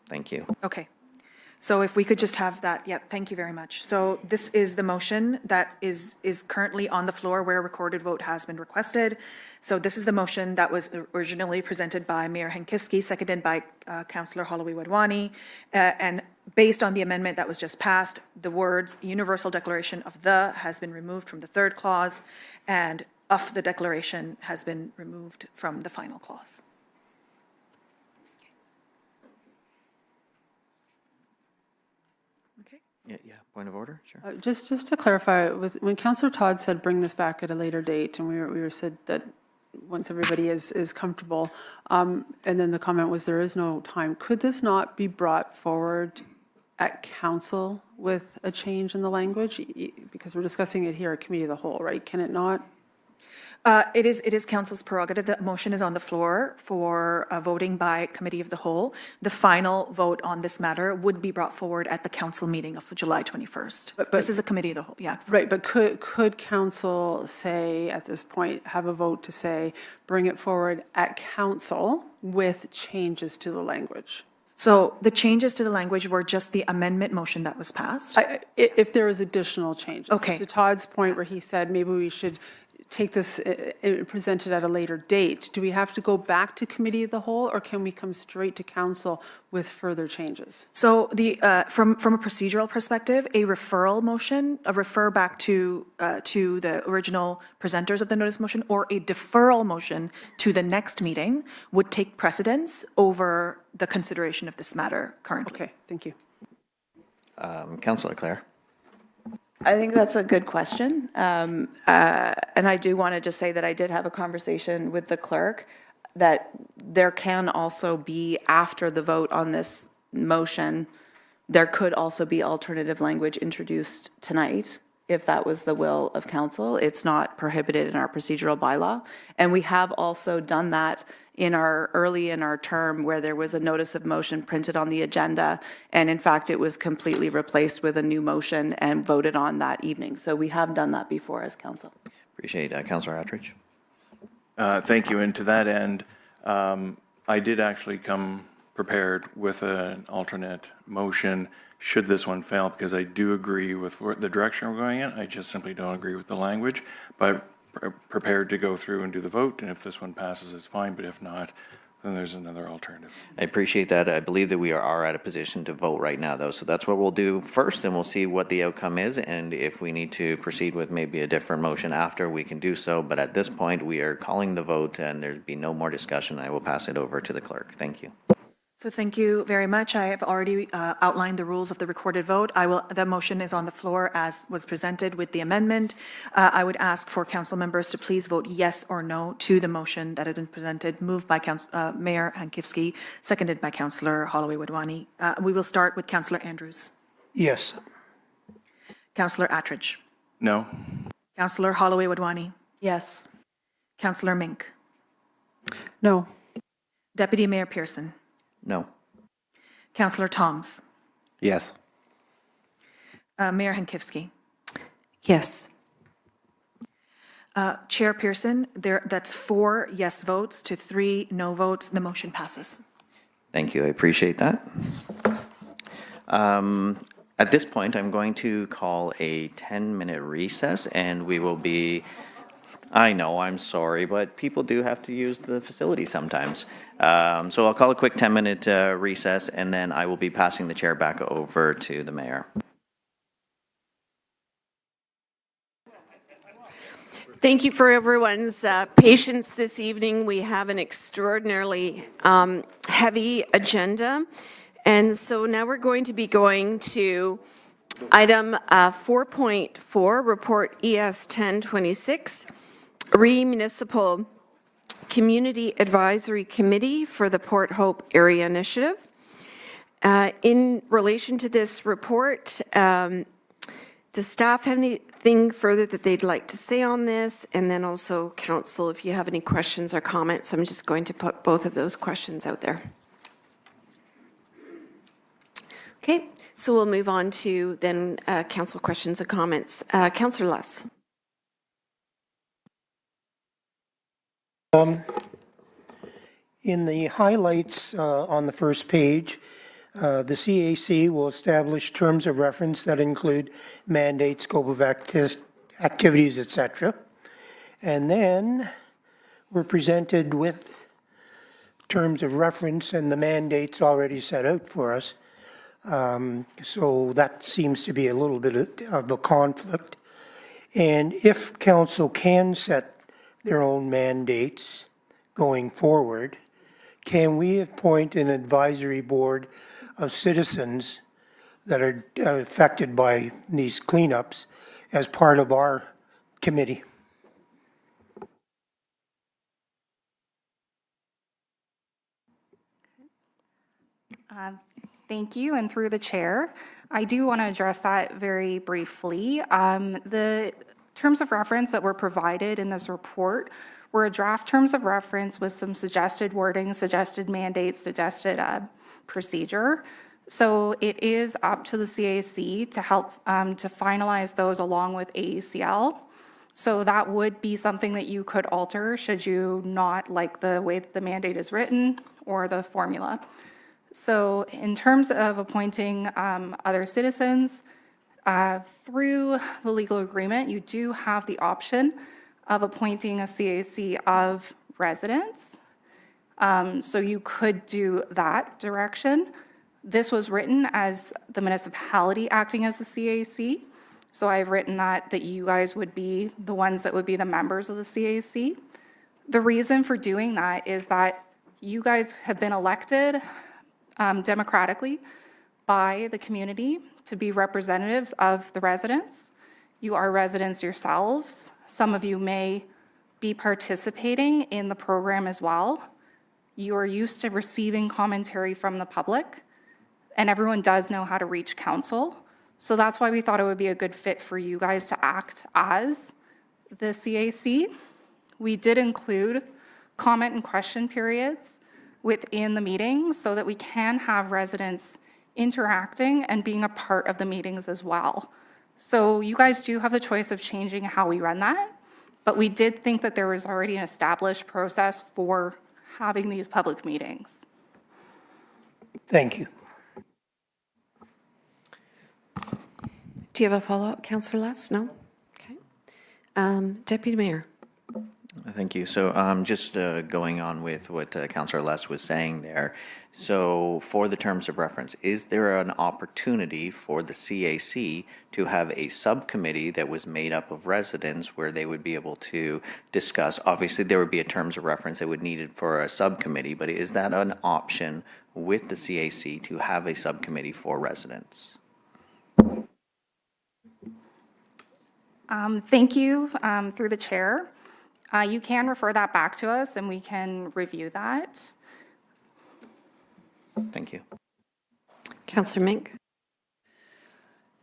Thank you. Okay. So if we could just have that, yeah, thank you very much. So this is the motion that is currently on the floor where a recorded vote has been requested. So this is the motion that was originally presented by Mayor Henkifsi, seconded by Councillor Holloway Wadhwani, and based on the amendment that was just passed, the words universal declaration of the has been removed from the third clause, and of the declaration has been removed from the final clause. Yeah, point of order, sure. Just to clarify, when Councillor Todd said bring this back at a later date, and we were said that once everybody is comfortable, and then the comment was there is no time, could this not be brought forward at council with a change in the language? Because we're discussing it here at Committee of the Whole, right? Can it not? It is council's prerogative. The motion is on the floor for voting by Committee of the Whole. The final vote on this matter would be brought forward at the council meeting of July 21st. But this is a Committee of the Whole, yeah. Right, but could council say at this point, have a vote to say, bring it forward at council with changes to the language? So the changes to the language were just the amendment motion that was passed? If there is additional changes. Okay. To Todd's point where he said maybe we should take this, present it at a later date, do we have to go back to Committee of the Whole, or can we come straight to council with further changes? So from a procedural perspective, a referral motion, a refer back to the original presenters of the notice motion, or a deferral motion to the next meeting would take precedence over the consideration of this matter currently. Okay, thank you. Councillor Clare. I think that's a good question. And I do want to just say that I did have a conversation with the clerk that there can also be, after the vote on this motion, there could also be alternative language introduced tonight, if that was the will of council. It's not prohibited in our procedural bylaw. And we have also done that early in our term, where there was a notice of motion printed on the agenda. And in fact, it was completely replaced with a new motion and voted on that evening. So we have done that before as council. Appreciate Councillor Attridge. Thank you. And to that end, I did actually come prepared with an alternate motion should this one fail, because I do agree with the direction we're going in. I just simply don't agree with the language, but prepared to go through and do the vote. And if this one passes, it's fine. But if not, then there's another alternative. I appreciate that. I believe that we are at a position to vote right now, though. So that's what we'll do first, and we'll see what the outcome is. And if we need to proceed with maybe a different motion after, we can do so. But at this point, we are calling the vote, and there'd be no more discussion. I will pass it over to the clerk. Thank you. So thank you very much. I have already outlined the rules of the recorded vote. The motion is on the floor as was presented with the amendment. I would ask for council members to please vote yes or no to the motion that has been presented, moved by Mayor Hankivsky, seconded by Councillor Holloway-Wadhwani. We will start with Councillor Andrews. Yes. Councillor Attridge. No. Councillor Holloway-Wadhwani. Yes. Councillor Mink. No. Deputy Mayor Pearson. No. Councillor Toms. Yes. Mayor Hankivsky. Yes. Chair Pearson, that's 4 yes votes to 3 no votes. The motion passes. Thank you. I appreciate that. At this point, I'm going to call a 10-minute recess, and we will be... I know, I'm sorry, but people do have to use the facility sometimes. So I'll call a quick 10-minute recess, and then I will be passing the chair back over to the mayor. Thank you for everyone's patience this evening. We have an extraordinarily heavy agenda. And so now we're going to be going to item 4.4, Report ES 1026, Municipal Community Advisory Committee for the Port Hope Area Initiative. In relation to this report, does staff have anything further that they'd like to say on this? And then also, council, if you have any questions or comments, I'm just going to put both of those questions out there. Okay, so we'll move on to then council questions and comments. Councillor Luss. In the highlights on the first page, the CAC will establish terms of reference that include mandate, scope of activities, etc. And then we're presented with terms of reference and the mandates already set out for us. So that seems to be a little bit of a conflict. And if council can set their own mandates going forward, can we appoint an advisory board of citizens that are affected by these cleanups as part of our committee? Thank you, and through the chair, I do want to address that very briefly. The terms of reference that were provided in this report were a draft terms of reference with some suggested wording, suggested mandates, suggested procedure. So it is up to the CAC to help to finalize those along with AECL. So that would be something that you could alter should you not like the way that the mandate is written or the formula. So in terms of appointing other citizens, through the legal agreement, you do have the option of appointing a CAC of residents. So you could do that direction. This was written as the municipality acting as the CAC. So I've written that you guys would be the ones that would be the members of the CAC. The reason for doing that is that you guys have been elected democratically by the community to be representatives of the residents. You are residents yourselves. Some of you may be participating in the program as well. You are used to receiving commentary from the public, and everyone does know how to reach council. So that's why we thought it would be a good fit for you guys to act as the CAC. We did include comment and question periods within the meetings so that we can have residents interacting and being a part of the meetings as well. So you guys do have the choice of changing how we run that, but we did think that there was already an established process for having these public meetings. Thank you. Do you have a follow-up, Councillor Less? No? Okay. Deputy Mayor. Thank you. So just going on with what Councillor Les was saying there. So for the terms of reference, is there an opportunity for the CAC to have a subcommittee that was made up of residents where they would be able to discuss? Obviously, there would be a terms of reference that would needed for a subcommittee, but is that an option with the CAC to have a subcommittee for residents? Thank you, through the chair. You can refer that back to us and we can review that. Thank you. Councillor Mink.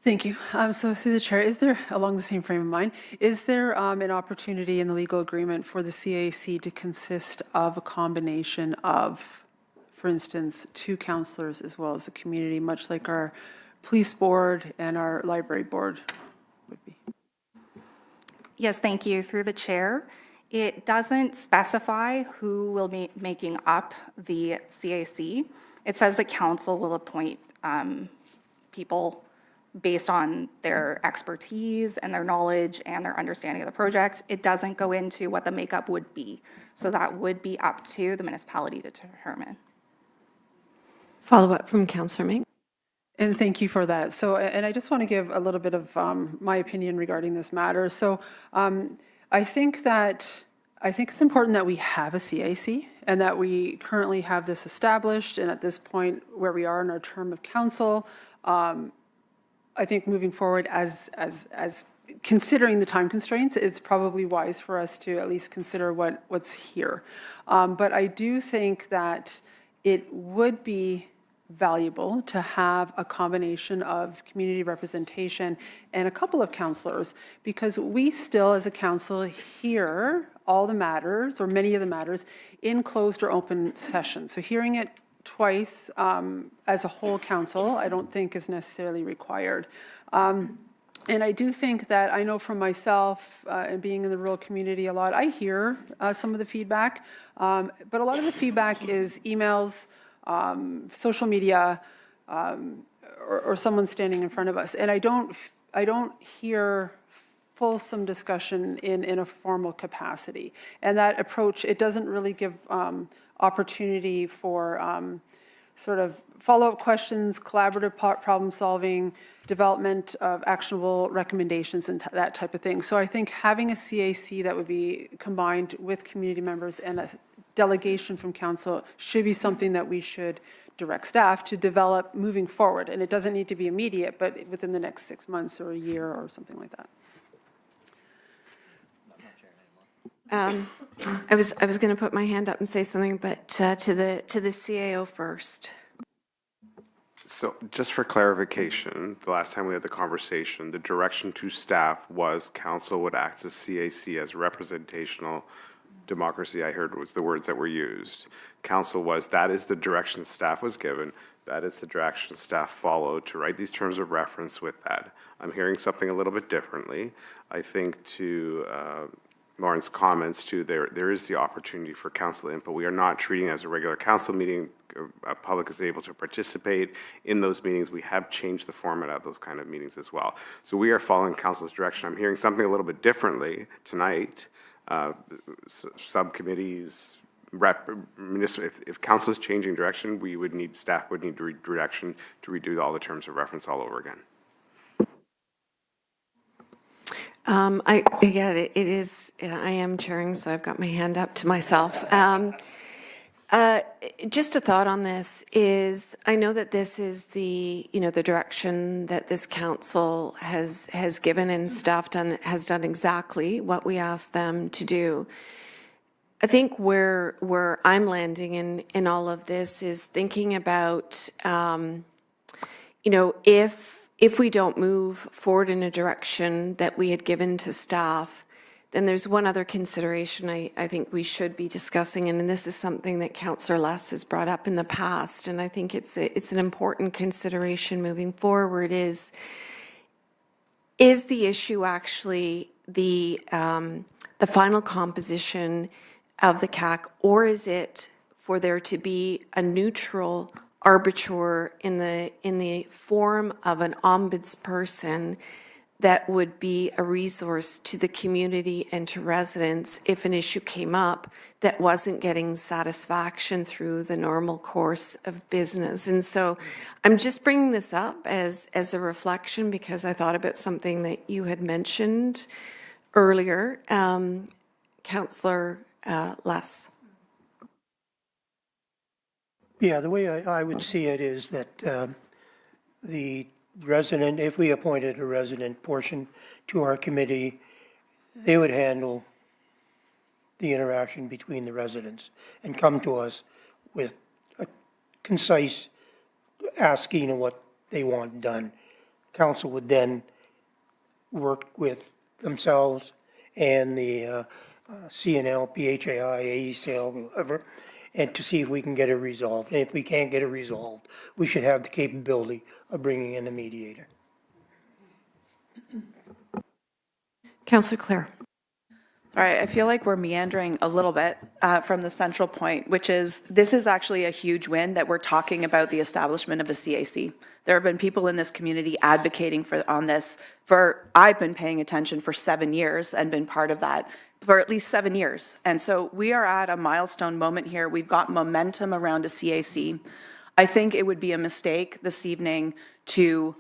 Thank you. So through the chair, is there, along the same frame of mind, is there an opportunity in the legal agreement for the CAC to consist of a combination of, for instance, 2 councillors as well as the community, much like our police board and our library board would be? Yes, thank you. Through the chair, it doesn't specify who will be making up the CAC. It says the council will appoint people based on their expertise and their knowledge and their understanding of the project. It doesn't go into what the makeup would be. So that would be up to the municipality to determine. Follow-up from Councillor Mink. And thank you for that. So, and I just want to give a little bit of my opinion regarding this matter. So I think it's important that we have a CAC and that we currently have this established. And at this point where we are in our term of council, I think moving forward as considering the time constraints, it's probably wise for us to at least consider what's here. But I do think that it would be valuable to have a combination of community representation and a couple of councillors, because we still as a council hear all the matters or many of the matters in closed or open session. So hearing it twice as a whole council, I don't think is necessarily required. And I do think that I know from myself and being in the rural community a lot, I hear some of the feedback, but a lot of the feedback is emails, social media, or someone standing in front of us. And I don't hear fulsome discussion in a formal capacity. And that approach, it doesn't really give opportunity for sort of follow-up questions, collaborative problem solving, development of actionable recommendations and that type of thing. So I think having a CAC that would be combined with community members and a delegation from council should be something that we should direct staff to develop moving forward. And it doesn't need to be immediate, but within the next 6 months or a year or something like that. I was going to put my hand up and say something, but to the CAO first. So just for clarification, the last time we had the conversation, the direction to staff was council would act as CAC as representational democracy, I heard was the words that were used. Council was, that is the direction staff was given. That is the direction staff followed to write these terms of reference with that. I'm hearing something a little bit differently. I think to Lauren's comments too, there is the opportunity for council input. We are not treating it as a regular council meeting. Public is able to participate in those meetings. We have changed the format of those kind of meetings as well. So we are following council's direction. I'm hearing something a little bit differently tonight. Subcommittees, if council is changing direction, staff would need direction to redo all the terms of reference all over again. I am chairing, so I've got my hand up to myself. Just a thought on this is, I know that this is the, the direction that this council has given, and staff has done exactly what we asked them to do. I think where I'm landing in all of this is thinking about, if we don't move forward in a direction that we had given to staff, then there's one other consideration I think we should be discussing, and this is something that Councillor Less has brought up in the past, and I think it's an important consideration moving forward, is the issue actually the final composition of the CAC, or is it for there to be a neutral arbiter in the form of an ombudsperson that would be a resource to the community and to residents if an issue came up that wasn't getting satisfaction through the normal course of business. And so I'm just bringing this up as a reflection because I thought about something that you had mentioned earlier, Councillor Less. Yeah, the way I would see it is that the resident, if we appointed a resident portion to our committee, they would handle the interaction between the residents and come to us with a concise asking of what they want done. Council would then work with themselves and the CNL, PHAI, AECL, whoever, and to see if we can get it resolved. And if we can't get it resolved, we should have the capability of bringing in a mediator. Councillor Clare. All right, I feel like we're meandering a little bit from the central point, which is this is actually a huge win that we're talking about the establishment of a CAC. There have been people in this community advocating on this I've been paying attention for 7 years and been part of that for at least 7 years. And so we are at a milestone moment here. We've got momentum around a CAC. I think it would be a mistake this evening to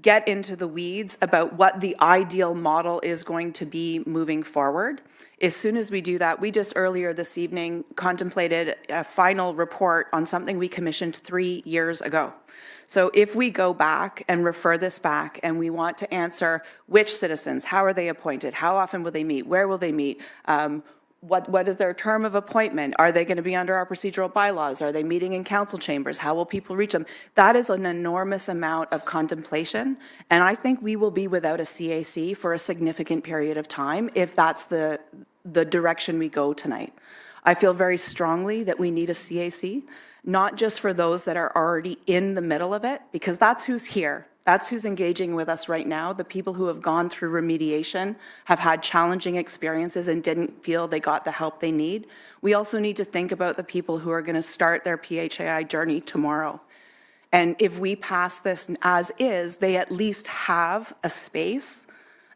get into the weeds about what the ideal model is going to be moving forward. As soon as we do that, we just earlier this evening contemplated a final report on something we commissioned 3 years ago. So if we go back and refer this back and we want to answer which citizens, how are they appointed, how often will they meet, where will they meet, what is their term of appointment? Are they going to be under our procedural bylaws? Are they meeting in council chambers? How will people reach them? That is an enormous amount of contemplation, and I think we will be without a CAC for a significant period of time if that's the direction we go tonight. I feel very strongly that we need a CAC, not just for those that are already in the middle of it, because that's who's here. That's who's engaging with us right now. The people who have gone through remediation have had challenging experiences and didn't feel they got the help they need. We also need to think about the people who are going to start their PHAI journey tomorrow. And if we pass this as is, they at least have a space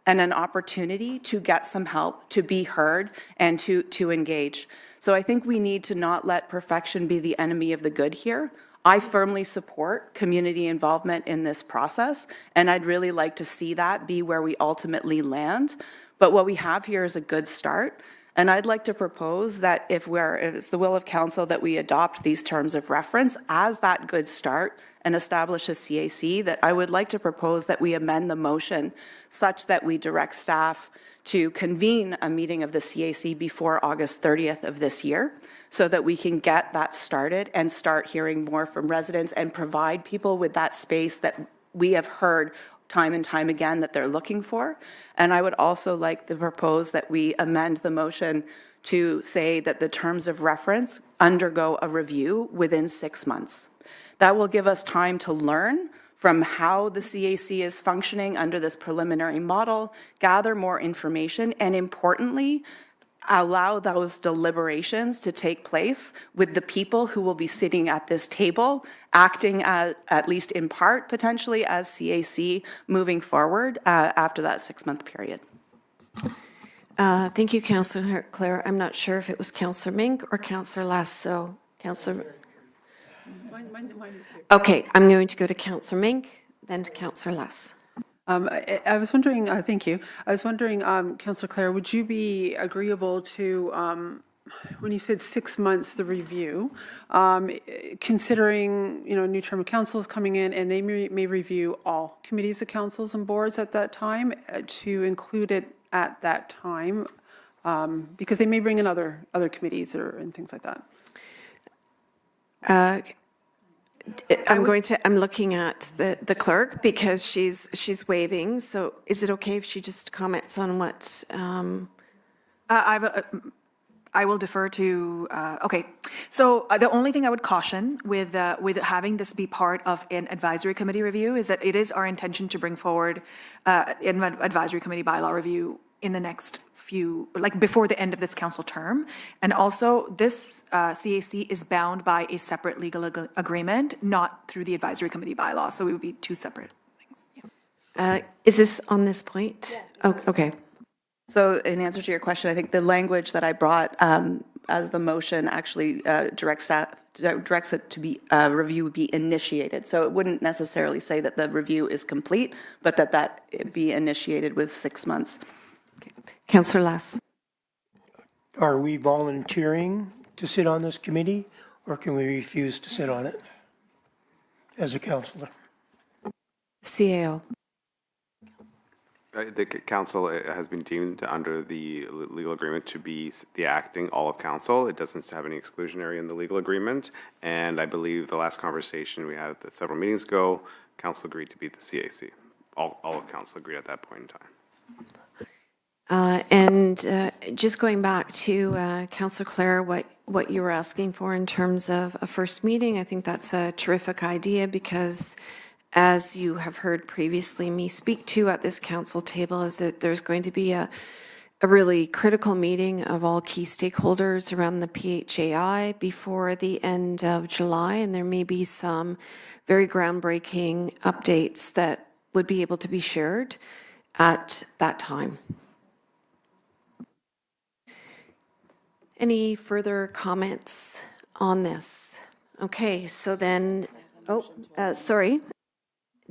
and an opportunity to get some help, to be heard, and to engage. So I think we need to not let perfection be the enemy of the good here. I firmly support community involvement in this process, and I'd really like to see that be where we ultimately land. But what we have here is a good start, and I'd like to propose that if it's the will of council that we adopt these terms of reference as that good start and establish a CAC, that I would like to propose that we amend the motion such that we direct staff to convene a meeting of the CAC before August 30th of this year, so that we can get that started and start hearing more from residents and provide people with that space that we have heard time and time again that they're looking for. And I would also like to propose that we amend the motion to say that the terms of reference undergo a review within 6 months. That will give us time to learn from how the CAC is functioning under this preliminary model, gather more information, and importantly, allow those deliberations to take place with the people who will be sitting at this table, acting at least in part, potentially, as CAC moving forward after that 6-month period. Thank you, Councillor Clare. I'm not sure if it was Councillor Mink or Councillor Lasso. Councillor. Mine is too. Okay, I'm going to go to Councillor Mink, then to Councillor Lass. I was wondering, thank you. I was wondering, Councillor Clare, would you be agreeable to when you said 6 months, the review, considering, a new term of council is coming in, and they may review all committees of councils and boards at that time, to include it at that time, because they may bring in other committees and things like that. I'm looking at the clerk because she's waving. So is it okay if she just comments on what? I will defer to, okay. So the only thing I would caution with having this be part of an advisory committee review is that it is our intention to bring forward an advisory committee bylaw review in the next before the end of this council term. And also, this CAC is bound by a separate legal agreement, not through the advisory committee bylaw. So it would be two separate things. Yeah. Is this on this point? Oh, okay. So in answer to your question, I think the language that I brought as the motion actually directs it to be, review would be initiated. So it wouldn't necessarily say that the review is complete, but that it be initiated with 6 months. Councillor Lass. Are we volunteering to sit on this committee, or can we refuse to sit on it as a councillor? CAO. The council has been deemed under the legal agreement to be the acting all of council. It doesn't have any exclusionary in the legal agreement. And I believe the last conversation we had several meetings ago, council agreed to be the CAC. All of council agreed at that point in time. Just going back to Councillor Clare, what you were asking for in terms of a first meeting, I think that's a terrific idea because as you have heard previously me speak to at this council table, is that there's going to be a really critical meeting of all key stakeholders around the PHAI before the end of July, and there may be some very groundbreaking updates that would be able to be shared at that time. Any further comments on this? Okay, so then, sorry.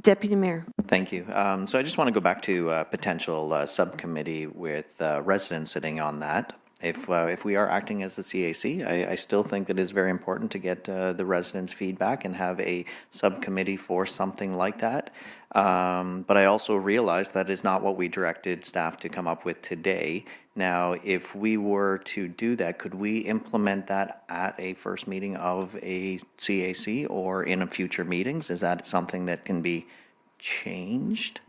Deputy Mayor. Thank you. So I just want to go back to potential subcommittee with residents sitting on that. If we are acting as the CAC, I still think that it's very important to get the residents' feedback and have a subcommittee for something like that. But I also realize that is not what we directed staff to come up with today. Now, if we were to do that, could we implement that at a first meeting of a CAC or in future meetings? Is that something that can be changed?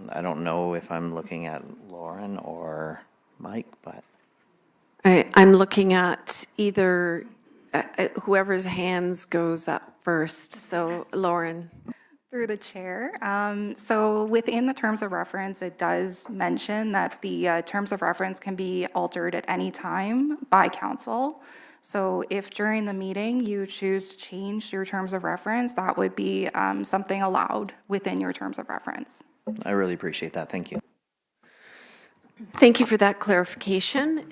I don't know if I'm looking at Lauren or Mike, but. I'm looking at either whoever's hands goes up first. So Lauren. Through the chair. So within the terms of reference, it does mention that the terms of reference can be altered at any time by council. So if during the meeting you choose to change your terms of reference, that would be something allowed within your terms of reference. I really appreciate that. Thank you. Thank you for that clarification.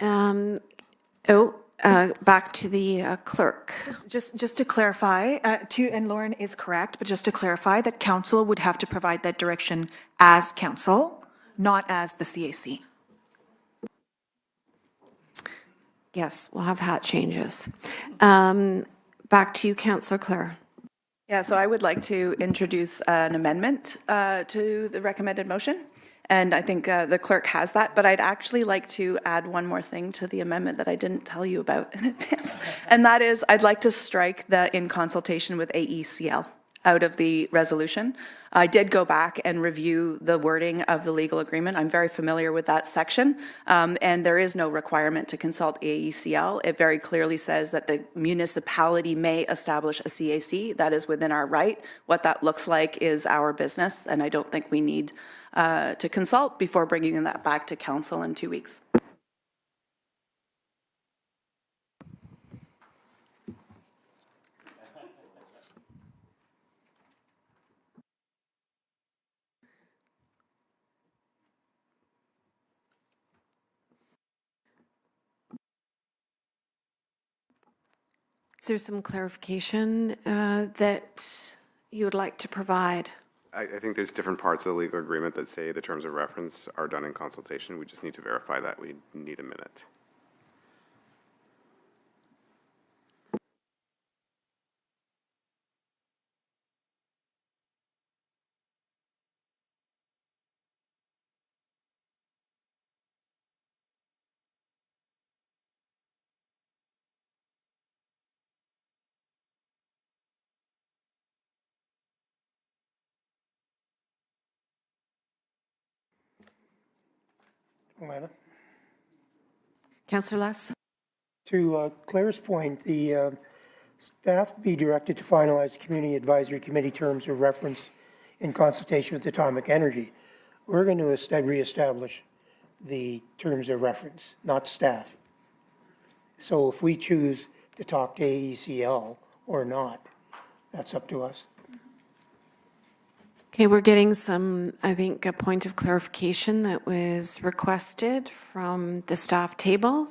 Back to the clerk. Just to clarify, and Lauren is correct, but just to clarify that council would have to provide that direction as council, not as the CAC. Yes, we'll have hat changes. Back to you, Councillor Clare. Yeah, so I would like to introduce an amendment to the recommended motion. And I think the clerk has that, but I'd actually like to add one more thing to the amendment that I didn't tell you about in advance. And that is, I'd like to strike the in consultation with AECL out of the resolution. I did go back and review the wording of the legal agreement. I'm very familiar with that section, and there is no requirement to consult AECL. It very clearly says that the municipality may establish a CAC. That is within our right. What that looks like is our business, and I don't think we need to consult before bringing that back to council in 2 weeks. Is there some clarification that you would like to provide? I think there's different parts of the legal agreement that say the terms of reference are done in consultation. We just need to verify that. We need a minute. Alana? Councillor Lutz? To Claire's point, the staff be directed to finalize Community Advisory Committee terms of reference in consultation with Atomic Energy. We're going to reestablish the terms of reference, not staff. So if we choose to talk to AECL or not, that's up to us. Okay, we're getting some, I think, a point of clarification that was requested from the staff table.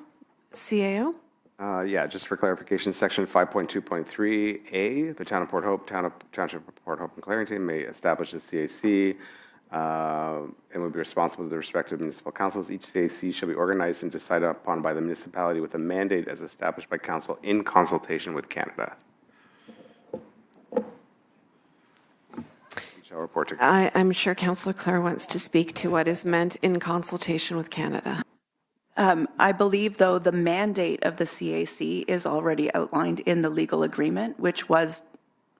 CAO? Yeah, just for clarification, section 5.2.3A, the Town of Port Hope, Township of Port Hope and Clarington may establish a CAC and will be responsible to the respective municipal councils. Each CAC shall be organized and decided upon by the municipality with a mandate as established by council in consultation with Canada. Shall report to. I'm sure Councillor Clare wants to speak to what is meant in consultation with Canada. I believe, though, the mandate of the CAC is already outlined in the legal agreement, which was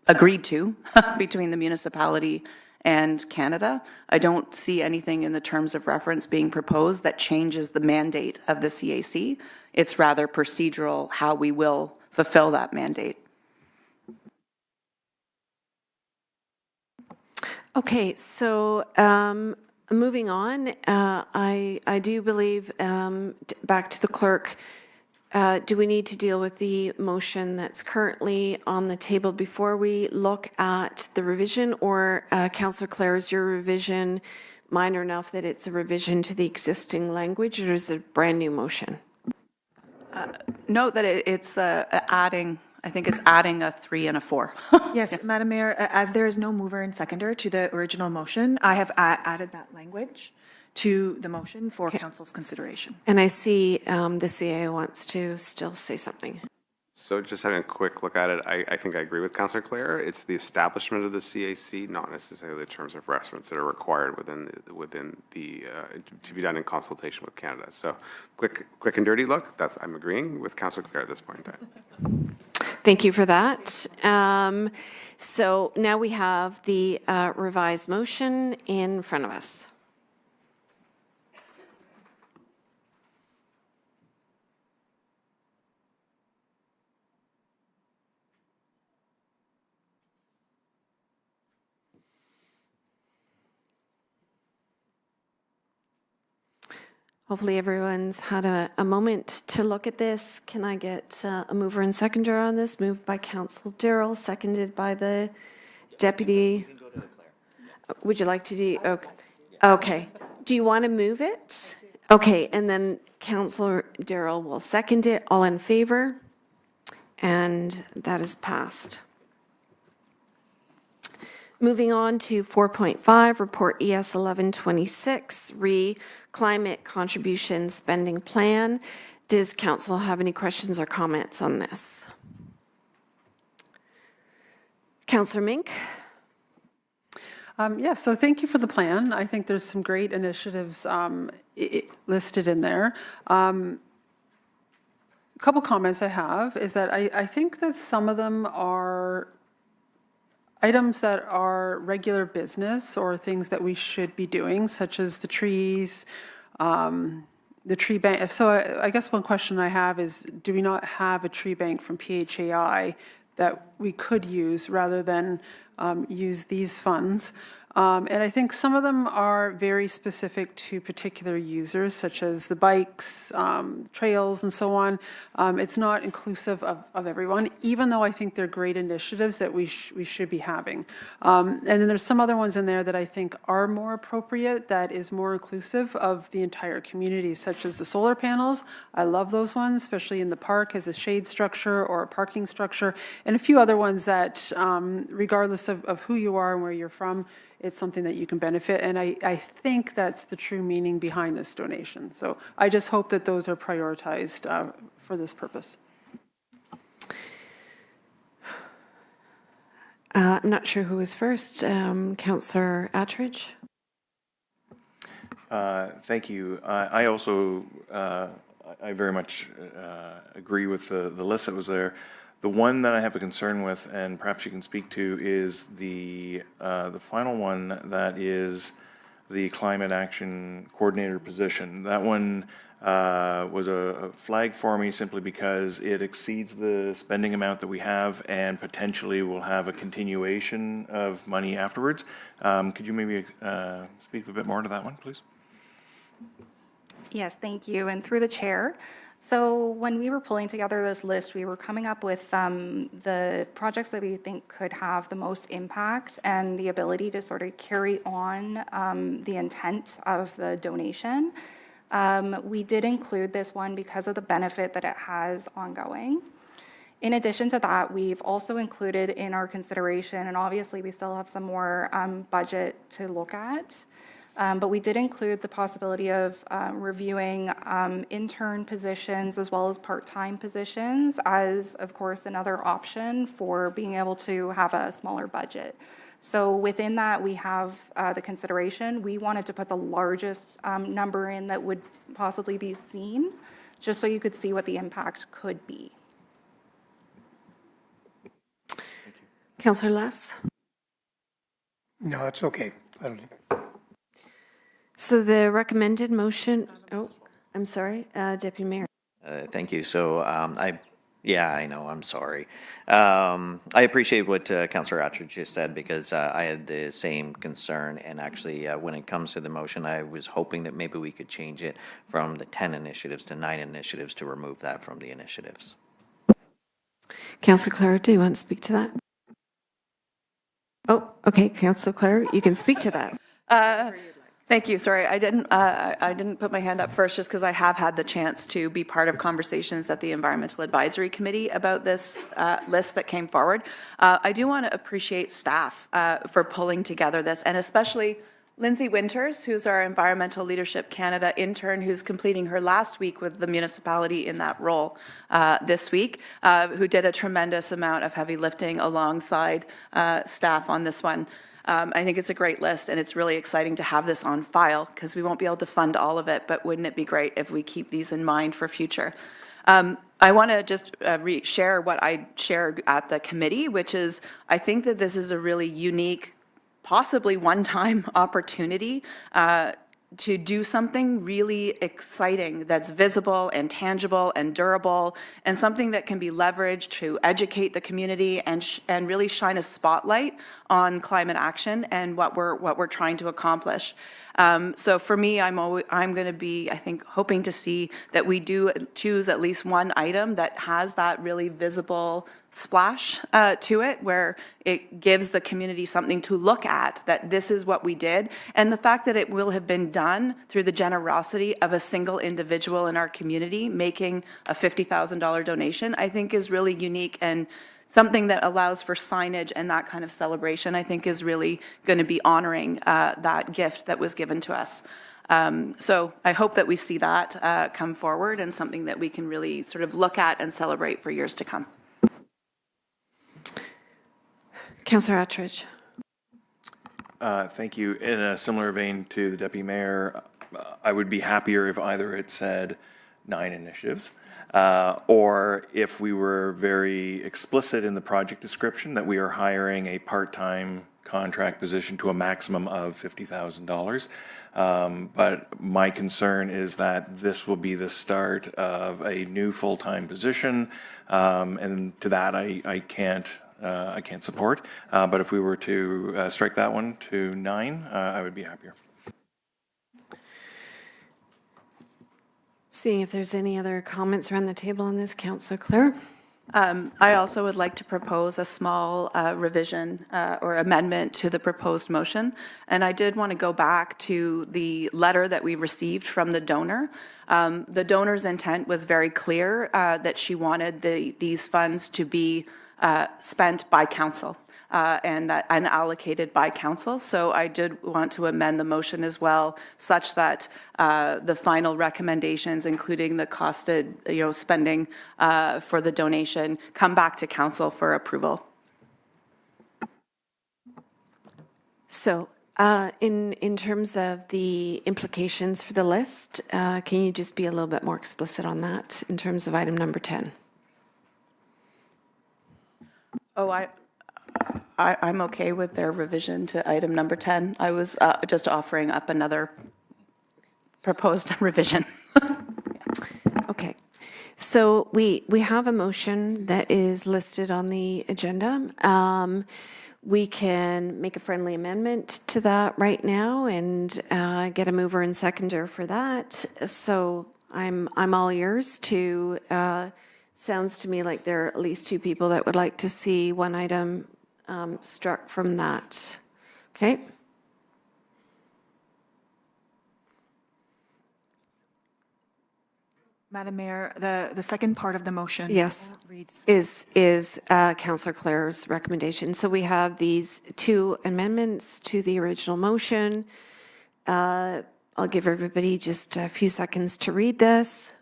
agreed to between the municipality and Canada. I don't see anything in the terms of reference being proposed that changes the mandate of the CAC. It's rather procedural how we will fulfill that mandate. Okay, so moving on, I do believe, back to the clerk, do we need to deal with the motion that's currently on the table before we look at the revision, or Councillor Clare, is your revision minor enough that it's a revision to the existing language, or is it a brand new motion? Note that it's adding, I think it's adding a 3 and a 4. Yes, Madam Mayor, as there is no mover and seconder to the original motion, I have added that language to the motion for council's consideration. And I see the CAO wants to still say something. So just having a quick look at it, I think I agree with Councillor Clare. It's the establishment of the CAC, not necessarily the terms of reference that are required within the to be done in consultation with Canada. So quick and dirty look. I'm agreeing with Councillor Clare at this point in time. Thank you for that. So now we have the revised motion in front of us. Hopefully everyone's had a moment to look at this. Can I get a mover and seconder on this? Moved by Councillor Darrell, seconded by the Deputy. Would you like to do? Okay. Okay. Do you want to move it? Okay, and then Councillor Darrell will second it. All in favor? And that is passed. Moving on to 4.5, Report ES 1126, Climate Contribution Spending Plan. Does council have any questions or comments on this? Councillor Mink? Yeah, so thank you for the plan. I think there's some great initiatives listed in there. A couple comments I have is that I think that some of them are items that are regular business or things that we should be doing, such as the trees, the tree bank. So I guess one question I have is, do we not have a tree bank from PHAI that we could use rather than use these funds? And I think some of them are very specific to particular users, such as the bikes, trails, and so on. It's not inclusive of everyone, even though I think they're great initiatives that we should be having. And then there's some other ones in there that I think are more appropriate, that is more inclusive of the entire community, such as the solar panels. I love those ones, especially in the park as a shade structure or a parking structure, and a few other ones that, regardless of who you are and where you're from, it's something that you can benefit, and I think that's the true meaning behind this donation. So I just hope that those are prioritized for this purpose. I'm not sure who was first. Councillor Attridge? Thank you. I also, I very much agree with the list that was there. The one that I have a concern with, and perhaps you can speak to, is the final one that is the Climate Action Coordinator position. That one was a flag for me simply because it exceeds the spending amount that we have and potentially will have a continuation of money afterwards. Could you maybe speak a bit more to that one, please? Yes, thank you. And through the chair, so when we were pulling together this list, we were coming up with the projects that we think could have the most impact and the ability to sort of carry on the intent of the donation. We did include this one because of the benefit that it has ongoing. In addition to that, we've also included in our consideration, and obviously we still have some more budget to look at, but we did include the possibility of reviewing intern positions as well as part-time positions as, of course, another option for being able to have a smaller budget. So within that, we have the consideration. We wanted to put the largest number in that would possibly be seen, just so you could see what the impact could be. Councillor Less? No, it's okay. I don't- So the recommended motion, oh, I'm sorry, Deputy Mayor. Thank you. So I know, I'm sorry. I appreciate what Councillor Attridge just said because I had the same concern. And actually, when it comes to the motion, I was hoping that maybe we could change it from the 10 initiatives to 9 initiatives to remove that from the initiatives. Councillor Clare, do you want to speak to that? Oh, okay, Councillor Clare, you can speak to that. Thank you. Sorry, I didn't put my hand up first just because I have had the chance to be part of conversations at the Environmental Advisory Committee about this list that came forward. I do want to appreciate staff for pulling together this, and especially Lindsay Winters, who's our Environmental Leadership Canada intern, who's completing her last week with the municipality in that role this week, who did a tremendous amount of heavy lifting alongside staff on this one. I think it's a great list, and it's really exciting to have this on file because we won't be able to fund all of it, but wouldn't it be great if we keep these in mind for future? I want to just share what I shared at the committee, which is I think that this is a really unique, possibly one-time opportunity to do something really exciting that's visible and tangible and durable, and something that can be leveraged to educate the community and really shine a spotlight on climate action and what we're trying to accomplish. So for me, I'm going to be, I think, hoping to see that we do choose at least one item that has that really visible splash to it, where it gives the community something to look at, that this is what we did. And the fact that it will have been done through the generosity of a single individual in our community making a $50,000 donation, I think is really unique, and something that allows for signage and that kind of celebration, I think is really going to be honoring that gift that was given to us. So I hope that we see that come forward, and something that we can really sort of look at and celebrate for years to come. Councillor Attridge. Thank you. In a similar vein to the Deputy Mayor, I would be happier if either it said 9 initiatives, or if we were very explicit in the project description that we are hiring a part-time contract position to a maximum of $50,000. But my concern is that this will be the start of a new full-time position, and to that I can't support. But if we were to strike that one to 9, I would be happier. Seeing if there's any other comments around the table on this, Councillor Clare. I also would like to propose a small revision or amendment to the proposed motion. And I did want to go back to the letter that we received from the donor. The donor's intent was very clear, that she wanted these funds to be spent by council and allocated by council. So I did want to amend the motion as well, such that the final recommendations, including the costed, spending for the donation, come back to council for approval. So in terms of the implications for the list, can you just be a little bit more explicit on that in terms of item number 10? Oh, I'm okay with their revision to item number 10. I was just offering up another proposed revision. Okay. So we have a motion that is listed on the agenda. We can make a friendly amendment to that right now and get a mover and seconder for that. So I'm all ears to, sounds to me like there are at least two people that would like to see one item struck from that. Okay? Madam Mayor, the second part of the motion. Yes, Reads, is Councillor Clare's recommendation. So we have these two amendments to the original motion. I'll give everybody just a few seconds to read this.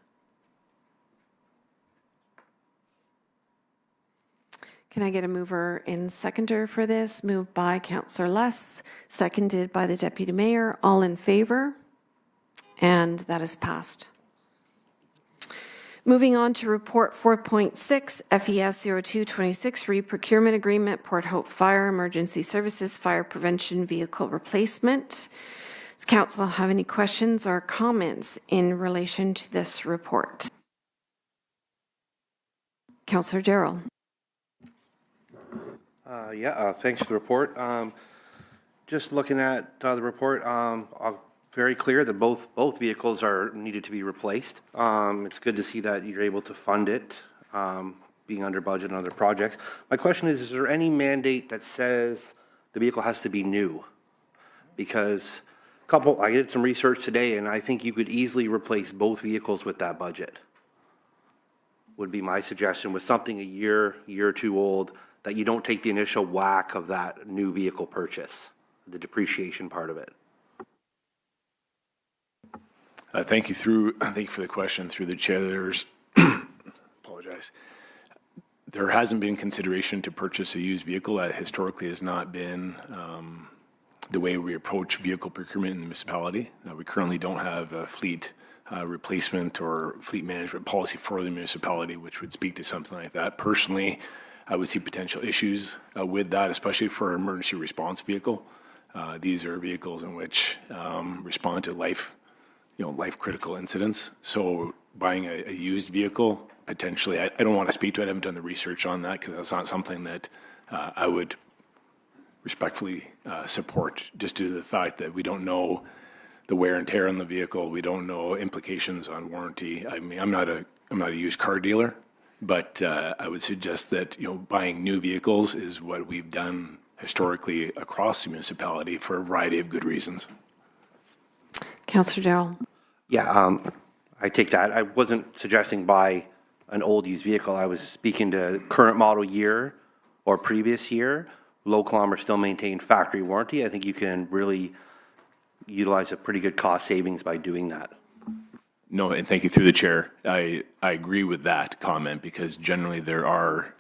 Can I get a mover and seconder for this? Moved by Councillor Less, seconded by the Deputy Mayor. All in favor? And that is passed. Moving on to Report 4.6, FES 0226, Re-Procurement Agreement, Port Hope Fire Emergency Services Fire Prevention Vehicle Replacement. Does council have any questions or comments in relation to this report? Councillor Darrell. Thanks for the report. Just looking at the report, very clear that both vehicles are needed to be replaced. It's good to see that you're able to fund it, being under budget on other projects. My question is there any mandate that says the vehicle has to be new? Because I did some research today, and I think you could easily replace both vehicles with that budget. Would be my suggestion with something a year or two old, that you don't take the initial whack of that new vehicle purchase, the depreciation part of it. Thank you for the question. Through the chair, apologize. There hasn't been consideration to purchase a used vehicle. That historically has not been the way we approach vehicle procurement in the municipality. We currently don't have a fleet replacement or fleet management policy for the municipality, which would speak to something like that. Personally, I would see potential issues with that, especially for an emergency response vehicle. These are vehicles in which respond to life-critical incidents. So buying a used vehicle, potentially, I don't want to speak to it. I haven't done the research on that because that's not something that I would respectfully support, just due to the fact that we don't know the wear and tear on the vehicle. We don't know implications on warranty. I mean, I'm not a used car dealer, but I would suggest that buying new vehicles is what we've done historically across the municipality for a variety of good reasons. Councillor Darrell. Yeah, I take that. I wasn't suggesting buy an old used vehicle. I was speaking to current model year or previous year. Low kilometer still maintain factory warranty. I think you can really utilize a pretty good cost savings by doing that. No, and thank you through the chair. I agree with that comment because generally there are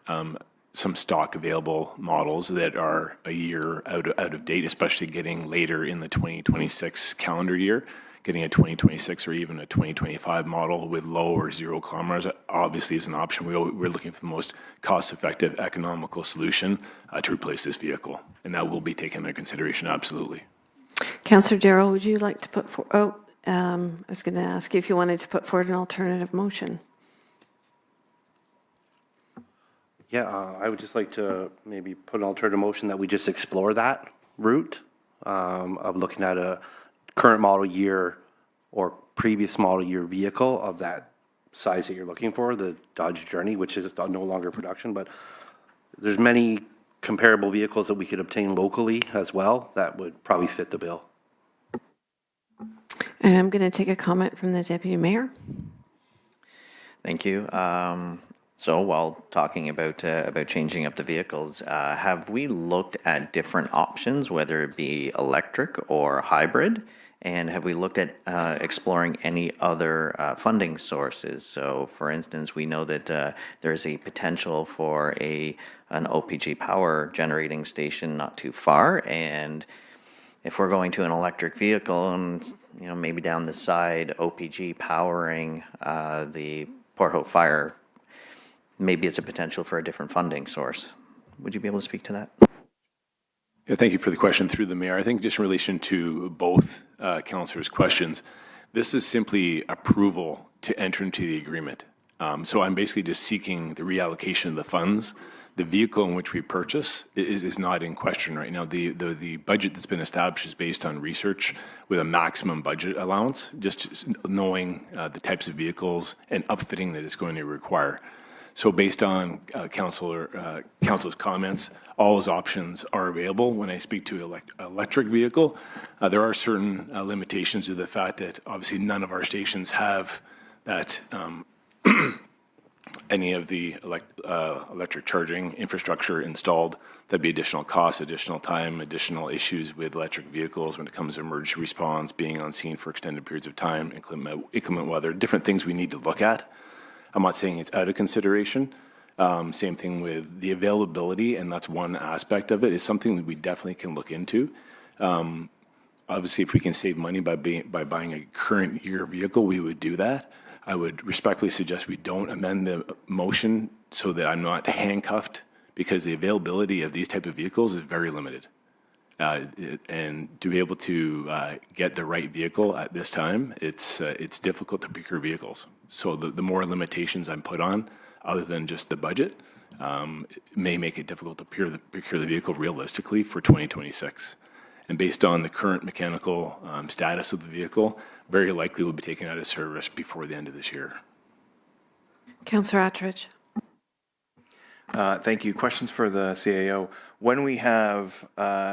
some stock available models that are a year out of date, especially getting later in the 2026 calendar year. Getting a 2026 or even a 2025 model with low or 0 kilometers obviously is an option. We're looking for the most cost-effective, economical solution to replace this vehicle, and that will be taken into consideration, absolutely. Councillor Darrell, would you like to put forward, I was going to ask you if you wanted to put forward an alternative motion. Yeah, I would just like to maybe put an alternative motion that we just explore that route of looking at a current model year or previous model year vehicle of that size that you're looking for, the Dodge Journey, which is no longer production, but there's many comparable vehicles that we could obtain locally as well that would probably fit the bill. And I'm going to take a comment from the Deputy Mayor. Thank you. So while talking about changing up the vehicles, have we looked at different options, whether it be electric or hybrid? And have we looked at exploring any other funding sources? So for instance, we know that there's a potential for an OPG power generating station not too far. And if we're going to an electric vehicle and maybe down the side, OPG powering the Port Hope Fire, maybe it's a potential for a different funding source. Would you be able to speak to that? Yeah, thank you for the question through the mayor. I think just in relation to both councillors' questions, this is simply approval to enter into the agreement. So I'm basically just seeking the reallocation of the funds. The vehicle in which we purchase is not in question right now. The budget that's been established is based on research with a maximum budget allowance, just knowing the types of vehicles and upfitting that it's going to require. So based on council's comments, all those options are available. When I speak to electric vehicle, there are certain limitations to the fact that obviously none of our stations have that any of the electric charging infrastructure installed. That'd be additional costs, additional time, additional issues with electric vehicles when it comes to emergency response, being on scene for extended periods of time, inclement weather, different things we need to look at. I'm not saying it's out of consideration. Same thing with the availability, and that's one aspect of it, is something that we definitely can look into. Obviously, if we can save money by buying a current year vehicle, we would do that. I would respectfully suggest we don't amend the motion so that I'm not handcuffed, because the availability of these type of vehicles is very limited. And to be able to get the right vehicle at this time, it's difficult to procure vehicles. So the more limitations I'm put on, other than just the budget, it may make it difficult to procure the vehicle realistically for 2026. And based on the current mechanical status of the vehicle, very likely will be taken out of service before the end of this year. Councillor Attridge. Thank you. Questions for the CAO. When we have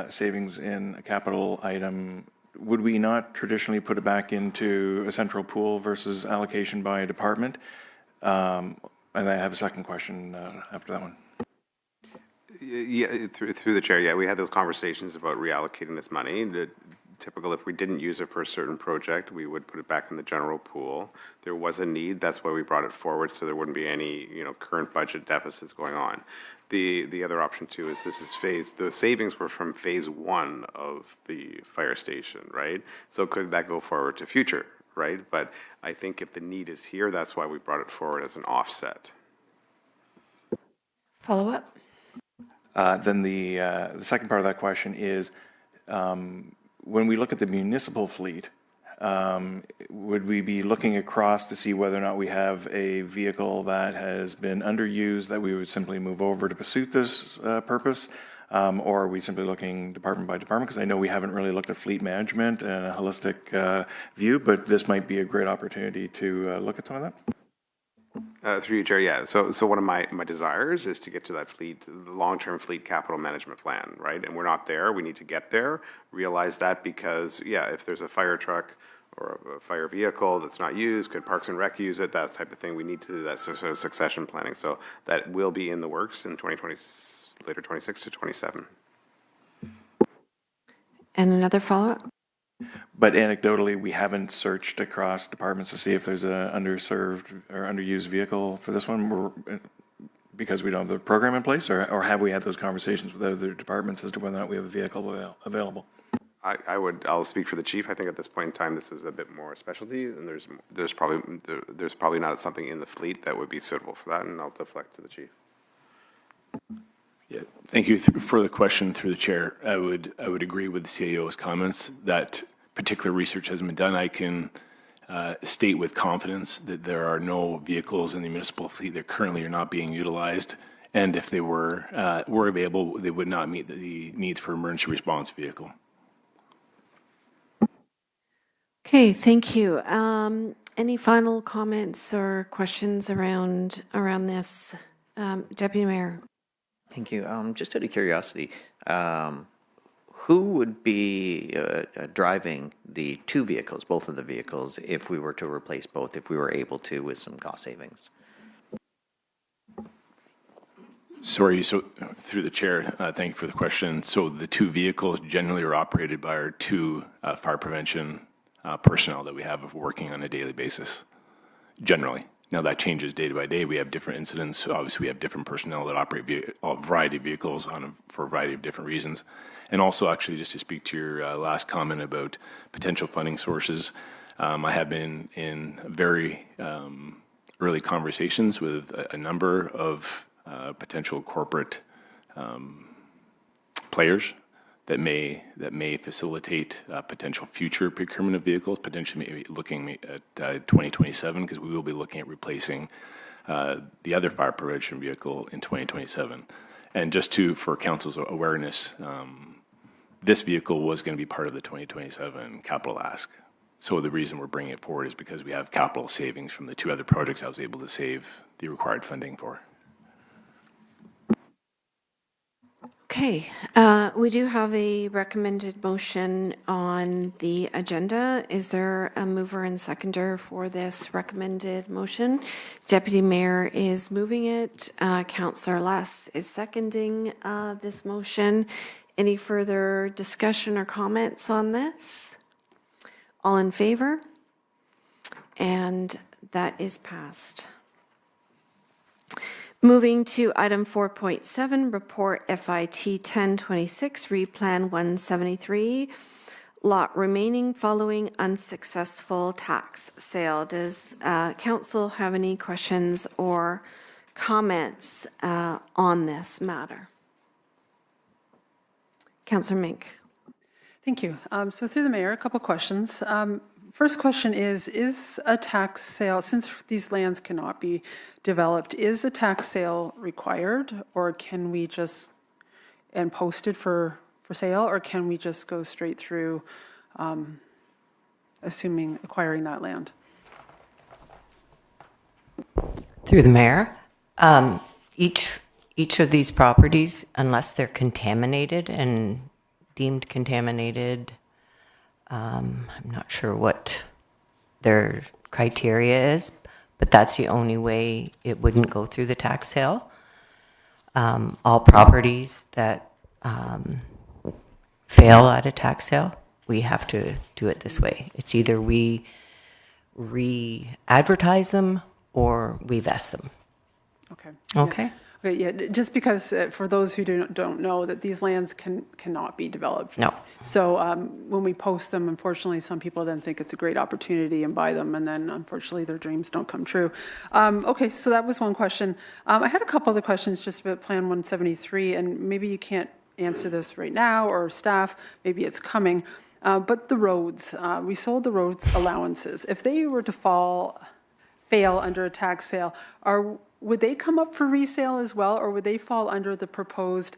savings in a capital item, would we not traditionally put it back into a central pool versus allocation by department? And I have a second question after that one. Yeah, through the chair, yeah, we had those conversations about reallocating this money. The typical, if we didn't use it for a certain project, we would put it back in the general pool. There was a need, that's why we brought it forward, so there wouldn't be any, current budget deficits going on. The other option too is the savings were from phase 1 of the fire station, right? So could that go forward to future, right? But I think if the need is here, that's why we brought it forward as an offset. Follow up? Then the second part of that question is, when we look at the municipal fleet, would we be looking across to see whether or not we have a vehicle that has been underused that we would simply move over to pursue this purpose? Or are we simply looking department by department? Because I know we haven't really looked at fleet management and a holistic view, but this might be a great opportunity to look at some of that. Through you, Chair, yeah. So one of my desires is to get to that fleet, the long-term fleet capital management plan, right? And we're not there. We need to get there. Realize that because, yeah, if there's a fire truck or a fire vehicle that's not used, could Parks and Rec use it, that type of thing. We need to do that sort of succession planning. So that will be in the works in 2020, later 26 to 27. And another follow-up? But anecdotally, we haven't searched across departments to see if there's an underserved or underused vehicle for this one, because we don't have the program in place, or have we had those conversations with other departments as to whether or not we have a vehicle available? I'll speak for the chief. I think at this point in time, this is a bit more specialty, and there's probably not something in the fleet that would be suitable for that, and I'll deflect to the chief. Yeah, thank you for the question through the chair. I would agree with the CAO's comments that particular research hasn't been done. I can state with confidence that there are no vehicles in the municipal fleet that currently are not being utilized, and if they were available, they would not meet the needs for emergency response vehicle. Okay, thank you. Any final comments or questions around this? Deputy Mayor. Thank you. Just out of curiosity, who would be driving the two vehicles, both of the vehicles, if we were to replace both, if we were able to with some cost savings? Sorry, so through the chair, thank you for the question. So the two vehicles generally are operated by our two fire prevention personnel that we have working on a daily basis, generally. Now that changes day by day. We have different incidents. Obviously, we have different personnel that operate a variety of vehicles for a variety of different reasons. And also, actually, just to speak to your last comment about potential funding sources, I have been in very early conversations with a number of potential corporate players that may facilitate potential future procurement of vehicles, potentially maybe looking at 2027, because we will be looking at replacing the other fire prevention vehicle in 2027. And just for council's awareness, this vehicle was going to be part of the 2027 capital ask. So the reason we're bringing it forward is because we have capital savings from the two other projects I was able to save the required funding for. Okay, we do have a recommended motion on the agenda. Is there a mover and seconder for this recommended motion? Deputy Mayor is moving it. Councillor Less is seconding this motion. Any further discussion or comments on this? All in favor? And that is passed. Moving to item 4.7, report FIT 1026, replan 173, lot remaining following unsuccessful tax sale. Does council have any questions or comments on this matter? Councillor Mink. Thank you. So through the mayor, a couple questions. First question is a tax sale, since these lands cannot be developed, is a tax sale required, or can we just, and posted for sale, or can we just go straight through assuming acquiring that land? Through the mayor, each of these properties, unless they're contaminated and deemed contaminated, I'm not sure what their criteria is, but that's the only way it wouldn't go through the tax sale. All properties that fail at a tax sale, we have to do it this way. It's either we re-advertise them or we vest them. Okay. Okay. Yeah. Okay, yeah, just because for those who don't know that these lands cannot be developed. No. So when we post them, unfortunately, some people then think it's a great opportunity and buy them, and then unfortunately their dreams don't come true. Okay, so that was one question. I had a couple other questions just about Plan 173, and maybe you can't answer this right now, or staff, maybe it's coming. But the roads, we sold the roads allowances. If they were to fail under a tax sale, would they come up for resale as well, or would they fall under the proposed?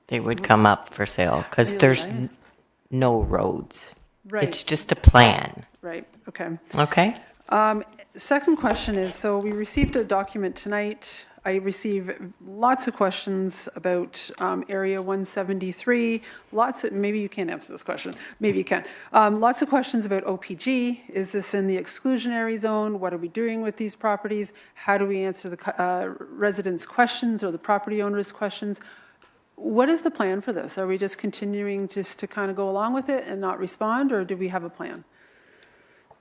They would come up for sale because there's no roads. Right. It's just a plan. Right, okay. Okay? Second question is, so we received a document tonight. I received lots of questions about Area 173. Maybe you can't answer this question. Maybe you can. Lots of questions about OPG. Is this in the exclusionary zone? What are we doing with these properties? How do we answer the residents' questions or the property owners' questions? What is the plan for this? Are we just continuing just to kind of go along with it and not respond, or do we have a plan?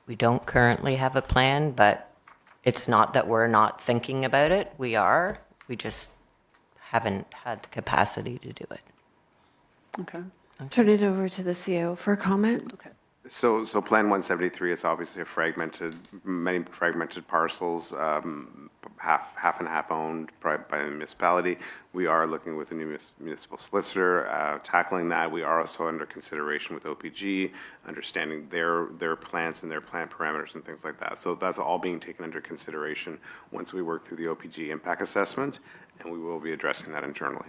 We don't currently have a plan, but it's not that we're not thinking about it. We are. We just haven't had the capacity to do it. Okay. Turn it over to the CEO for a comment. Okay. So Plan 173 is obviously many fragmented parcels, half and half owned by the municipality. We are looking with a new municipal solicitor, tackling that. We are also under consideration with OPG, understanding their plans and their plan parameters and things like that. So that's all being taken under consideration once we work through the OPG impact assessment, and we will be addressing that internally.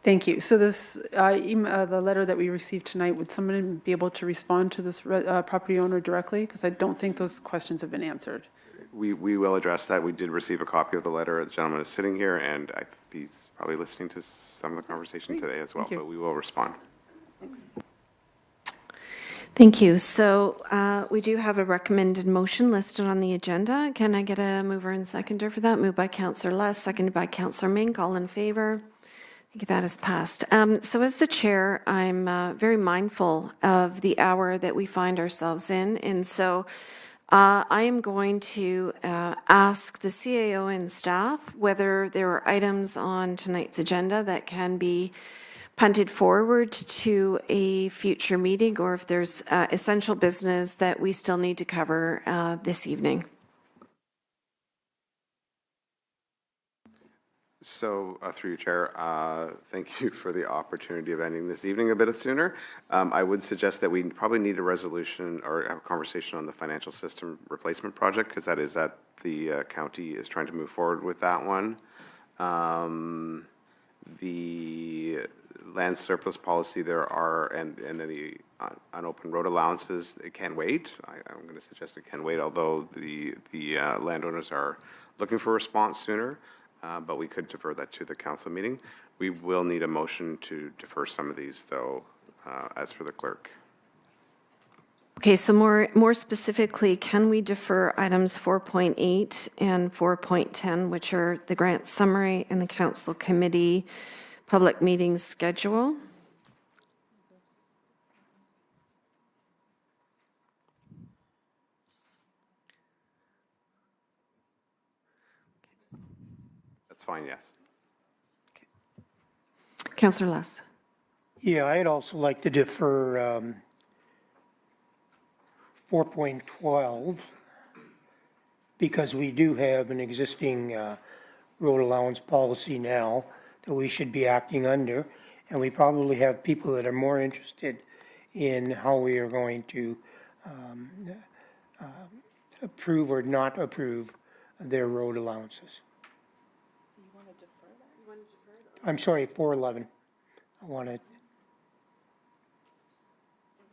Thank you. So this, the letter that we received tonight, would somebody be able to respond to this property owner directly? Because I don't think those questions have been answered. We will address that. We did receive a copy of the letter. The gentleman is sitting here, and he's probably listening to some of the conversation today as well, but we will respond. Thanks. Thank you. So we do have a recommended motion listed on the agenda. Can I get a mover and seconder for that? Moved by Councillor Less, seconded by Councillor Mink. All in favor? I think that is passed. So as the chair, I'm very mindful of the hour that we find ourselves in. And so I am going to ask the CAO and staff whether there are items on tonight's agenda that can be punted forward to a future meeting, or if there's essential business that we still need to cover this evening. So, through you, Chair, thank you for the opportunity of ending this evening a bit sooner. I would suggest that we probably need a resolution or have a conversation on the financial system replacement project, because that is that the county is trying to move forward with that one. The land surplus policy, there are, and then the unopened road allowances, it can wait. I'm going to suggest it can wait, although the landowners are looking for a response sooner. But we could defer that to the council meeting. We will need a motion to defer some of these, though, as for the clerk. Okay, so more specifically, can we defer items 4.8 and 4.10, which are the grant summary and the council committee public meetings schedule? That's fine, yes. Councillor Less. Yeah, I'd also like to defer 4.12 because we do have an existing road allowance policy now that we should be acting under, and we probably have people that are more interested in how we are going to approve or not approve their road allowances. I'm sorry, 411. I want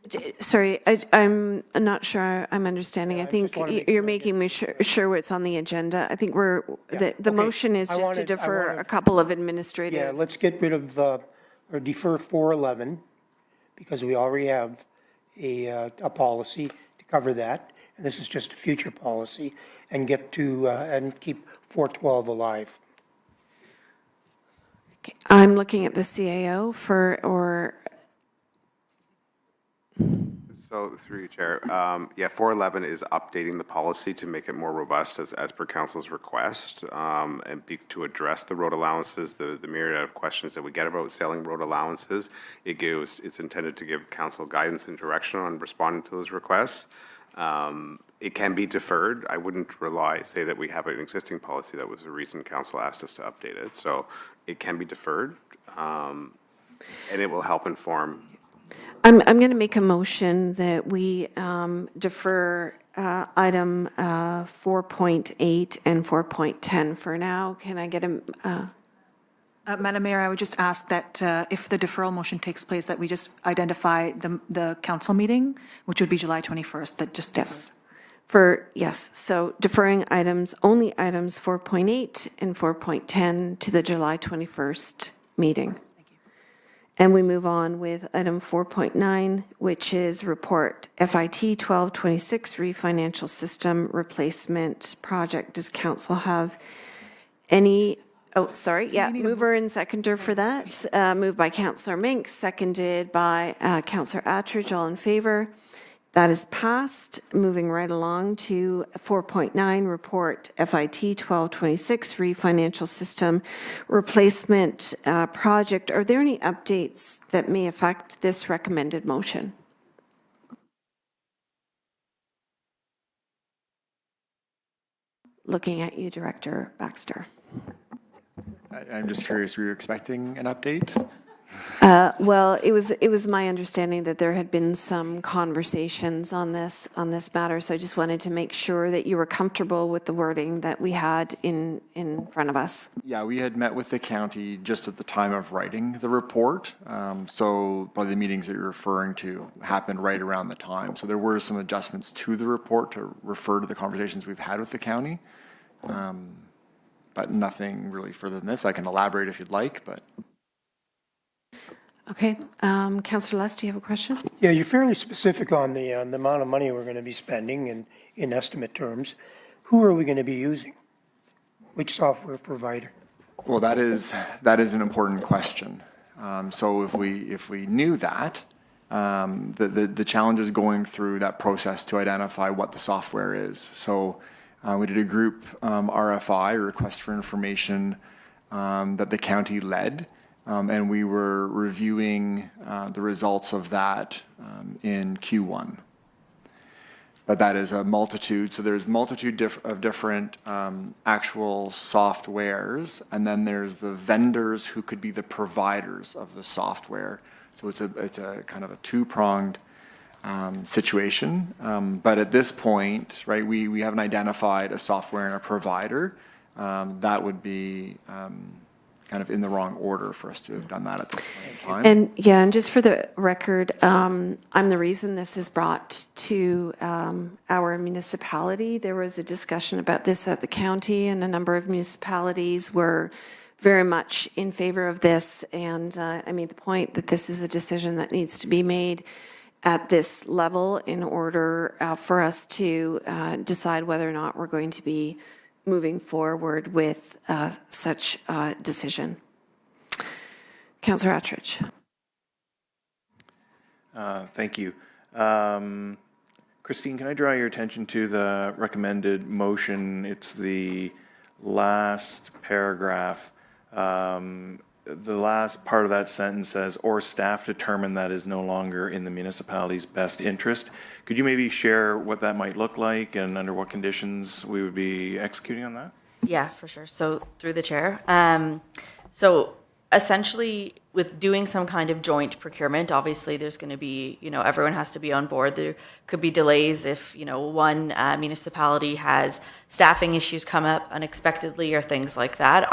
to. Sorry, I'm not sure I'm understanding. I think you're making me sure what's on the agenda. I think the motion is just to defer a couple of administrative. Yeah, let's get rid of, or defer 411, because we already have a policy to cover that. And this is just a future policy, and get to, and keep 412 alive. I'm looking at the CAO or. So through you, Chair, 411 is updating the policy to make it more robust as per council's request, and to address the road allowances, the myriad of questions that we get about selling road allowances. It's intended to give council guidance and direction on responding to those requests. It can be deferred. I wouldn't say that we have an existing policy. That was the reason council asked us to update it. So it can be deferred, and it will help inform. I'm going to make a motion that we defer item 4.8 and 4.10 for now. Can I get a? Madam Mayor, I would just ask that if the deferral motion takes place, that we just identify the council meeting, which would be July 21st, that just. Yes. So deferring only items 4.8 and 4.10 to the July 21st meeting. And we move on with item 4.9, which is report FIT 1226 refinancial system replacement project. Does council have any? Oh, sorry. Yeah, mover and seconder for that. Moved by Councillor Mink, seconded by Councillor Attridge. All in favor? That is passed. Moving right along to 4.9, report FIT 1226 refinancial system replacement project. Are there any updates that may affect this recommended motion? Looking at you, Director Baxter. I'm just curious, were you expecting an update? Well, it was my understanding that there had been some conversations on this matter, so I just wanted to make sure that you were comfortable with the wording that we had in front of us. Yeah, we had met with the county just at the time of writing the report. So probably the meetings that you're referring to happened right around the time. So there were some adjustments to the report to refer to the conversations we've had with the county. But nothing really further than this. I can elaborate if you'd like, but. Okay, Councillor Less, do you have a question? Yeah, you're fairly specific on the amount of money we're going to be spending in estimate terms. Who are we going to be using? Which software provider? Well, that is an important question. So if we knew that, the challenge is going through that process to identify what the software is. So we did a group RFI, request for information, that the county led. And we were reviewing the results of that in Q1. but that is a multitude. So there's multitude of different actual softwares, and then there's the vendors who could be the providers of the software. So it's a kind of a two-pronged situation. But at this point, right, we haven't identified a software and a provider. That would be kind of in the wrong order for us to have done that at this point in time. And yeah, and just for the record, I'm the reason this is brought to our municipality. There was a discussion about this at the county, and a number of municipalities were very much in favor of this. And I made the point that this is a decision that needs to be made at this level in order for us to decide whether or not we're going to be moving forward with such a decision. Councillor Attridge. Thank you. Christine, can I draw your attention to the recommended motion? It's the last paragraph. The last part of that sentence says, or staff determine that is no longer in the municipality's best interest. Could you maybe share what that might look like and under what conditions we would be executing on that? Yeah, for sure. So through the chair. So essentially with doing some kind of joint procurement, obviously there's going to be, everyone has to be on board. There could be delays if, one municipality has staffing issues come up unexpectedly or things like that.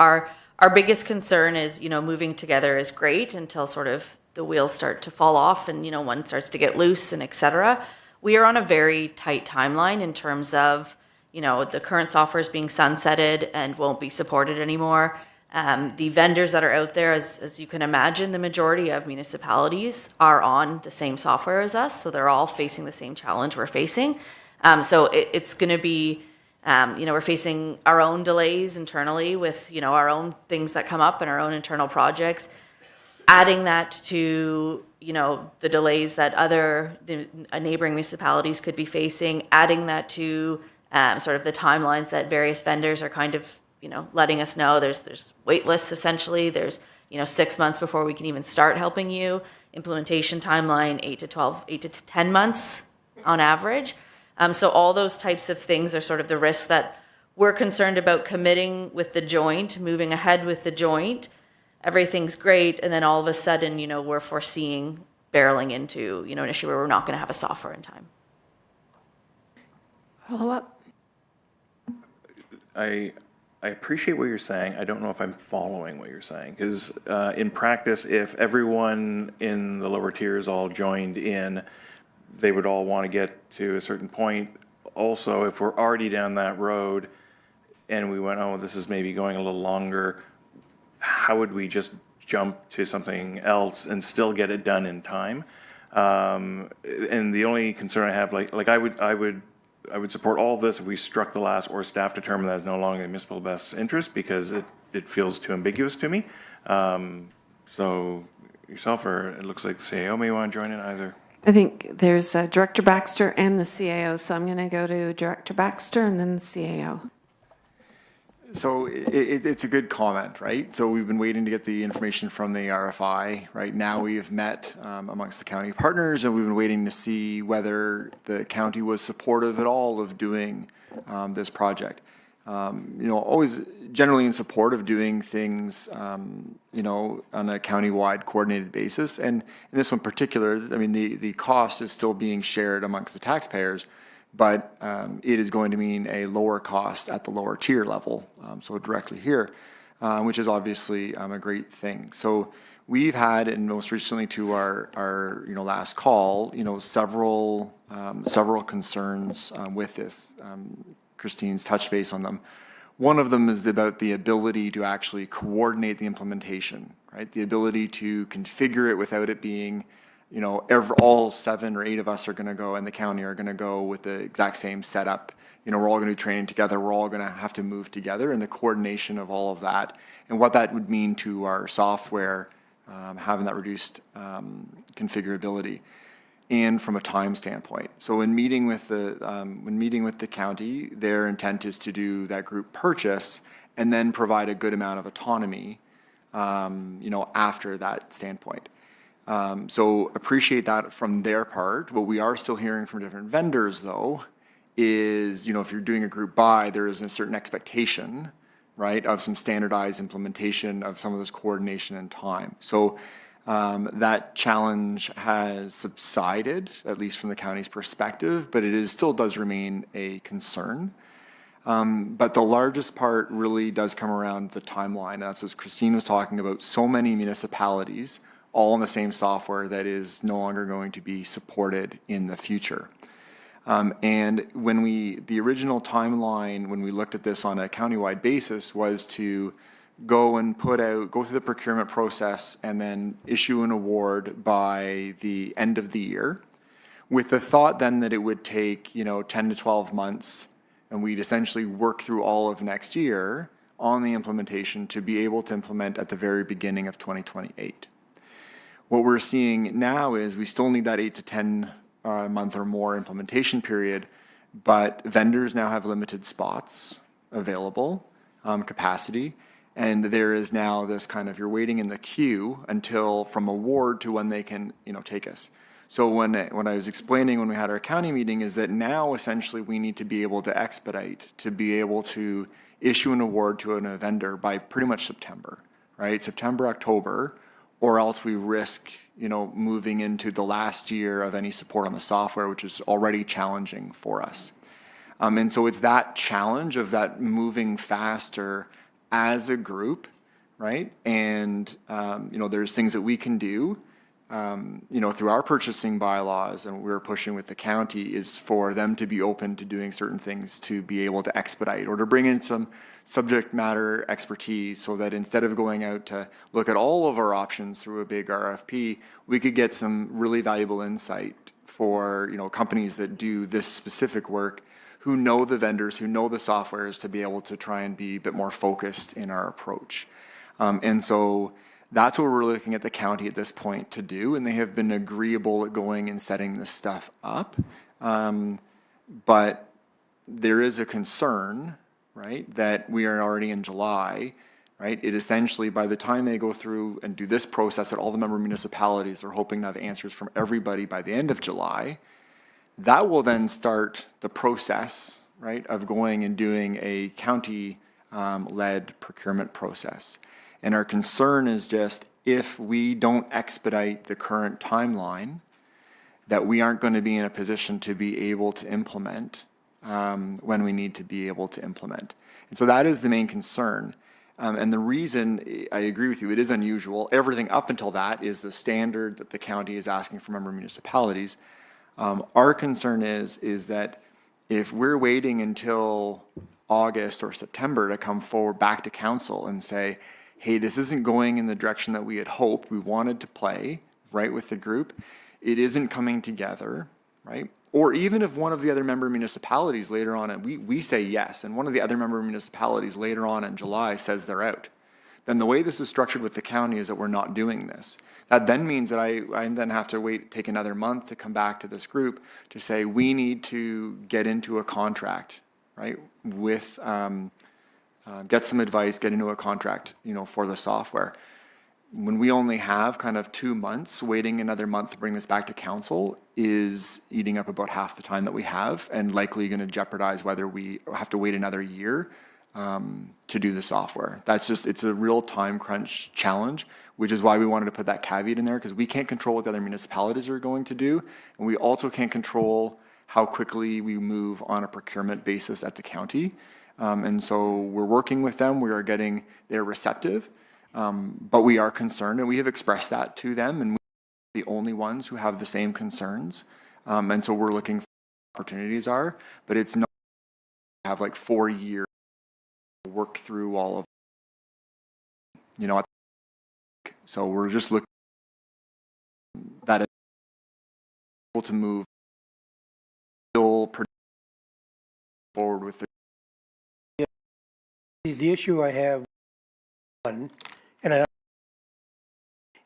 Our biggest concern is, moving together is great until sort of the wheels start to fall off and, one starts to get loose and et cetera. We are on a very tight timeline in terms of, the current software is being sunsetted and won't be supported anymore. The vendors that are out there, as you can imagine, the majority of municipalities are on the same software as us. So they're all facing the same challenge we're facing. So it's going to be, we're facing our own delays internally with, our own things that come up and our own internal projects. Adding that to, the delays that the neighboring municipalities could be facing, adding that to sort of the timelines that various vendors are kind of, letting us know. There's wait lists essentially. There's, 6 months before we can even start helping you. Implementation timeline, 8 to 10 months on average. So all those types of things are sort of the risks that we're concerned about committing with the joint, moving ahead with the joint. Everything's great, and then all of a sudden, we're foreseeing barreling into, an issue where we're not going to have a software in time. Follow up. I appreciate what you're saying. I don't know if I'm following what you're saying, because in practice, if everyone in the lower tiers all joined in, they would all want to get to a certain point. Also, if we're already down that road and we went, oh, this is maybe going a little longer, how would we just jump to something else and still get it done in time? And the only concern I have, I would support all of this if we struck the last or staff determined that is no longer in municipal best interest, because it feels too ambiguous to me. So yourself, or it looks like the CAO may want to join in either. I think there's Director Baxter and the CAO, so I'm going to go to Director Baxter and then the CAO. So it's a good comment, right? So we've been waiting to get the information from the RFI. Right now we have met amongst the county partners, and we've been waiting to see whether the county was supportive at all of doing this project. Always generally in support of doing things, on a county-wide coordinated basis. And in this one particular, I mean, the cost is still being shared amongst the taxpayers, but it is going to mean a lower cost at the lower tier level, so directly here, which is obviously a great thing. So we've had, and most recently to our last call, several concerns with this. Christine's touched base on them. One of them is about the ability to actually coordinate the implementation, right? The ability to configure it without it being, all 7 or 8 of us are going to go, and the county are going to go with the exact same setup. We're all going to be training together. We're all going to have to move together, and the coordination of all of that, and what that would mean to our software, having that reduced configurability, and from a time standpoint. So when meeting with the county, their intent is to do that group purchase and then provide a good amount of autonomy, after that standpoint. So appreciate that from their part. What we are still hearing from different vendors, though, is, you know, if you're doing a group buy, there is a certain expectation, right, of some standardized implementation of some of this coordination and time. So that challenge has subsided, at least from the county's perspective, but it still does remain a concern. But the largest part really does come around the timeline. That's what Christine was talking about. So many municipalities, all in the same software that is no longer going to be supported in the future. And when the original timeline, when we looked at this on a countywide basis, was to go through the procurement process and then issue an award by the end of the year, with the thought then that it would take, 10 to 12 months, and we'd essentially work through all of next year on the implementation to be able to implement at the very beginning of 2028. What we're seeing now is we still need that 8 to 10 month or more implementation period, but vendors now have limited spots available, capacity, and there is now this kind of, you're waiting in the queue until from award to when they can, take us. So when I was explaining when we had our county meeting is that now essentially we need to be able to expedite, to be able to issue an award to a vendor by pretty much September, right? September, October, or else we risk, moving into the last year of any support on the software, which is already challenging for us. And so it's that challenge of that moving faster as a group, right? And, there's things that we can do, through our purchasing bylaws, and we're pushing with the county, is for them to be open to doing certain things to be able to expedite or to bring in some subject matter expertise so that instead of going out to look at all of our options through a big RFP, we could get some really valuable insight for, companies that do this specific work, who know the vendors, who know the softwares, to be able to try and be a bit more focused in our approach. And so that's what we're looking at the county at this point to do, and they have been agreeable at going and setting this stuff up. But there is a concern, right, that we are already in July, right? It essentially, by the time they go through and do this process at all the member municipalities, they're hoping to have answers from everybody by the end of July. That will then start the process, right, of going and doing a county-led procurement process. And our concern is just, if we don't expedite the current timeline, that we aren't going to be in a position to be able to implement when we need to be able to implement. And so that is the main concern. And the reason, I agree with you, it is unusual. Everything up until that is the standard that the county is asking for member municipalities. Our concern is that if we're waiting until August or September to come forward back to council and say, hey, this isn't going in the direction that we had hoped, we wanted to play, right, with the group, it isn't coming together, right? Or even if one of the other member municipalities later on, we say yes, and one of the other member municipalities later on in July says they're out, then the way this is structured with the county is that we're not doing this. That then means that I then have to take another month to come back to this group to say, we need to get into a contract, right, with, get some advice, get into a contract, for the software. When we only have kind of 2 months, waiting another month to bring this back to council is eating up about half the time that we have, and likely going to jeopardize whether we have to wait another year to do the software. It's a real time crunch challenge, which is why we wanted to put that caveat in there, because we can't control what the other municipalities are going to do, and we also can't control how quickly we move on a procurement basis at the county. And so we're working with them, they're receptive, but we are concerned, and we have expressed that to them, and we're the only ones who have the same concerns. And so we're looking for what opportunities are, but it's not have like 4 years to work through all of, so we're just looking that is able to move still forward with the issue I have, and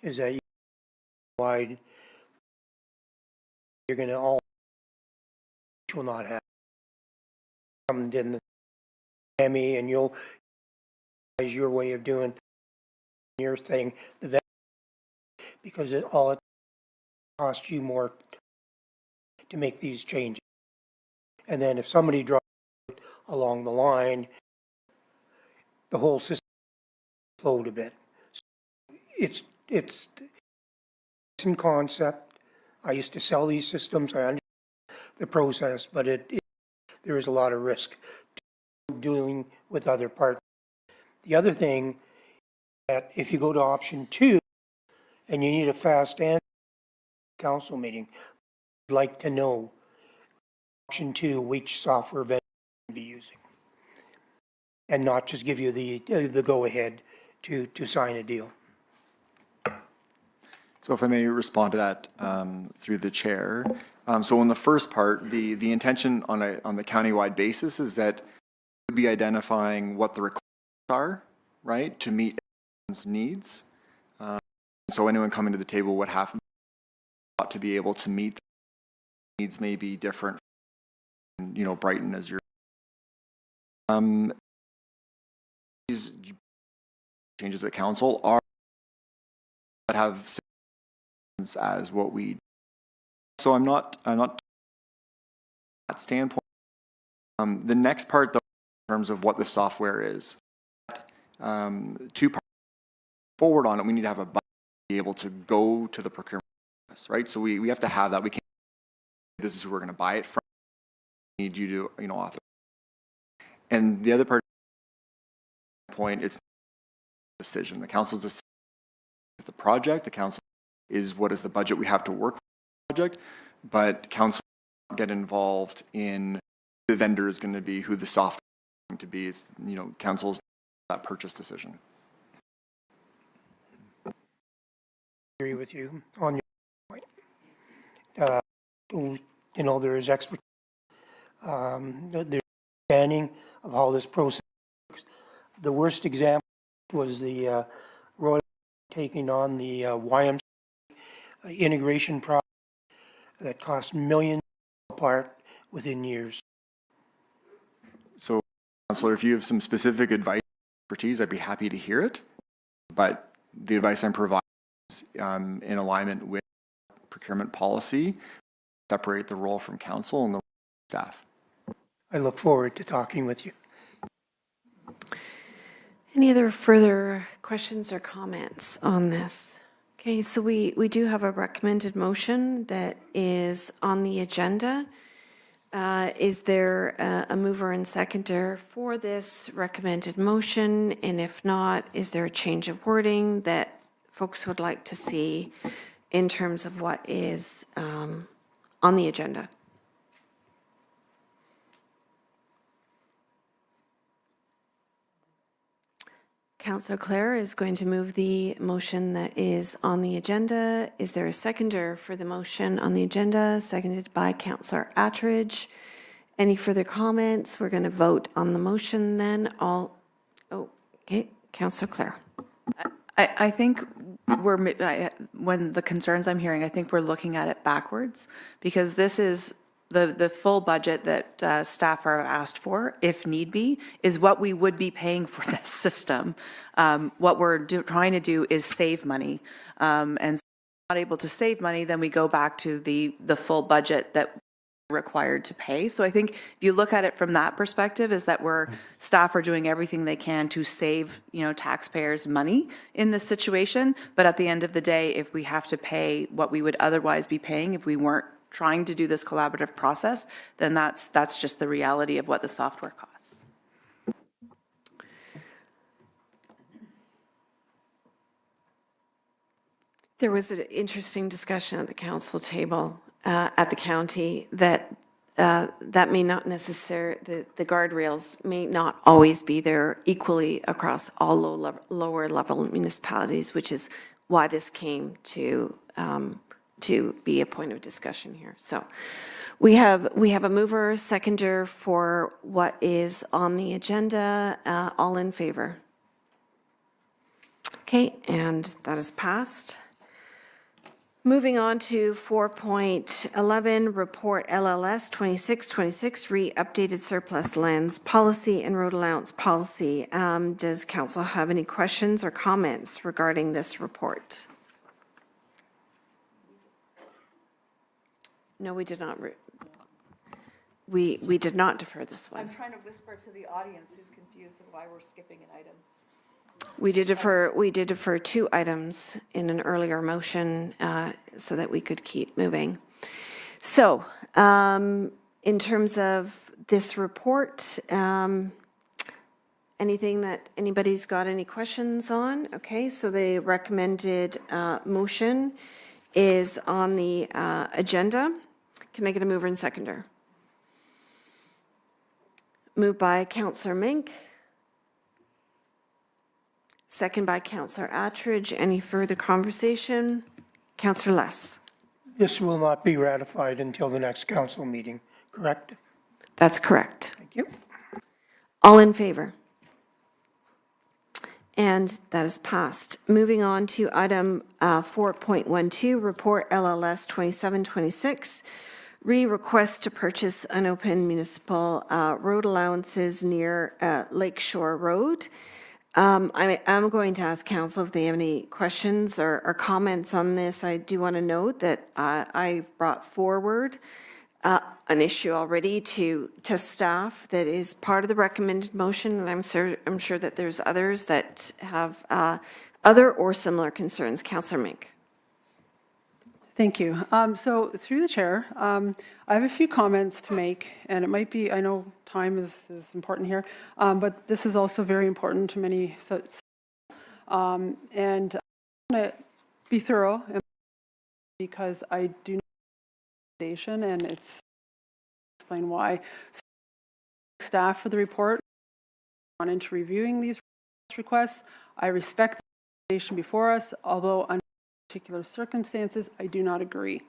is that wide you're going to all will not have come in the Emmy, and you'll as your way of doing your thing, because it costs you more to make these changes. And then if somebody drives along the line, the whole system flowed a bit. It's in concept. I used to sell these systems. I understand the process, but there is a lot of risk to dealing with other parts. The other thing, that if you go to option 2 and you need a fast answer council meeting, I'd like to know option 2 which software vendor you'll be using, and not just give you the go ahead to sign a deal. So if I may respond to that through the chair. So in the first part, the intention on the countywide basis is that we'll be identifying what the requirements are, right, to meet everyone's needs. So anyone coming to the table would have to be able to meet the needs may be different, you know, Brighton as your these changes at council are that have as what we. So I'm not that standpoint. The next part, though, in terms of what the software is, 2 parts forward on it. We need to have a budget to be able to go to the procurement process, right? So we have to have that. We can't. This is who we're going to buy it from. We need you to author. And the other part point, it's a decision. The council's decision with the project. The council is what is the budget we have to work with the project, but council get involved in the vendor is going to be, who the software is going to be. It's, council's that purchase decision. Agree with you on your point. There is expertise. There's understanding of how this process works. The worst example was the Royal taking on the YMCA integration project that cost millions apart within years. So, Councillor, if you have some specific advice, expertise, I'd be happy to hear it. But the advice I'm providing is in alignment with procurement policy, separate the role from council and the staff. I look forward to talking with you. Any other further questions or comments on this? Okay, so we do have a recommended motion that is on the agenda. Is there a mover and seconder for this recommended motion? And if not, is there a change of wording that folks would like to see in terms of what is on the agenda? Councillor Clare is going to move the motion that is on the agenda. Is there a seconder for the motion on the agenda? Seconded by Councillor Attridge. Any further comments? We're going to vote on the motion then. Okay, Councillor Clare. I think when the concerns I'm hearing, I think we're looking at it backwards, because this is the full budget that staff are asked for, if need be, is what we would be paying for this system. What we're trying to do is save money. And so if we're not able to save money, then we go back to the full budget that we're required to pay. So I think if you look at it from that perspective, is that staff are doing everything they can to save, taxpayers money in this situation. But at the end of the day, if we have to pay what we would otherwise be paying if we weren't trying to do this collaborative process, then that's just the reality of what the software costs. There was an interesting discussion at the council table at the county that may not necessarily, the guardrails may not always be there equally across all lower level municipalities, which is why this came to be a point of discussion here. So we have a mover, seconder for what is on the agenda. All in favor? Okay, and that is passed. Moving on to 4.11, Report LLS 2626, Updated Surplus Lands Policy and Road Allowance Policy. Does council have any questions or comments regarding this report? No, we did not. We did not defer this one. I'm trying to whisper to the audience who's confused of why we're skipping an item. We did defer 2 items in an earlier motion so that we could keep moving. So, in terms of this report, anything that anybody's got any questions on? Okay, so the recommended motion is on the agenda. Can I get a mover and seconder? Moved by Councillor Mink. Second by Councillor Attridge. Any further conversation? Councillor Less. This will not be ratified until the next council meeting, correct? That's correct. Thank you. All in favor? And that is passed. Moving on to item 4.12, Report LLS 2726, request to purchase unopened municipal road allowances near Lakeshore Road. I'm going to ask council if they have any questions or comments on this. I do want to note that I've brought forward an issue already to staff that is part of the recommended motion, and I'm sure that there's others that have other or similar concerns. Councillor Mink. Thank you. So through the chair, I have a few comments to make, and it might be, I know time is important here, but this is also very important to many. And I want to be thorough because I do know and it's explain why. So, staff for the report on into reviewing these requests. I respect the recommendation before us, although under particular circumstances, I do not agree.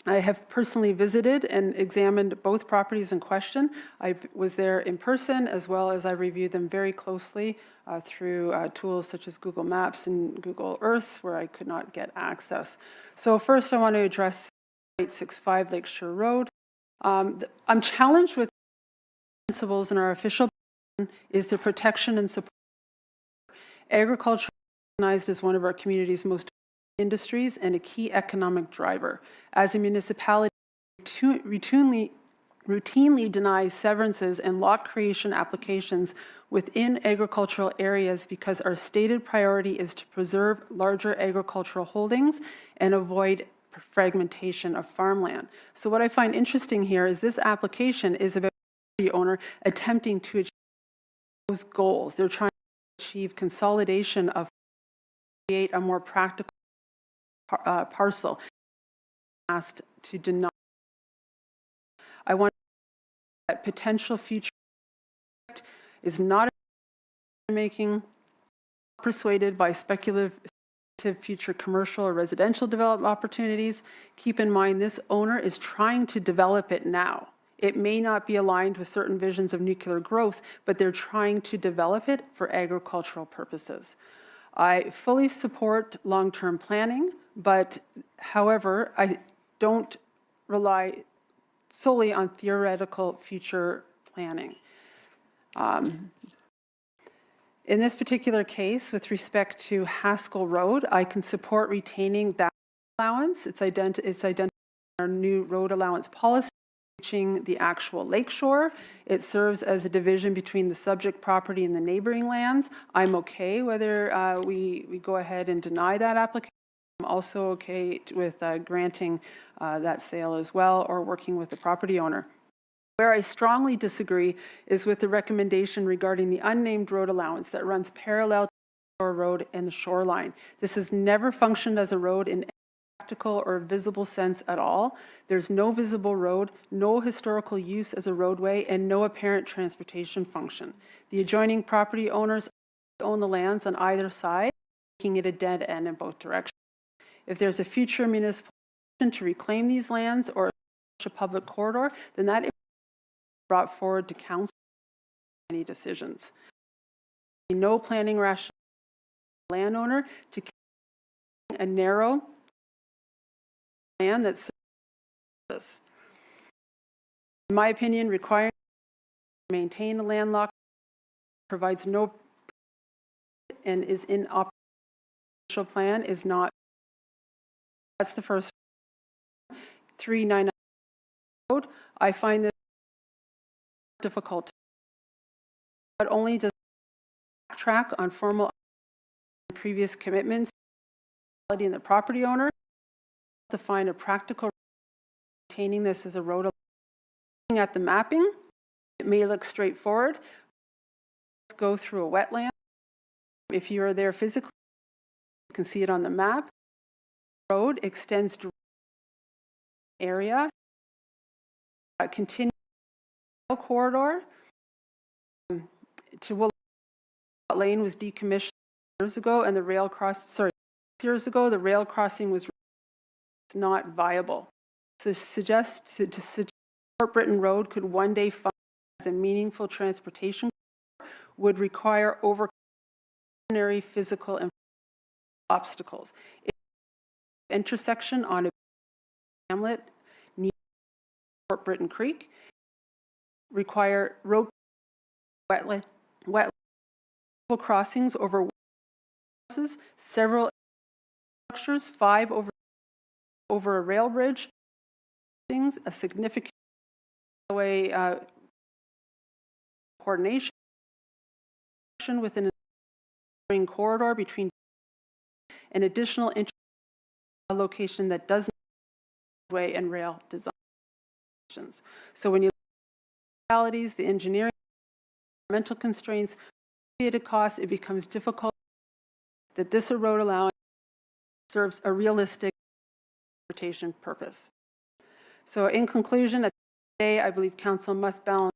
I have personally visited and examined both properties in question. I was there in person, as well as I reviewed them very closely through tools such as Google Maps and Google Earth, where I could not get access. So first, I want to address 865 Lakeshore Road. I'm challenged with principles in our official plan is the protection and support. Agriculture is recognized as one of our community's most industries and a key economic driver. As a municipality, routinely denies severances and lot creation applications within agricultural areas because our stated priority is to preserve larger agricultural holdings and avoid fragmentation of farmland. So what I find interesting here is this application is about the owner attempting to achieve those goals. They're trying to achieve consolidation of create a more practical parcel. Asked to deny. I want that potential future is not making persuaded by speculative future commercial or residential development opportunities. Keep in mind, this owner is trying to develop it now. It may not be aligned with certain visions of nuclear growth, but they're trying to develop it for agricultural purposes. I fully support long-term planning, but however, I don't rely solely on theoretical future planning. In this particular case, with respect to Haskell Road, I can support retaining that allowance. It's identified in our new road allowance policy, reaching the actual lakeshore. It serves as a division between the subject property and the neighboring lands. I'm okay whether we go ahead and deny that application. I'm also okay with granting that sale as well, or working with the property owner. Where I strongly disagree is with the recommendation regarding the unnamed road allowance that runs parallel to the shore road and the shoreline. This has never functioned as a road in any practical or visible sense at all. There's no visible road, no historical use as a roadway, and no apparent transportation function. The adjoining property owners own the lands on either side, making it a dead end in both directions. If there's a future municipal action to reclaim these lands or a public corridor, then that is brought forward to council any decisions. No planning rationale for the landowner to a narrow land that serves. In my opinion, requiring to maintain a landlocked provides no and is in operational plan is not. That's the first. 399 road. I find this difficult. Not only does it backtrack on formal previous commitments in the property owner to find a practical maintaining this as a road. Looking at the mapping, it may look straightforward. Let's go through a wetland. If you are there physically, you can see it on the map. The road extends to area, continue corridor to Willow Lane was decommissioned years ago, and the rail years ago the rail crossing was not viable. So suggest Port Britain Road could one day function as a meaningful transportation would require overcoming physical and obstacles. Intersection on a hamlet near Port Britain Creek require road wetland crossings over several structures, 5 over a rail bridge, a significant way coordination within a corridor between an additional location that does not way and rail design. So when you look at realities, the engineering, environmental constraints, associated costs, it becomes difficult that this road allowance serves a realistic transportation purpose. So in conclusion, at the end of the day, I believe council must balance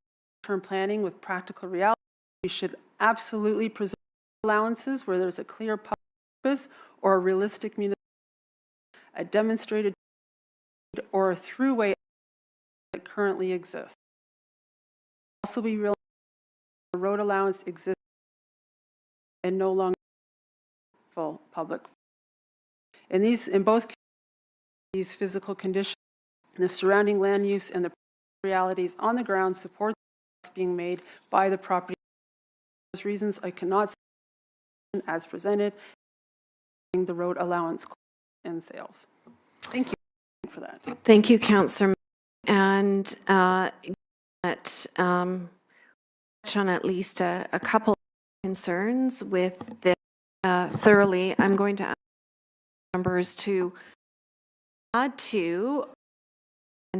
long-term planning with practical reality. We should absolutely preserve allowances where there's a clear purpose or a realistic municipal, a demonstrated or a throughway that currently exists. Also be real, the road allowance exists and no longer full public. In both cases, these physical conditions, the surrounding land use and the realities on the ground support being made by the property. For those reasons, I cannot as presented the road allowance and sales. Thank you for that. Thank you, Councillor. And touch on at least a couple of concerns with this thoroughly. I'm going to ask members to add to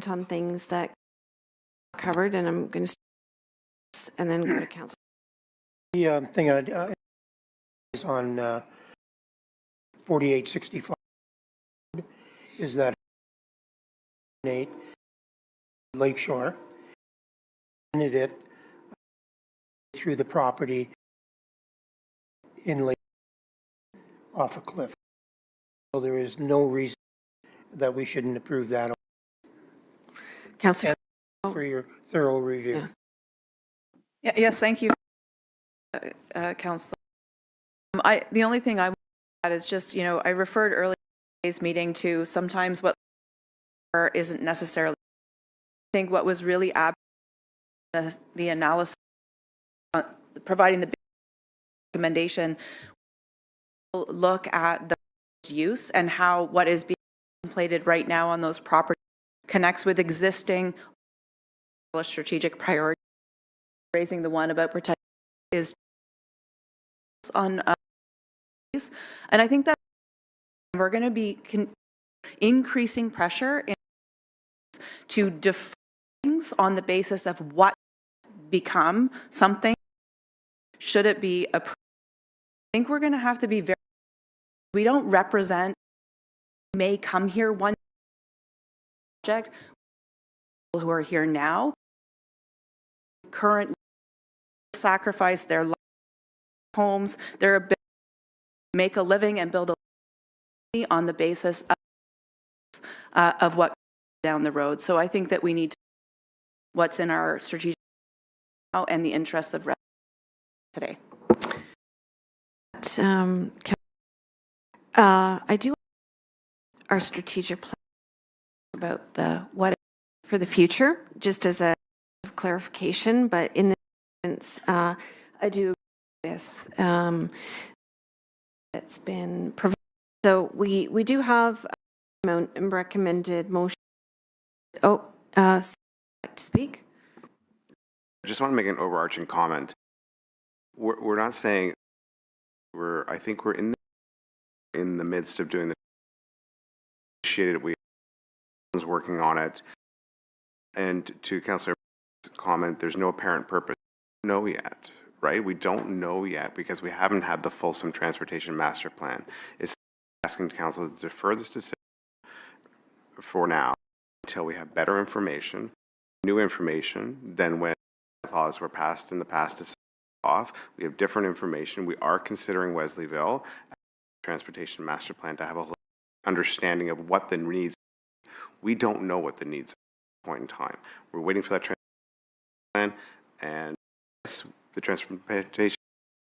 on things that are covered, and I'm going to start and then go to Councillor. The thing is on 4865 is that Lakeshore ended it through the property in Lake off a cliff. So there is no reason that we shouldn't approve that. Councillor, for your thorough review. Yeah. Yes, thank you, Councillor. The only thing I want to add is just, I referred earlier in today's meeting to sometimes what isn't necessarily. I think what was really the analysis, providing the recommendation, look at the use and how what is being contemplated right now on those properties connects with existing strategic priorities. Raising the one about protecting is on and I think that we're going to be increasing pressure to defer things on the basis of what become something. Should it be I think we're going to have to be very. We don't represent. May come here one project. Who are here now. Current sacrifice their homes, their ability to make a living and build a living on the basis of what down the road. So I think that we need to what's in our strategic and the interests of today. I do our strategic plan about the what for the future, just as a clarification, but in this instance, I do agree with it's been provided. So we do have a recommended motion. Oh, like to speak? just want to make an overarching comment. We're not saying I think we're in the midst of doing the initiated. We was working on it, and to Councillor comment, there's no apparent purpose. We don't know yet, right? We don't know yet because we haven't had the fulsome transportation master plan. It's asking council to defer this decision for now until we have better information, new information than when laws were passed in the past to off. We have different information. We are considering Wesleyville transportation master plan to have a understanding of what the needs. We don't know what the needs are at this point in time. We're waiting for that transportation plan, and the transportation plan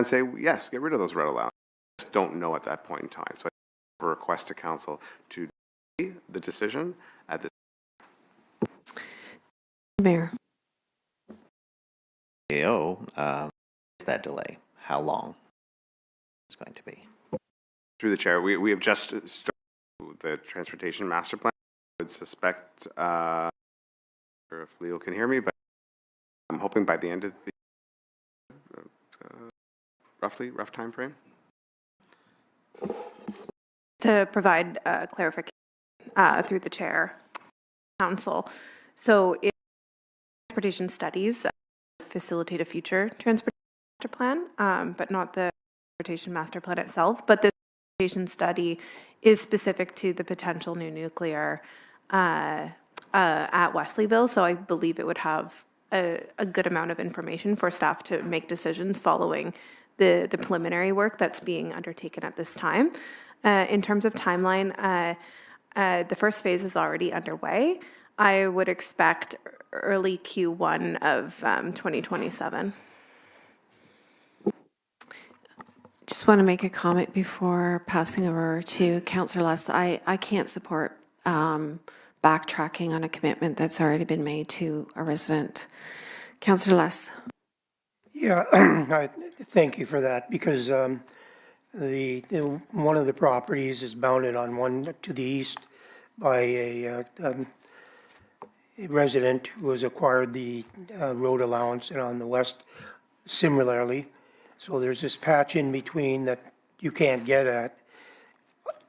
say yes, get rid of those red allowances. We just don't know at that point in time. So I have a request to council to delay the decision at this. Mayor. Is that delay? How long it's going to be? Through the chair, we have just started the transportation master plan. I would suspect, if Leo can hear me, but I'm hoping by the end of the rough time frame. To provide clarification through the chair, council. So if transportation studies facilitate a future transportation master plan, but not the transportation master plan itself, but the transportation study is specific to the potential new nuclear at Wesleyville. So I believe it would have a good amount of information for staff to make decisions following the preliminary work that's being undertaken at this time. In terms of timeline, the first phase is already underway. I would expect early Q1 of 2027. Just want to make a comment before passing over to Councillor Less. I can't support backtracking on a commitment that's already been made to a resident. Councillor Less. Yeah, thank you for that, because one of the properties is bounded on one to the east by a resident who has acquired the road allowance, and on the west similarly. So there's this patch in between that you can't get at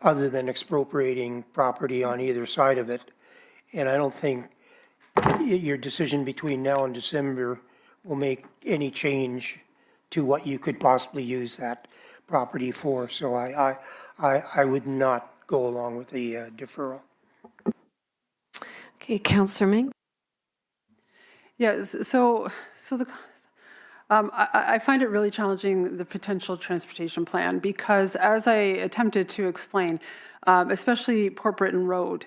other than expropriating property on either side of it. And I don't think your decision between now and December will make any change to what you could possibly use that property for. So I would not go along with the deferral. Okay, Councillor Ming. Yes, so I find it really challenging, the potential transportation plan, because as I attempted to explain, especially Port Britain Road,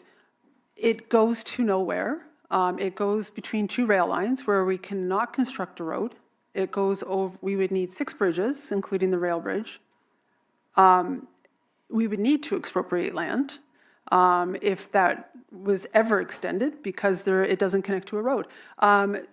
it goes to nowhere. It goes between two rail lines where we cannot construct a road. It goes over, we would need 6 bridges, including the rail bridge. We would need to expropriate land if that was ever extended, because it doesn't connect to a road.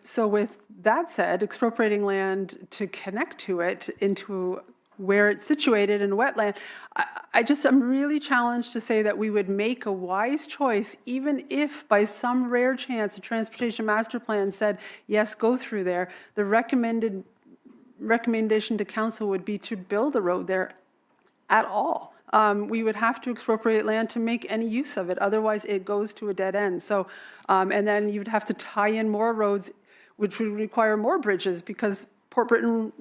So with that said, expropriating land to connect to it into where it's situated in wetland, I'm really challenged to say that we would make a wise choice, even if by some rare chance a transportation master plan said, yes, go through there. The recommendation to council would be to build a road there at all. We would have to expropriate land to make any use of it. Otherwise, it goes to a dead end. So, and then you'd have to tie in more roads, which would require more bridges, because Port Britain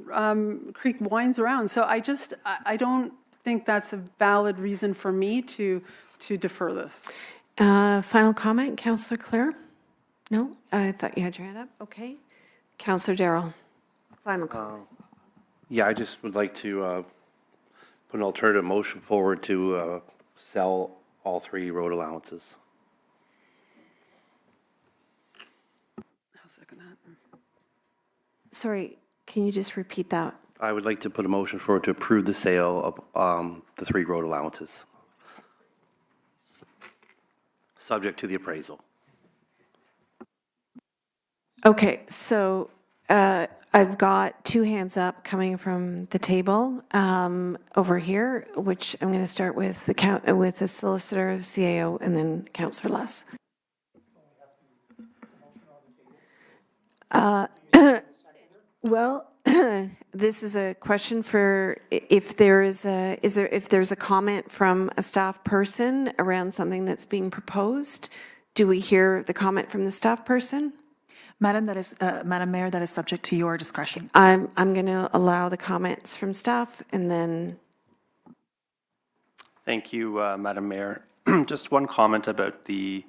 Creek winds around. So I don't think that's a valid reason for me to defer this. Final comment, Councillor Clare? No? I thought you had your hand up. Okay. Councillor Darrell. Final comment. Yeah, I just would like to put an alternative motion forward to sell all 3 road allowances. I'll second that. Sorry, can you just repeat that? I would like to put a motion forward to approve the sale of the 3 road allowances, subject to the appraisal. Okay, so I've got 2 hands up coming from the table over here, which I'm going to start with the solicitor, CAO, and then Councillor Less. Well, this is a question for if there's a comment from a staff person around something that's being proposed. Do we hear the comment from the staff person? Madam Mayor, that is subject to your discretion. I'm going to allow the comments from staff and then. Thank you, Madam Mayor. Just one comment about in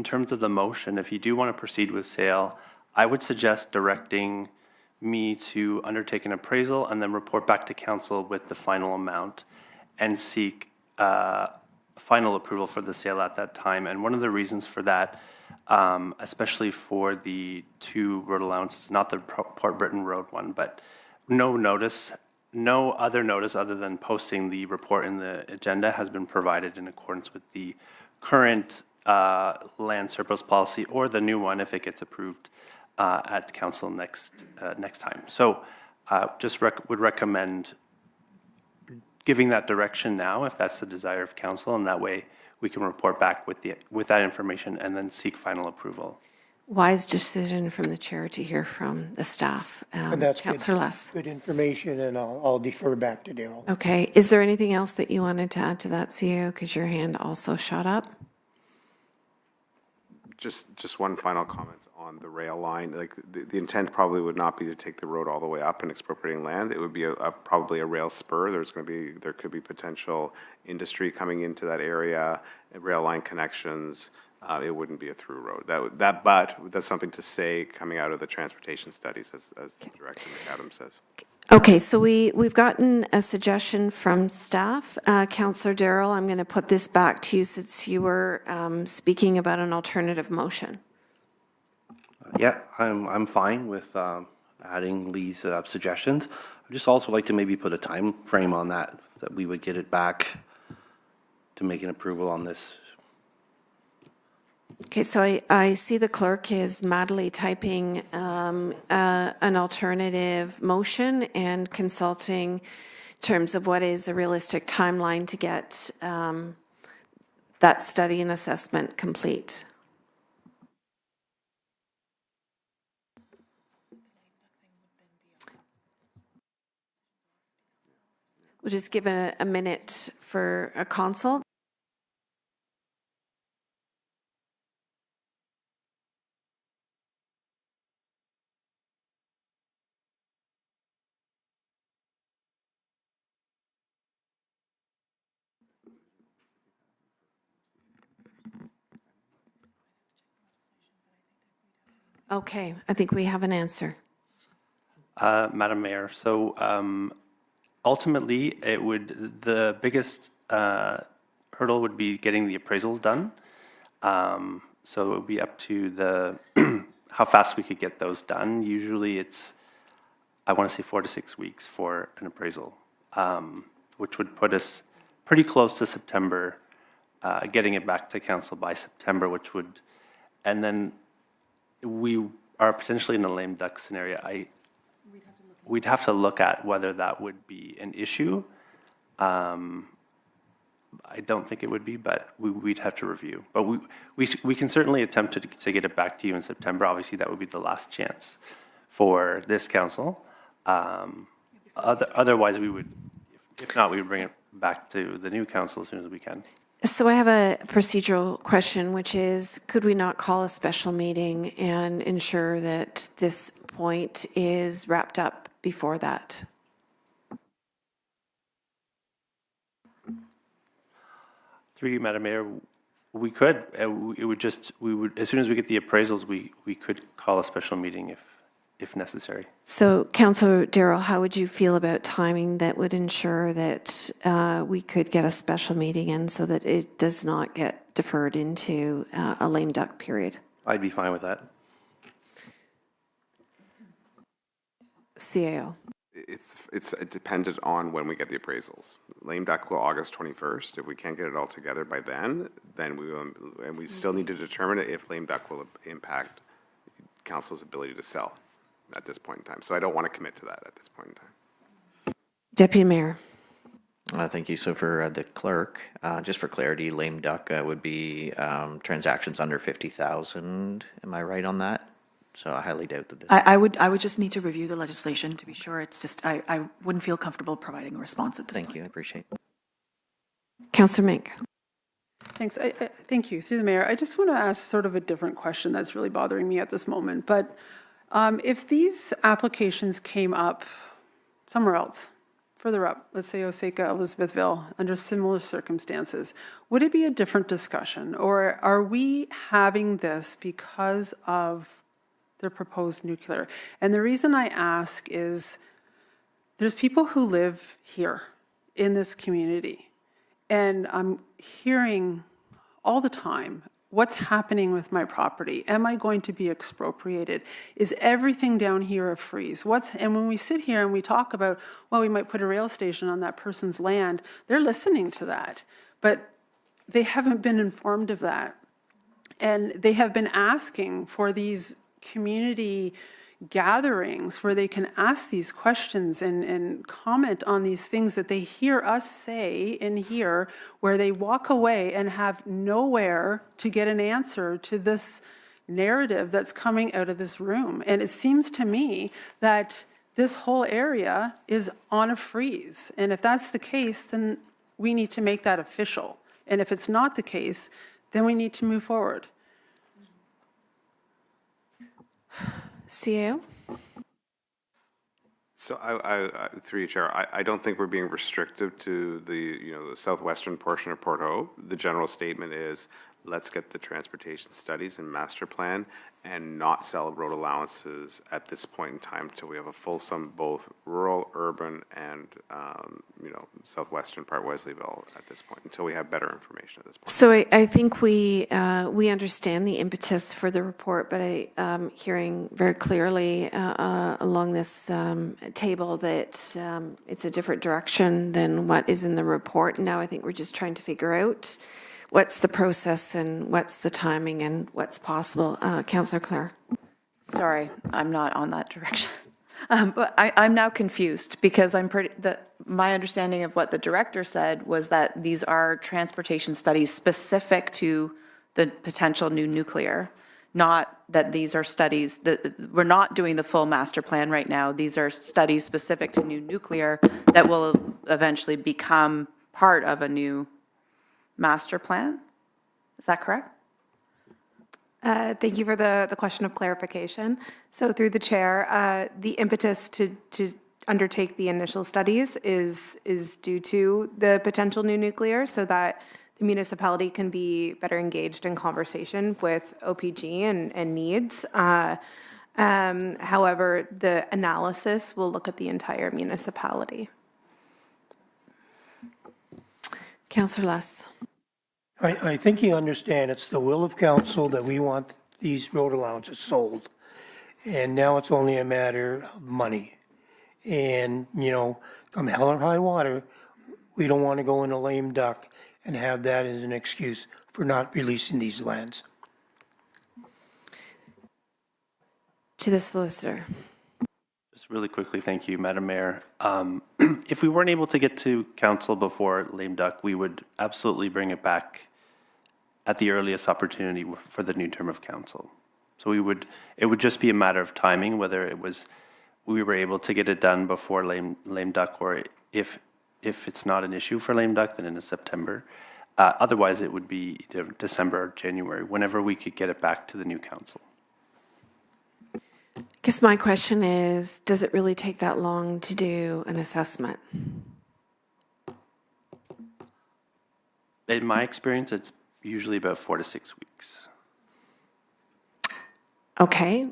terms of the motion, if you do want to proceed with sale, I would suggest directing me to undertake an appraisal and then report back to council with the final amount and seek final approval for the sale at that time. And one of the reasons for that, especially for the 2 road allowances, not the Port Britain Road one, but no other notice other than posting the report in the agenda has been provided in accordance with the current land surplus policy or the new one if it gets approved at council next time. So just would recommend giving that direction now if that's the desire of council, and that way we can report back with that information and then seek final approval. Wise decision from the chair to hear from the staff. And that's Councillor Less. good information, and I'll defer back to Daryl. Okay. Is there anything else that you wanted to add to that, CEO? Because your hand also shot up. Just one final comment on the rail line. Like the intent probably would not be to take the road all the way up and expropriating land. It would be probably a rail spur. There could be potential industry coming into that area, rail line connections. It wouldn't be a through road. But that's something to say coming out of the transportation studies, as Director McAdams says. Okay, so we've gotten a suggestion from staff. Councillor Darrell, I'm going to put this back to you since you were speaking about an alternative motion. Yeah, I'm fine with adding Lee's suggestions. I'd just also like to maybe put a time frame on that we would get it back to make an approval on this. Okay, so I see the clerk is madly typing an alternative motion and consulting in terms of what is a realistic timeline to get that study and assessment complete. We'll just give a minute for a consult. Okay, I think we have an answer. Madam Mayor, so ultimately, the biggest hurdle would be getting the appraisals done. So it would be up to how fast we could get those done. Usually it's, I want to say 4 to 6 weeks for an appraisal, which would put us pretty close to September, getting it back to council by September, and then we are potentially in a lame duck scenario. We'd have to look at whether that would be an issue. I don't think it would be, but we'd have to review. But we can certainly attempt to get it back to you in September. Obviously, that would be the last chance for this council. Otherwise, we would, if not, we would bring it back to the new council as soon as we can. So I have a procedural question, which is, could we not call a special meeting and ensure that this point is wrapped up before that? Through you, Madam Mayor, we could. It would just, as soon as we get the appraisals, we could call a special meeting if necessary. So, Councillor Darrell, how would you feel about timing that would ensure that we could get a special meeting in so that it does not get deferred into a lame duck period? I'd be fine with that. CAO. It's dependent on when we get the appraisals. Lame duck will August 21st. If we can't get it all together by then we will, and we still need to determine if lame duck will impact council's ability to sell at this point in time. So I don't want to commit to that at this point in time. Deputy Mayor. Thank you. So for the clerk, just for clarity, lame duck would be transactions under 50,000. Am I right on that? So I highly doubt that this. I would just need to review the legislation to be sure. It's just, I wouldn't feel comfortable providing a response at this point. Thank you, I appreciate it. Councillor Mink. Thanks. Thank you. Through the mayor, I just want to ask sort of a different question that's really bothering me at this moment. But if these applications came up somewhere else, further up, let's say Osaka, Elizabethville, under similar circumstances, would it be a different discussion? Or are we having this because of the proposed nuclear? And the reason I ask is there's people who live here in this community, and I'm hearing all the time, what's happening with my property? Am I going to be expropriated? Is everything down here a freeze? And when we sit here and we talk about, well, we might put a rail station on that person's land, they're listening to that, but they haven't been informed of that. And they have been asking for these community gatherings where they can ask these questions and comment on these things that they hear us say in here, where they walk away and have nowhere to get an answer to this narrative that's coming out of this room. And it seems to me that this whole area is on a freeze. And if that's the case, then we need to make that official. And if it's not the case, then we need to move forward. CAO? So I through you, Chair, I don't think we're being restrictive to the southwestern portion of Port Hope. The general statement is, let's get the transportation studies and master plan and not sell road allowances at this point in time until we have a fulsome both rural, urban, and southwestern part Wesleyville at this point, until we have better information at this point. So I think we understand the impetus for the report, but I'm hearing very clearly along this table that it's a different direction than what is in the report. Now I think we're just trying to figure out what's the process and what's the timing and what's possible. Councillor Clare. Sorry, I'm not on that direction. But I'm now confused because my understanding of what the director said was that these are transportation studies specific to the potential new nuclear, not that these are studies that we're not doing the full master plan right now. These are studies specific to new nuclear that will eventually become part of a new master plan. Is that correct? Thank you for the question of clarification. So through the chair, the impetus to undertake the initial studies is due to the potential new nuclear, so that the municipality can be better engaged in conversation with OPG and needs. However, the analysis will look at the entire municipality. Councillor Less. I think you understand it's the will of council that we want these road allowances sold. And now it's only a matter of money. And, come hell or high water, we don't want to go in a lame duck and have that as an excuse for not releasing these lands. To the solicitor. Just really quickly, thank you, Madam Mayor. If we weren't able to get to council before lame duck, we would absolutely bring it back at the earliest opportunity for the new term of council. So it would just be a matter of timing, whether we were able to get it done before lame duck, or if it's not an issue for lame duck, then in September. Otherwise, it would be December or January, whenever we could get it back to the new council. I guess my question is, does it really take that long to do an assessment? In my experience, it's usually about 4 to 6 weeks. Okay,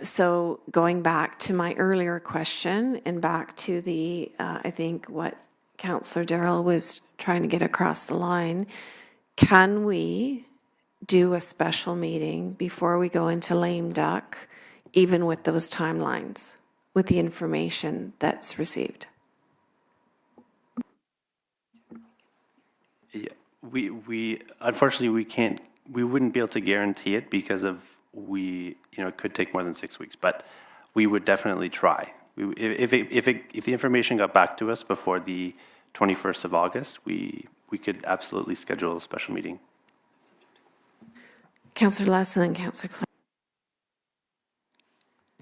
so going back to my earlier question and back to the, I think what Councillor Darrell was trying to get across the line, can we do a special meeting before we go into lame duck, even with those timelines, with the information that's received? Yeah, we unfortunately we wouldn't be able to guarantee it because of it could take more than 6 weeks, but we would definitely try. If the information got back to us before the 21st of August, we could absolutely schedule a special meeting. Councillor Less and then Councillor Clare.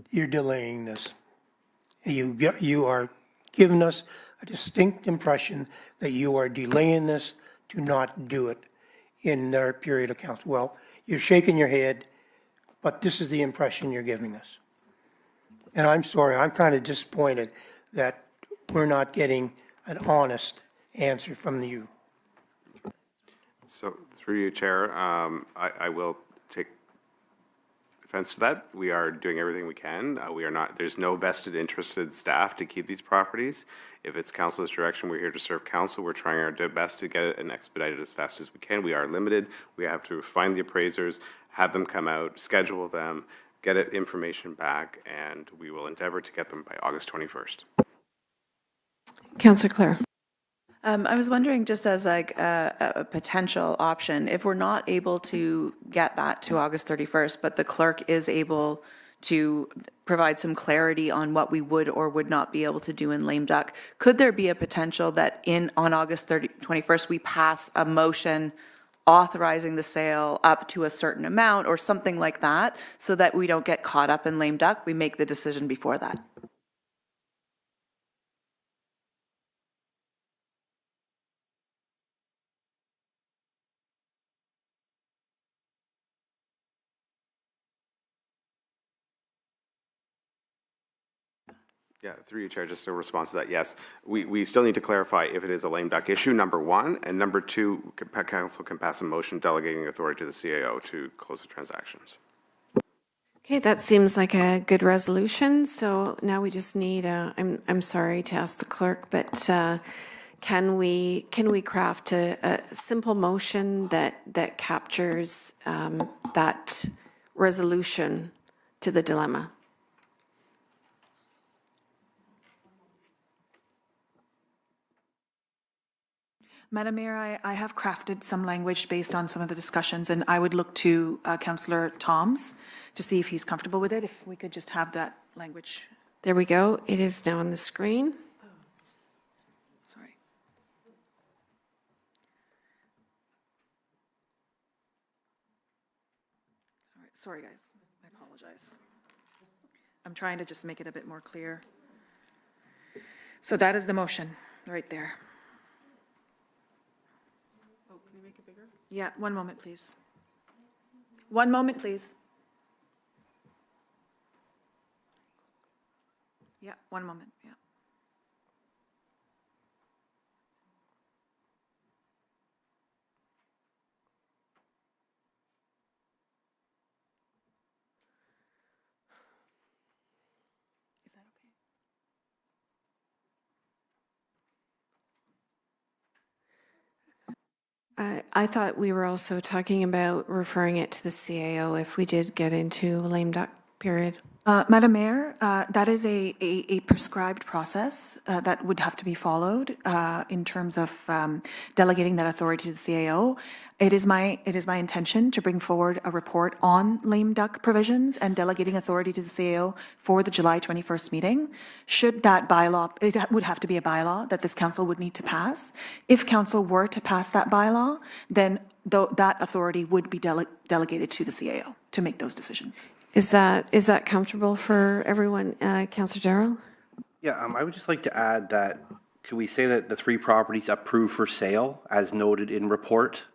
you're delaying this. You are giving us a distinct impression that you are delaying this to not do it in their period of council. Well, you're shaking your head, but this is the impression you're giving us. And I'm sorry, I'm kind of disappointed that we're not getting an honest answer from you. So through you, Chair, I will take offense to that. We are doing everything we can. We are not, there's no vested interested staff to keep these properties. If it's council's direction, we're here to serve council. We're trying our best to get it and expedite it as fast as we can. We are limited. We have to find the appraisers, have them come out, schedule them, get it information back, and we will endeavor to get them by August 21st. Councillor Clare. I was wondering, just as like a potential option, if we're not able to get that to August 31st, but the clerk is able to provide some clarity on what we would or would not be able to do in lame duck, could there be a potential that on August 21st, we pass a motion authorizing the sale up to a certain amount or something like that, so that we don't get caught up in lame duck? We make the decision before that. Yeah, through you, Chair, just a response to that, yes. We still need to clarify if it is a lame duck issue, number one, and number two, council can pass a motion delegating authority to the CAO to close the transactions. Okay, that seems like a good resolution. So now we just need I'm sorry to ask the clerk, but can we craft a simple motion that captures that resolution to the dilemma? Madam Mayor, I have crafted some language based on some of the discussions, and I would look to Councillor Toms to see if he's comfortable with it, if we could just have that language. There we go. It is now on the screen. Sorry. Sorry, guys. I apologize. I'm trying to just make it a bit more clear. So that is the motion, right there. Yeah, one moment, please. One moment, please. Yeah, one moment, yeah. Is that okay? I thought we were also talking about referring it to the CAO if we did get into a lame duck period. Madam Mayor, that is a prescribed process that would have to be followed in terms of delegating that authority to the CAO. It is my intention to bring forward a report on lame duck provisions and delegating authority to the CAO for the July 21st meeting. Should that bylaw, it would have to be a bylaw that this council would need to pass. If council were to pass that bylaw, then that authority would be delegated to the CAO to make those decisions. Is that comfortable for everyone, Councillor Darrell? Yeah, I would just like to add that, could we say that the 3 properties approved for sale as noted in report?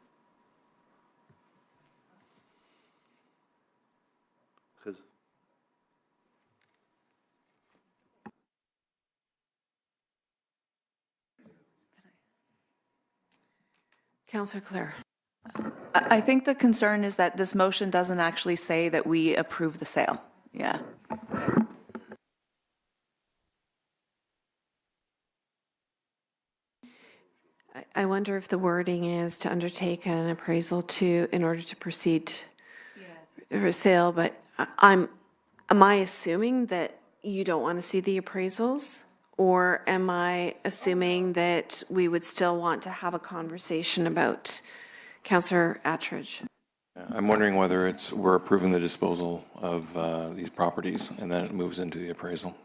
Because Councillor Clare. I think the concern is that this motion doesn't actually say that we approve the sale. Yeah. I wonder if the wording is to undertake an appraisal in order to proceed for sale, but am I assuming that you don't want to see the appraisals? Or am I assuming that we would still want to have a conversation about Councillor Attridge? I'm wondering whether we're approving the disposal of these properties and then it moves into the appraisal.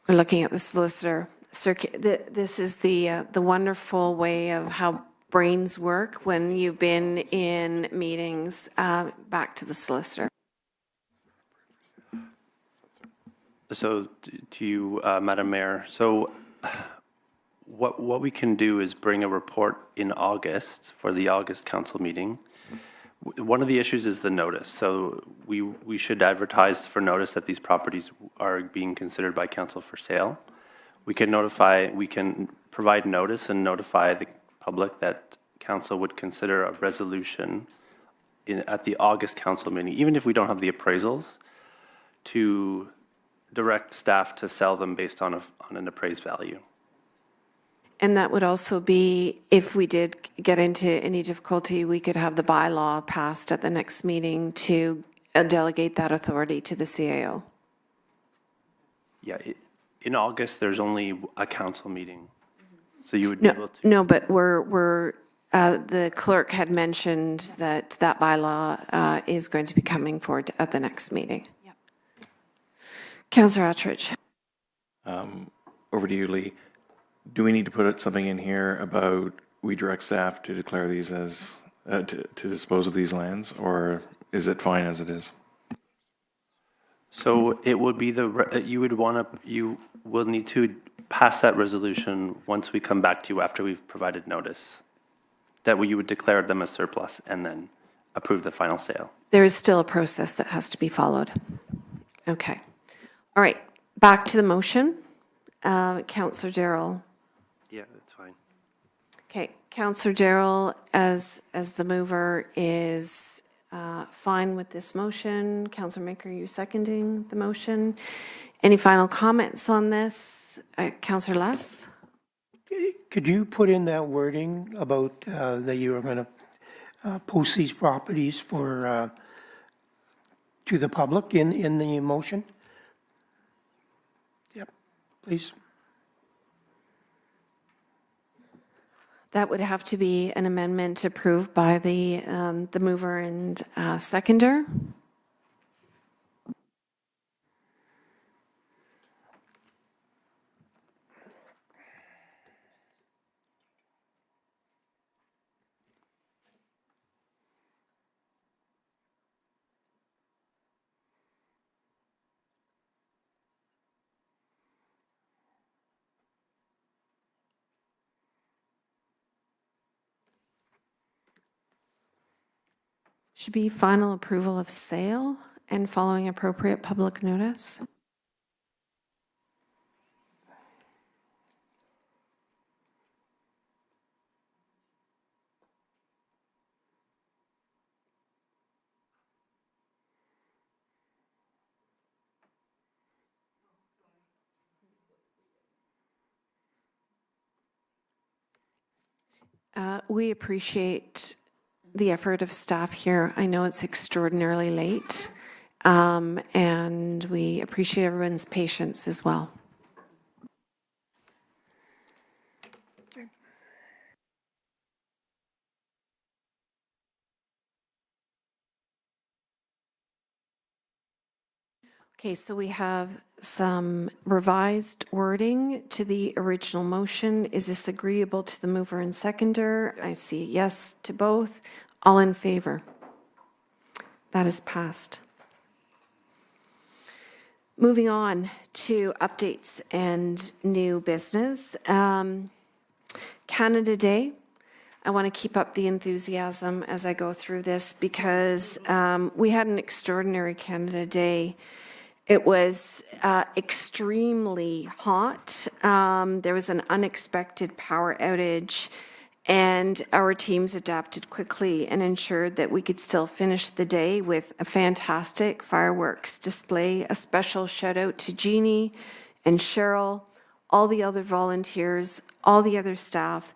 We're looking at the solicitor. This is the wonderful way of how brains work when you've been in meetings. Back to the solicitor. So to you, Madam Mayor, so what we can do is bring a report in August for the August council meeting. One of the issues is the notice. So we should advertise for notice that these properties are being considered by council for sale. We can provide notice and notify the public that council would consider a resolution at the August council meeting, even if we don't have the appraisals, to direct staff to sell them based on an appraised value. And that would also be, if we did get into any difficulty, we could have the bylaw passed at the next meeting to delegate that authority to the CAO. Yeah, in August, there's only a council meeting. So you would be able to. No, but the clerk had mentioned that bylaw is going to be coming forward at the next meeting. Yep. Councillor Attridge. Over to you, Lee. Do we need to put something in here about we direct staff to declare these as, to dispose of these lands, or is it fine as it is? So it would be you will need to pass that resolution once we come back to you after we've provided notice. That you would declare them as surplus and then approve the final sale. There is still a process that has to be followed. Okay. All right, back to the motion. Councillor Darrell. Yeah, that's fine. Okay, Councillor Darrell, as the mover, is fine with this motion. Councillor Maker, you seconding the motion. Any final comments on this? Councillor Less? Could you put in that wording about that you are going to post these properties for to the public in the motion? Yep, please. That would have to be an amendment approved by the mover and seconder. Should be final approval of sale and following appropriate public notice. We appreciate the effort of staff here. I know it's extraordinarily late, and we appreciate everyone's patience as well. Okay, so we have some revised wording to the original motion. Is this agreeable to the mover and seconder? I see yes to both. All in favor? That is passed. Moving on to updates and new business. Canada Day. I want to keep up the enthusiasm as I go through this because we had an extraordinary Canada Day. It was extremely hot. There was an unexpected power outage, and our teams adapted quickly and ensured that we could still finish the day with a fantastic fireworks display. A special shout out to Jeannie and Cheryl, all the other volunteers, all the other staff.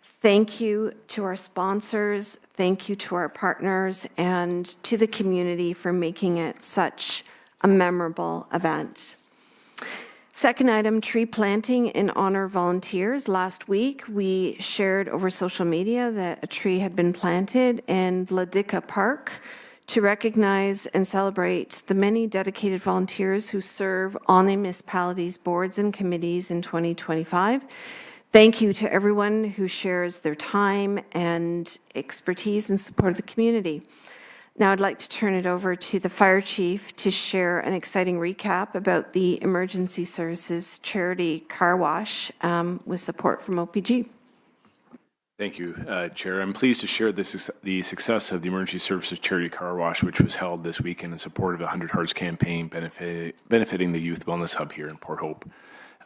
Thank you to our sponsors, thank you to our partners, and to the community for making it such a memorable event. Second item, tree planting in honor of volunteers. Last week, we shared over social media that a tree had been planted in Vladika Park to recognize and celebrate the many dedicated volunteers who serve on the municipality's boards and committees in 2025. Thank you to everyone who shares their time and expertise in support of the community. Now I'd like to turn it over to the fire chief to share an exciting recap about the Emergency Services Charity Car Wash with support from OPG. Thank you, Chair. I'm pleased to share the success of the Emergency Services Charity Car Wash, which was held this weekend in support of the 100 Hearts campaign benefiting the Youth Wellness Hub here in Port Hope.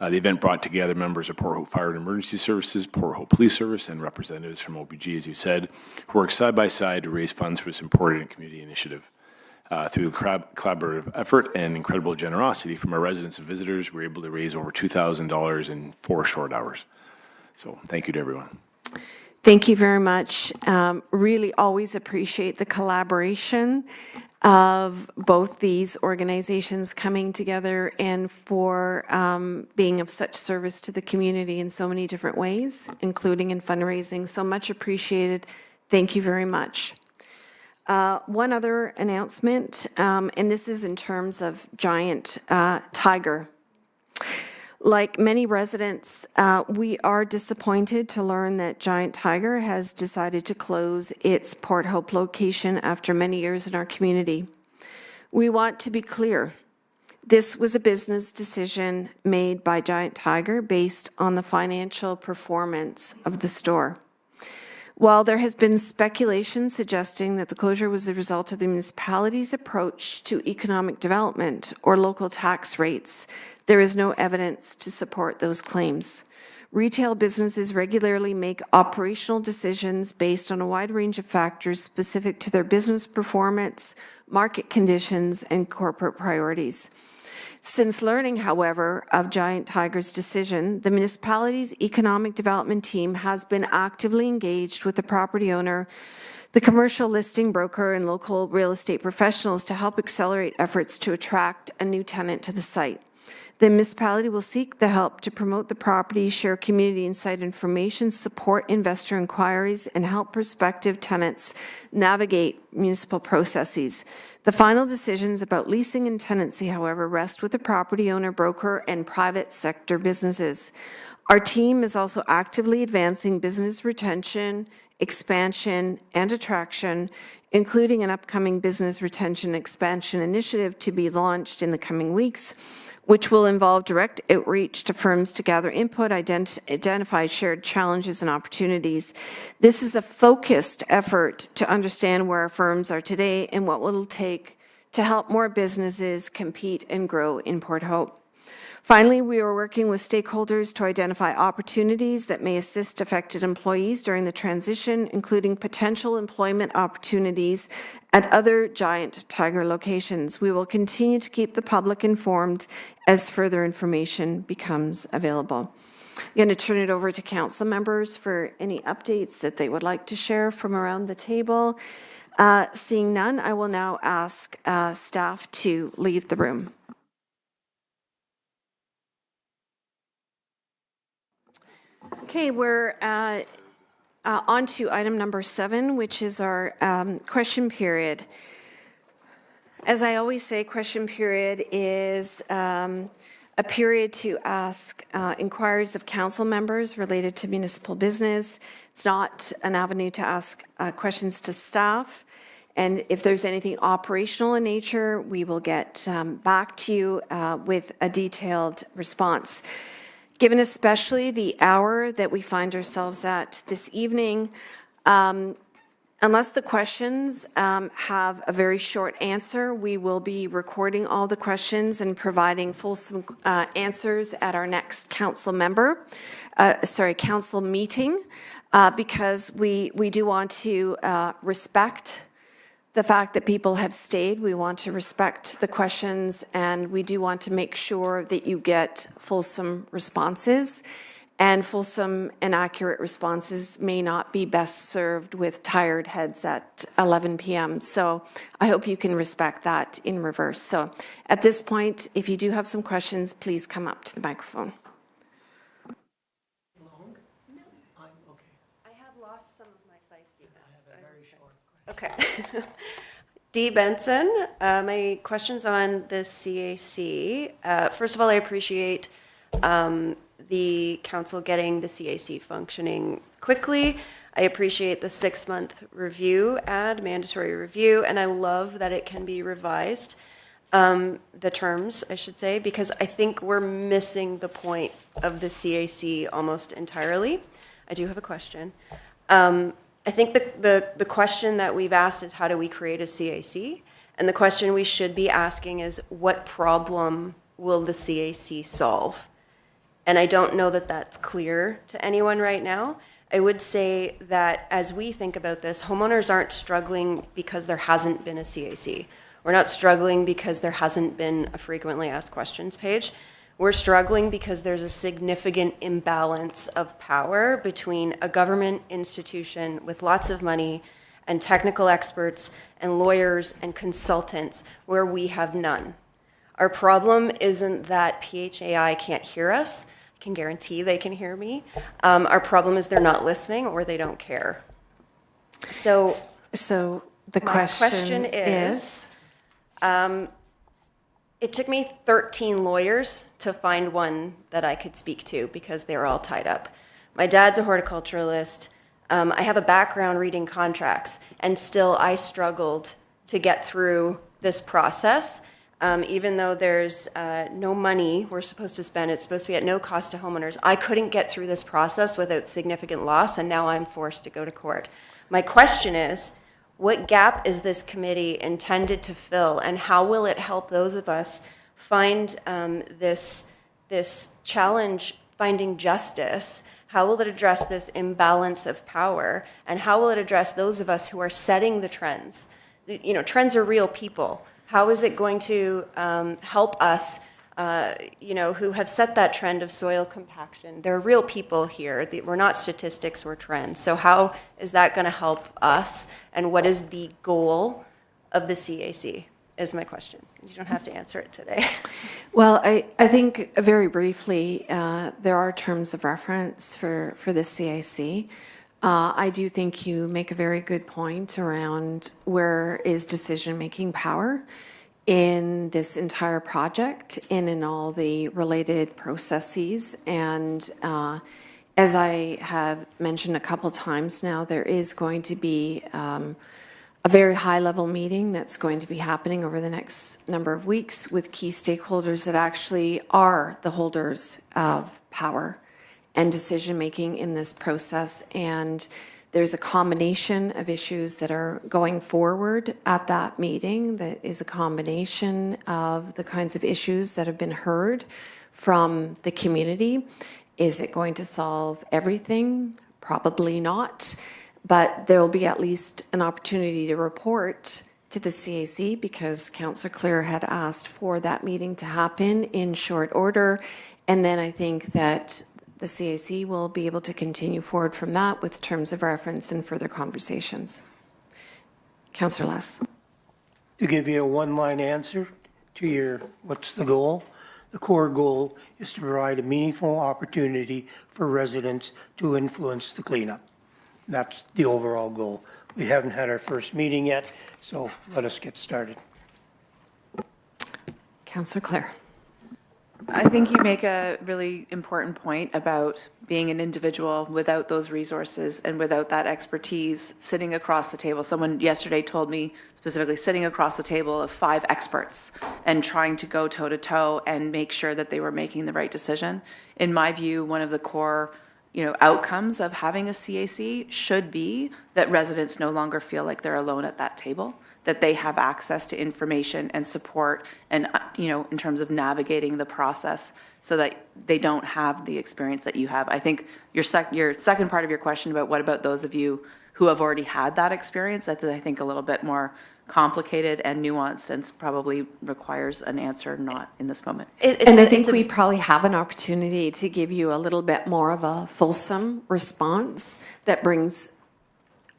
The event brought together members of Port Hope Fire and Emergency Services, Port Hope Police Service, and representatives from OPG, as you said, who worked side by side to raise funds for this important community initiative. Through the collaborative effort and incredible generosity from our residents and visitors, we were able to raise over $2,000 in 4 short hours. So thank you to everyone. Thank you very much. Really always appreciate the collaboration of both these organizations coming together and for being of such service to the community in so many different ways, including in fundraising. So much appreciated. Thank you very much. One other announcement, and this is in terms of Giant Tiger. Like many residents, we are disappointed to learn that Giant Tiger has decided to close its Port Hope location after many years in our community. We want to be clear. This was a business decision made by Giant Tiger based on the financial performance of the store. While there has been speculation suggesting that the closure was the result of the municipality's approach to economic development or local tax rates, there is no evidence to support those claims. Retail businesses regularly make operational decisions based on a wide range of factors specific to their business performance, market conditions, and corporate priorities. Since learning, however, of Giant Tiger's decision, the municipality's economic development team has been actively engaged with the property owner, the commercial listing broker, and local real estate professionals to help accelerate efforts to attract a new tenant to the site. The municipality will seek the help to promote the property, share community insight information, support investor inquiries, and help prospective tenants navigate municipal processes. The final decisions about leasing and tenancy, however, rest with the property owner, broker, and private sector businesses. Our team is also actively advancing business retention, expansion, and attraction, including an upcoming business retention expansion initiative to be launched in the coming weeks, which will involve direct outreach to firms to gather input, identify shared challenges and opportunities. This is a focused effort to understand where our firms are today and what will it take to help more businesses compete and grow in Port Hope. Finally, we are working with stakeholders to identify opportunities that may assist affected employees during the transition, including potential employment opportunities at other Giant Tiger locations. We will continue to keep the public informed as further information becomes available. I'm going to turn it over to council members for any updates that they would like to share from around the table. Seeing none, I will now ask staff to leave the room. Okay, we're on to item number 7, which is our question period. As I always say, question period is a period to ask inquiries of council members related to municipal business. It's not an avenue to ask questions to staff. And if there's anything operational in nature, we will get back to you with a detailed response. Given especially the hour that we find ourselves at this evening, unless the questions have a very short answer, we will be recording all the questions and providing fulsome answers at our next council meeting, because we do want to respect the fact that people have stayed. We want to respect the questions, and we do want to make sure that you get fulsome responses. And fulsome and accurate responses may not be best served with tired heads at 11 p.m. So I hope you can respect that in reverse. So at this point, if you do have some questions, please come up to the microphone. I have lost some of my feistiness. Okay. Dee Benson, my question's on the CAC. First of all, I appreciate the council getting the CAC functioning quickly. I appreciate the 6-month review mandatory review, and I love that it can be revised, the terms, I should say, because I think we're missing the point of the CAC almost entirely. I do have a question. I think the question that we've asked is, how do we create a CAC? And the question we should be asking is, what problem will the CAC solve? And I don't know that that's clear to anyone right now. I would say that as we think about this, homeowners aren't struggling because there hasn't been a CAC. We're not struggling because there hasn't been a frequently asked questions page. We're struggling because there's a significant imbalance of power between a government institution with lots of money and technical experts and lawyers and consultants where we have none. Our problem isn't that PHAI can't hear us. I can guarantee they can hear me. Our problem is they're not listening or they don't care. So the my question is, it took me 13 lawyers to find one that I could speak to because they were all tied up. My dad's a horticulturalist. I have a background reading contracts, and still I struggled to get through this process. Even though there's no money we're supposed to spend, it's supposed to be at no cost to homeowners. I couldn't get through this process without significant loss, and now I'm forced to go to court. My question is, what gap is this committee intended to fill, and how will it help those of us find this challenge, finding justice? How will it address this imbalance of power, and how will it address those of us who are setting the trends? Trends are real people. How is it going to help us, who have set that trend of soil compaction? There are real people here. We're not statistics, we're trends. So how is that going to help us? And what is the goal of the CAC is my question. You don't have to answer it today. Well, I think very briefly, there are terms of reference for the CAC. I do think you make a very good point around where is decision-making power in this entire project and in all the related processes. And as I have mentioned a couple times now, there is going to be a very high-level meeting that's going to be happening over the next number of weeks with key stakeholders that actually are the holders of power and decision-making in this process. And there's a combination of issues that are going forward at that meeting that is a combination of the kinds of issues that have been heard from the community. Is it going to solve everything? Probably not. But there will be at least an opportunity to report to the CAC because Councillor Clare had asked for that meeting to happen in short order. And then I think that the CAC will be able to continue forward from that with terms of reference and further conversations. Councillor Less. To give you a one-line answer to your what's the goal, the core goal is to provide a meaningful opportunity for residents to influence the cleanup. That's the overall goal. We haven't had our first meeting yet, so let us get started. Councillor Clare. I think you make a really important point about being an individual without those resources and without that expertise sitting across the table. Someone yesterday told me specifically sitting across the table of 5 experts and trying to go toe to toe and make sure that they were making the right decision. In my view, one of the core outcomes of having a CAC should be that residents no longer feel like they're alone at that table, that they have access to information and support and, in terms of navigating the process so that they don't have the experience that you have. I think your second part of your question about what about those of you who have already had that experience, that's, I think, a little bit more complicated and nuanced and probably requires an answer not in this moment. I think we probably have an opportunity to give you a little bit more of a fulsome response that brings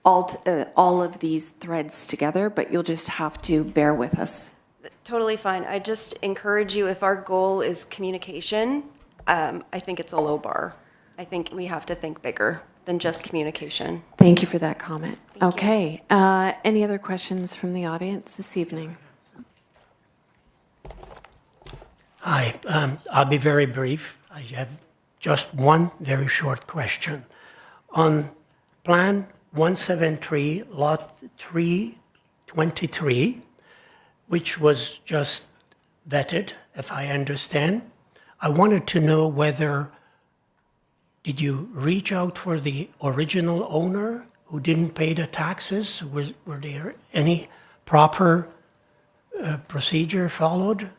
all of these threads together, but you'll just have to bear with us. Totally fine. I just encourage you, if our goal is communication, I think it's a low bar. I think we have to think bigger than just communication. Thank you for that comment. Okay. Any other questions from the audience this evening? Hi. I'll be very brief. I have just one very short question. On Plan 173, Lot 323, which was just vetted, if I understand. I wanted to know whether, did you reach out for the original owner who didn't pay the taxes? Were there any proper procedure followed?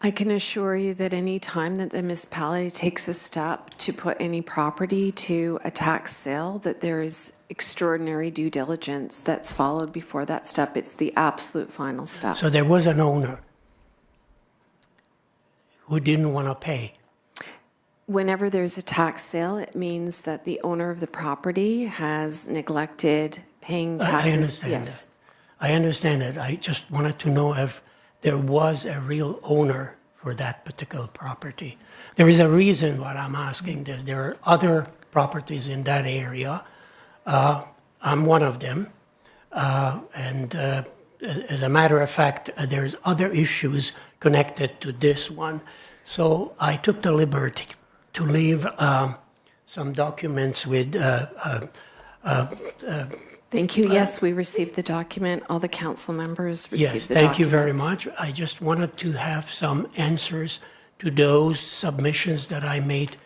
I can assure you that any time that the municipality takes a step to put any property to a tax sale, that there is extraordinary due diligence that's followed before that step. It's the absolute final step. So there was an owner who didn't want to pay. Whenever there's a tax sale, it means that the owner of the property has neglected paying taxes. I understand Yes. that. I understand that. I just wanted to know if there was a real owner for that particular property. There is a reason why I'm asking this. There are other properties in that area. I'm one of them. And as a matter of fact, there's other issues connected to this one. So I took the liberty to leave some documents with Thank you. Yes, we received the document. All the council members yes, received the document. thank you very much. I just wanted to have some answers to those submissions that I made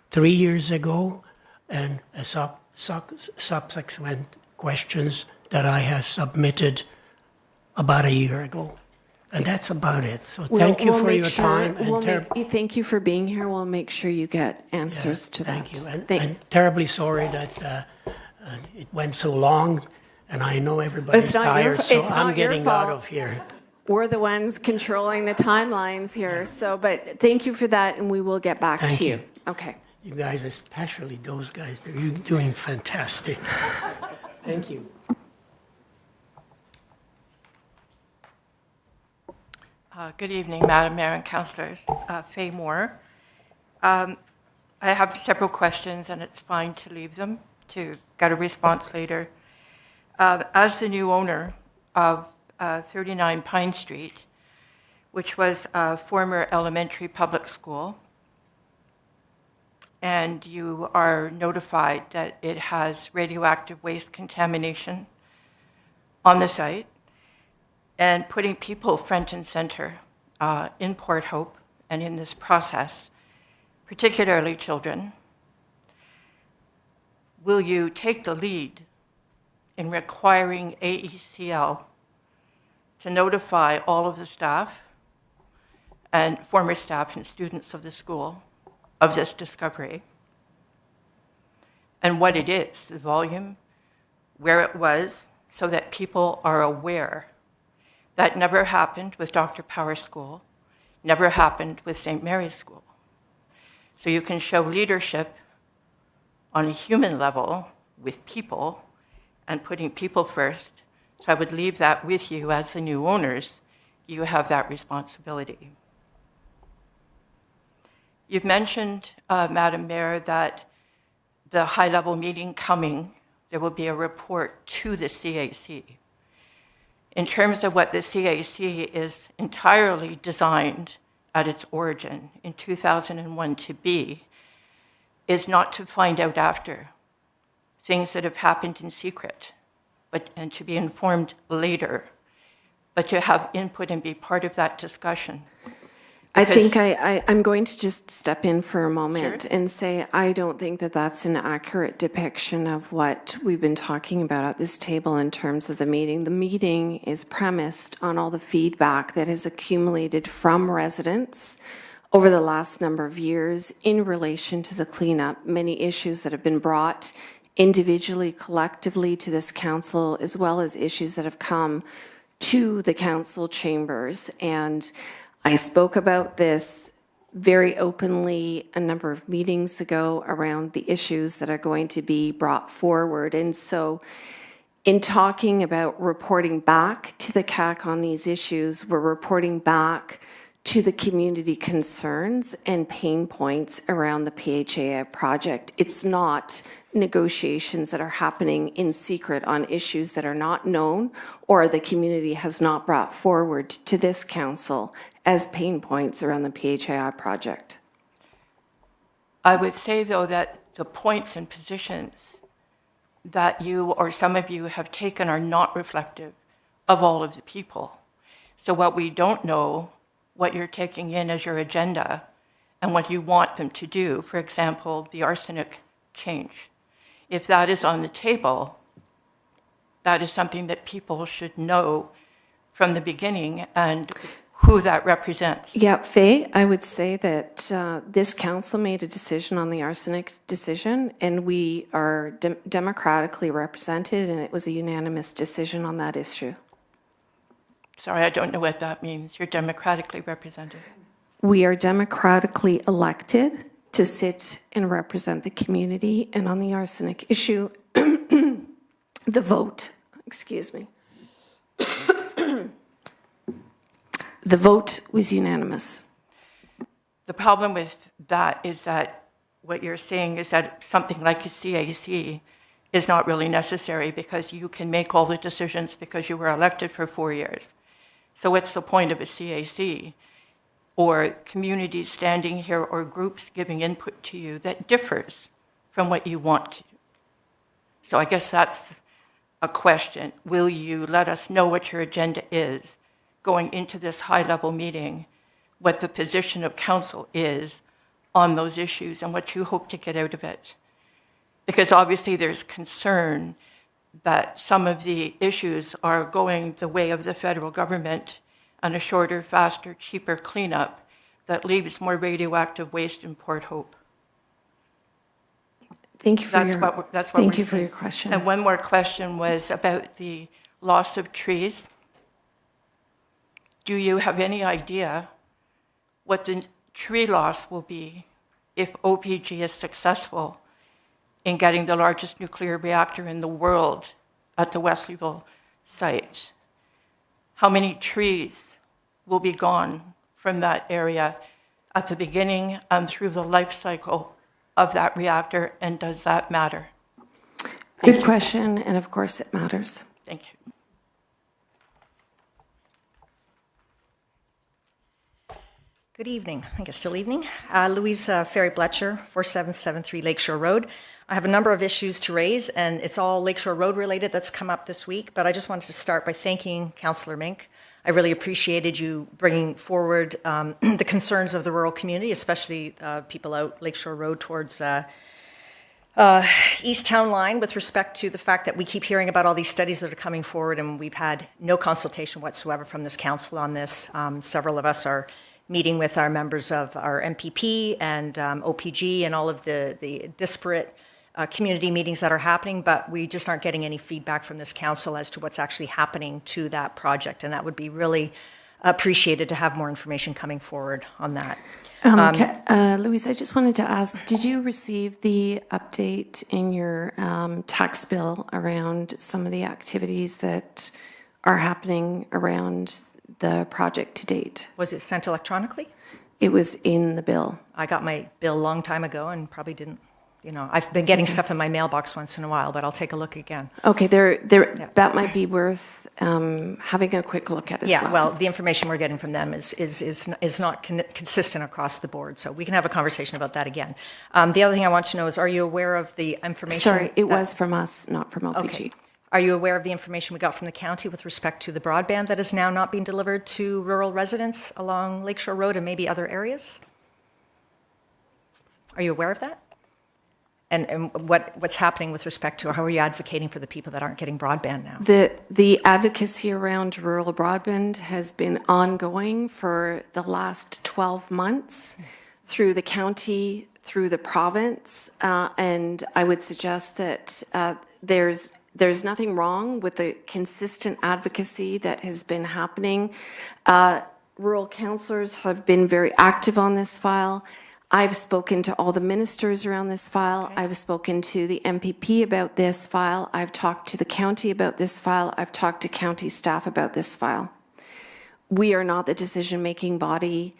3 years ago and subsequent questions that I have submitted about a year ago. And that's about it. So thank you for your time. Thank you for being here. We'll make sure you get answers to that. Thank you. And terribly sorry that it went so long, and I know everybody's It's not your tired, fa- so it's I'm not your getting out fault. of here. We're the ones controlling the timelines here. So, but thank you for that, and we will get back Thank to you. you. Okay. You guys, especially those guys, they're doing fantastic. Thank you. Good evening, Madam Mayor and Councillors. Faye Moore. I have several questions, and it's fine to leave them to get a response later. As the new owner of 39 Pine Street, which was a former elementary public school, and you are notified that it has radioactive waste contamination on the site, and putting people front and center in Port Hope and in this process, particularly children, will you take the lead in requiring AECL to notify all of the staff and former staff and students of the school of this discovery and what it is, the volume, where it was, so that people are aware? That never happened with Dr. Power School, never happened with St. Mary's School. So you can show leadership on a human level with people and putting people first. So I would leave that with you as the new owners. You have that responsibility. You've mentioned, Madam Mayor, that the high-level meeting coming, there will be a report to the CAC. In terms of what the CAC is entirely designed at its origin in 2001 to be, is not to find out after things that have happened in secret, and to be informed later, but to have input and be part of that discussion. I think I'm going to just step in for a moment and say I don't think that that's an accurate depiction of what we've been talking about at this table in terms of the meeting. The meeting is premised on all the feedback that has accumulated from residents over the last number of years in relation to the cleanup, many issues that have been brought individually, collectively to this council, as well as issues that have come to the council chambers. And I spoke about this very openly a number of meetings ago around the issues that are going to be brought forward. And so in talking about reporting back to the CAC on these issues, we're reporting back to the community concerns and pain points around the PHAI project. It's not negotiations that are happening in secret on issues that are not known or the community has not brought forward to this council as pain points around the PHAI project. I would say, though, that the points and positions that you or some of you have taken are not reflective of all of the people. So what we don't know, what you're taking in as your agenda and what you want them to do, for example, the arsenic change. If that is on the table, that is something that people should know from the beginning and who that represents. Yeah, Faye, I would say that this council made a decision on the arsenic decision, and we are democratically represented, and it was a unanimous decision on that issue. Sorry, I don't know what that means. You're democratically represented. We are democratically elected to sit and represent the community, and on the arsenic issue, the vote, excuse me, the vote was unanimous. The problem with that is that what you're saying is that something like a CAC is not really necessary because you can make all the decisions because you were elected for 4 years. So what's the point of a CAC or communities standing here or groups giving input to you that differs from what you want to? So I guess that's a question. Will you let us know what your agenda is going into this high-level meeting, what the position of council is on those issues and what you hope to get out of it? Because obviously there's concern that some of the issues are going the way of the federal government and a shorter, faster, cheaper cleanup that leaves more radioactive waste in Port Hope. Thank you for That's your, what thank we're you for your seeing. question. And one more question was about the loss of trees. Do you have any idea what the tree loss will be if OPG is successful in getting the largest nuclear reactor in the world at the Wesleyville site? How many trees will be gone from that area at the beginning and through the life cycle of that reactor, and does that matter? Good question, and of course it matters. Thank you. Good evening. I guess still evening. Louise Ferry Bletcher, 4773 Lakeshore Road. I have a number of issues to raise, and it's all Lakeshore Road related that's come up this week, but I just wanted to start by thanking Councillor Mink. I really appreciated you bringing forward the concerns of the rural community, especially people out Lakeshore Road towards East Town Line, with respect to the fact that we keep hearing about all these studies that are coming forward, and we've had no consultation whatsoever from this council on this. Several of us are meeting with our members of our MPP and OPG and all of the disparate community meetings that are happening, but we just aren't getting any feedback from this council as to what's actually happening to that project, and that would be really appreciated to have more information coming forward on that. Louise, I just wanted to ask, did you receive the update in your tax bill around some of the activities that are happening around the project to date? Was it sent electronically? It was in the bill. I got my bill a long time ago and probably didn't, I've been getting stuff in my mailbox once in a while, but I'll take a look again. Okay, that might be worth having a quick look at as well. Yeah, well, the information we're getting from them is not consistent across the board, so we can have a conversation about that again. The other thing I want to know is, are you aware of the information? Sorry, it was from us, not from OPG. Okay. Are you aware of the information we got from the county with respect to the broadband that is now not being delivered to rural residents along Lakeshore Road and maybe other areas? Are you aware of that? And what's happening with respect to how are you advocating for the people that aren't getting broadband now? The advocacy around rural broadband has been ongoing for the last 12 months through the county, through the province, and I would suggest that there's nothing wrong with the consistent advocacy that has been happening. Rural councillors have been very active on this file. I've spoken to all the ministers around this file. Okay. I've spoken to the MPP about this file. I've talked to the county about this file. I've talked to county staff about this file. We are not the decision-making body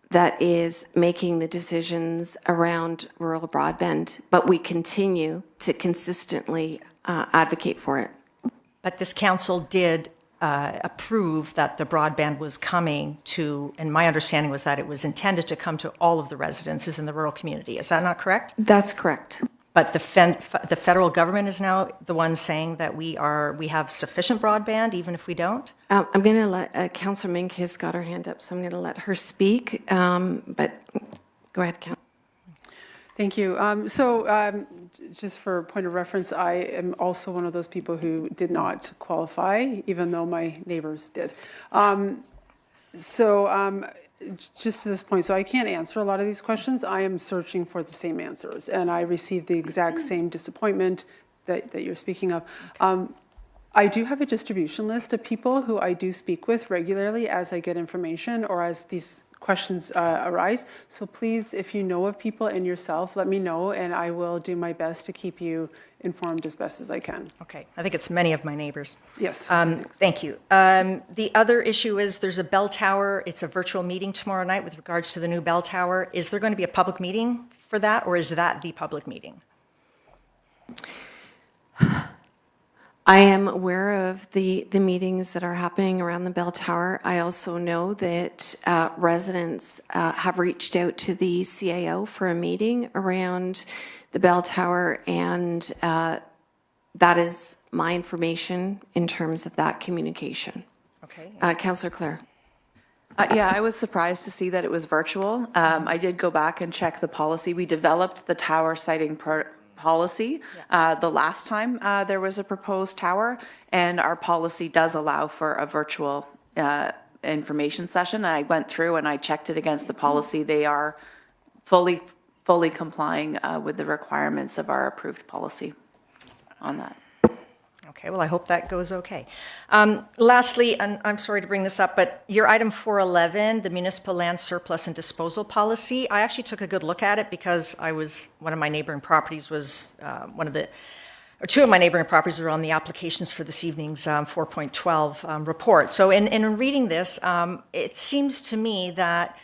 that is making the decisions around rural broadband, but we continue to consistently advocate for it. But this council did approve that the broadband was coming to, and my understanding was that it was intended to come to all of the residences in the rural community. Is that not correct? That's correct. But the federal government is now the one saying that we have sufficient broadband, even if we don't? I'm going to let, Councillor Mink has got her hand up, so I'm going to let her speak. But go ahead, Councillor. Thank you. Just for point of reference, I am also one of those people who did not qualify, even though my neighbors did. Just to this point, so I can't answer a lot of these questions. I am searching for the same answers, and I received the exact same disappointment that you're speaking of. I do have a distribution list of people who I do speak with regularly as I get information or as these questions arise. So please, if you know of people and yourself, let me know, and I will do my best to keep you informed as best as I can. Okay, I think it's many of my neighbors. Yes. Thank you. The other issue is there's a bell tower. It's a virtual meeting tomorrow night with regards to the new bell tower. Is there going to be a public meeting for that, or is that the public meeting? I am aware of the meetings that are happening around the bell tower. I also know that residents have reached out to the CAO for a meeting around the bell tower, and that is my information in terms of that communication. Okay. Councillor Clare. Yeah, I was surprised to see that it was virtual. I did go back and check the policy. We developed the tower siting policy the last time there was a proposed tower, and our policy does allow for a virtual information session. And I went through and I checked it against the policy. They are fully complying with the requirements of our approved policy on that. Okay, well, I hope that goes okay. Lastly, and I'm sorry to bring this up, but your item 411, the municipal land surplus and disposal policy, I actually took a good look at it because one of my neighboring properties was two of my neighboring properties were on the applications for this evening's 4.12 report. So in reading this, it seems to me that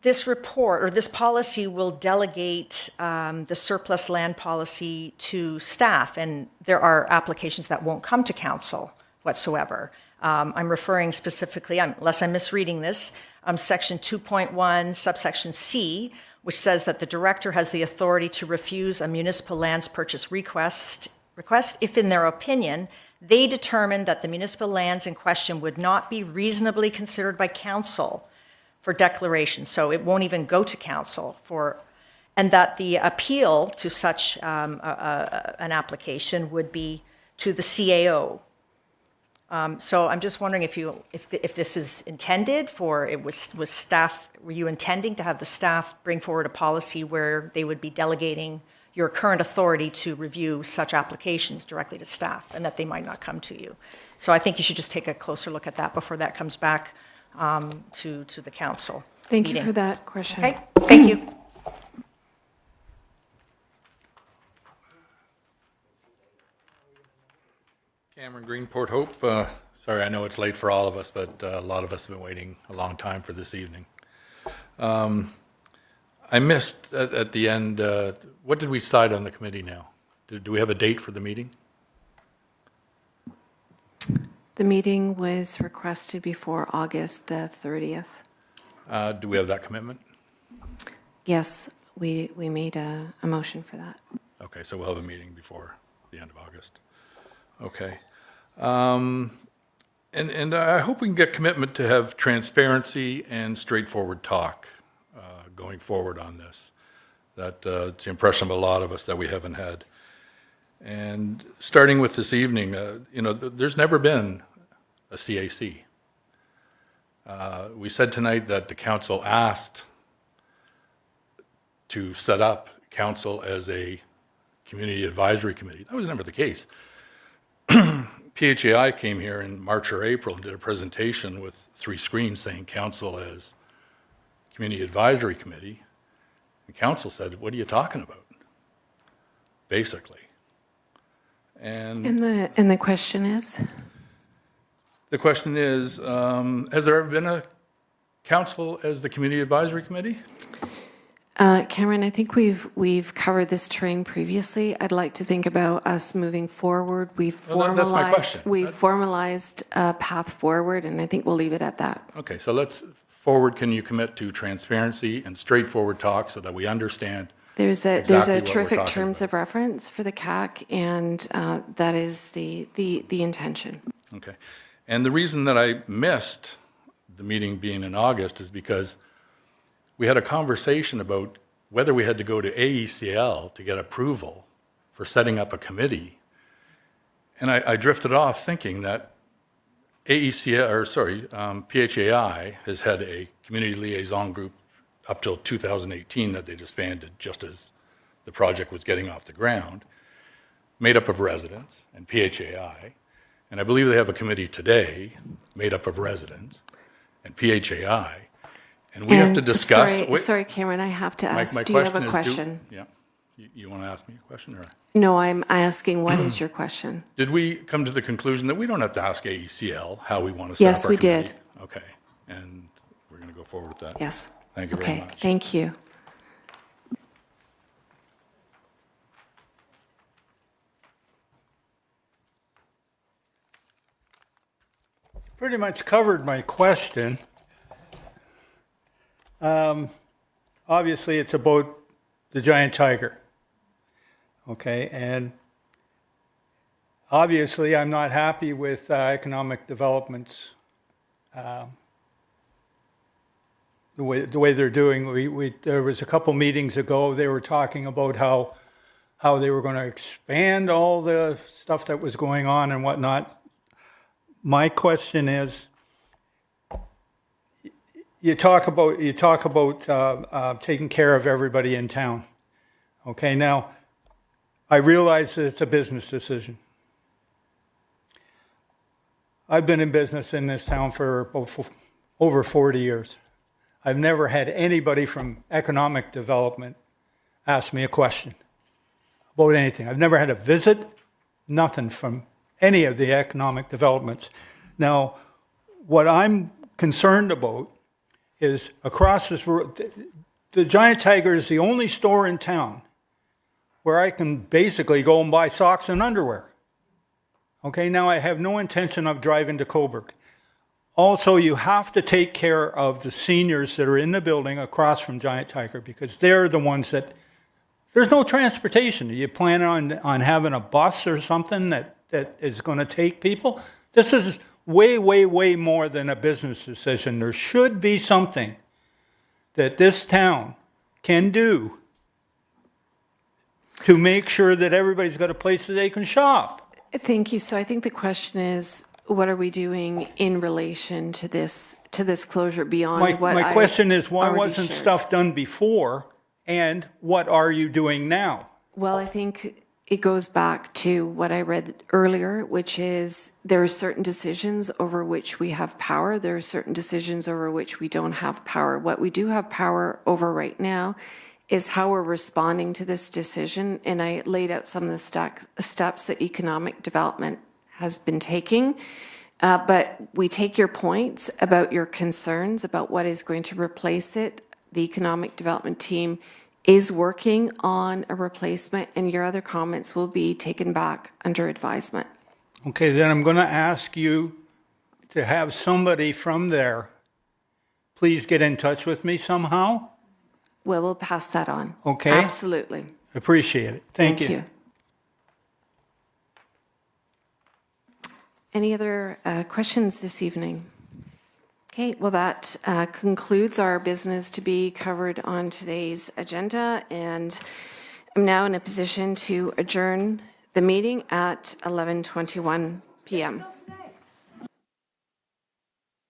this report or this policy will delegate the surplus land policy to staff, and there are applications that won't come to council whatsoever. I'm referring specifically, unless I'm misreading this, section 2.1 subsection C, which says that the director has the authority to refuse a municipal lands purchase request if, in their opinion, they determine that the municipal lands in question would not be reasonably considered by council for declaration, so it won't even go to council and that the appeal to such an application would be to the CAO. So I'm just wondering if this is intended was staff, were you intending to have the staff bring forward a policy where they would be delegating your current authority to review such applications directly to staff and that they might not come to you? So I think you should just take a closer look at that before that comes back to the council. Thank meeting. you for that question. Okay, thank you. Cameron Green, Port Hope. Sorry, I know it's late for all of us, but a lot of us have been waiting a long time for this evening. I missed at the end, what did we decide on the committee now? Do we have a date for the meeting? The meeting was requested before August the 30th. Do we have that commitment? Yes, we made a motion for that. Okay, so we'll have a meeting before the end of August. Okay. And I hope we can get commitment to have transparency and straightforward talk going forward on this. It's the impression of a lot of us that we haven't had. And starting with this evening, there's never been a CAC. We said tonight that the council asked to set up council as a community advisory committee. That was never the case. PHAI came here in March or April and did a presentation with 3 screens saying council as community advisory committee. And council said, what are you talking about? Basically. And the question is? The question is, has there ever been a council as the community advisory committee? Cameron, I think we've covered this terrain previously. I'd like to think about us moving forward. That's my question. We've formalized a path forward, and I think we'll leave it at that. Okay, so let's forward. Can you commit to transparency and straightforward talk so that we understand There's a exactly what we're terrific talking terms of reference for the CAC, and that is the intention. Okay. And the reason that I missed the meeting being in August is because we had a conversation about whether we had to go to AECL to get approval for setting up a committee. And I drifted off thinking that PHAI has had a community liaison group up till 2018 that they disbanded just as the project was getting off the ground, made up of residents and PHAI. And I believe they have a committee today made up of residents and PHAI. And we have to discuss. Sorry, Cameron, I have to ask, My do you have a question is, question? yeah. You want to ask me a question, or? No, I'm asking, what is your question? Did we come to the conclusion that we don't have to ask AECL how we want to set up Yes, our we committee? did. Okay, and we're going to go forward with that. Yes. Thank you very Okay, much. thank you. Pretty much covered my question. Obviously, it's about the giant tiger. Okay, and obviously, I'm not happy with economic developments, the way they're doing. There was a couple meetings ago, they were talking about how they were going to expand all the stuff that was going on and whatnot. My question is, you talk about taking care of everybody in town. Okay, now, I realize that it's a business decision. I've been in business in this town for over 40 years. I've never had anybody from economic development ask me a question about anything. I've never had a visit, nothing from any of the economic developments. Now, what I'm concerned about is across this road, the Giant Tiger is the only store in town where I can basically go and buy socks and underwear. Okay, now I have no intention of driving to Cobourg. Also, you have to take care of the seniors that are in the building across from Giant Tiger, because they're the ones that, there's no transportation. Do you plan on having a bus or something that is going to take people? This is way, way, way more than a business decision. There should be something that this town can do to make sure that everybody's got a place that they can shop. Thank you. So I think the question is, what are we doing in relation to this closure beyond what My question is, why already wasn't shared? stuff done before, and what are you doing now? Well, I think it goes back to what I read earlier, which is there are certain decisions over which we have power. There are certain decisions over which we don't have power. What we do have power over right now is how we're responding to this decision. And I laid out some of the steps that economic development has been taking. But we take your points about your concerns about what is going to replace it. The economic development team is working on a replacement, and your other comments will be taken back under advisement. Okay, then I'm going to ask you to have somebody from there please get in touch with me somehow. We'll pass that on. Okay. Absolutely. Appreciate it. Thank you. Any other questions this evening? Okay, well, that concludes our business to be covered on today's agenda, and I'm now in a position to adjourn the meeting at 11:21 p.m.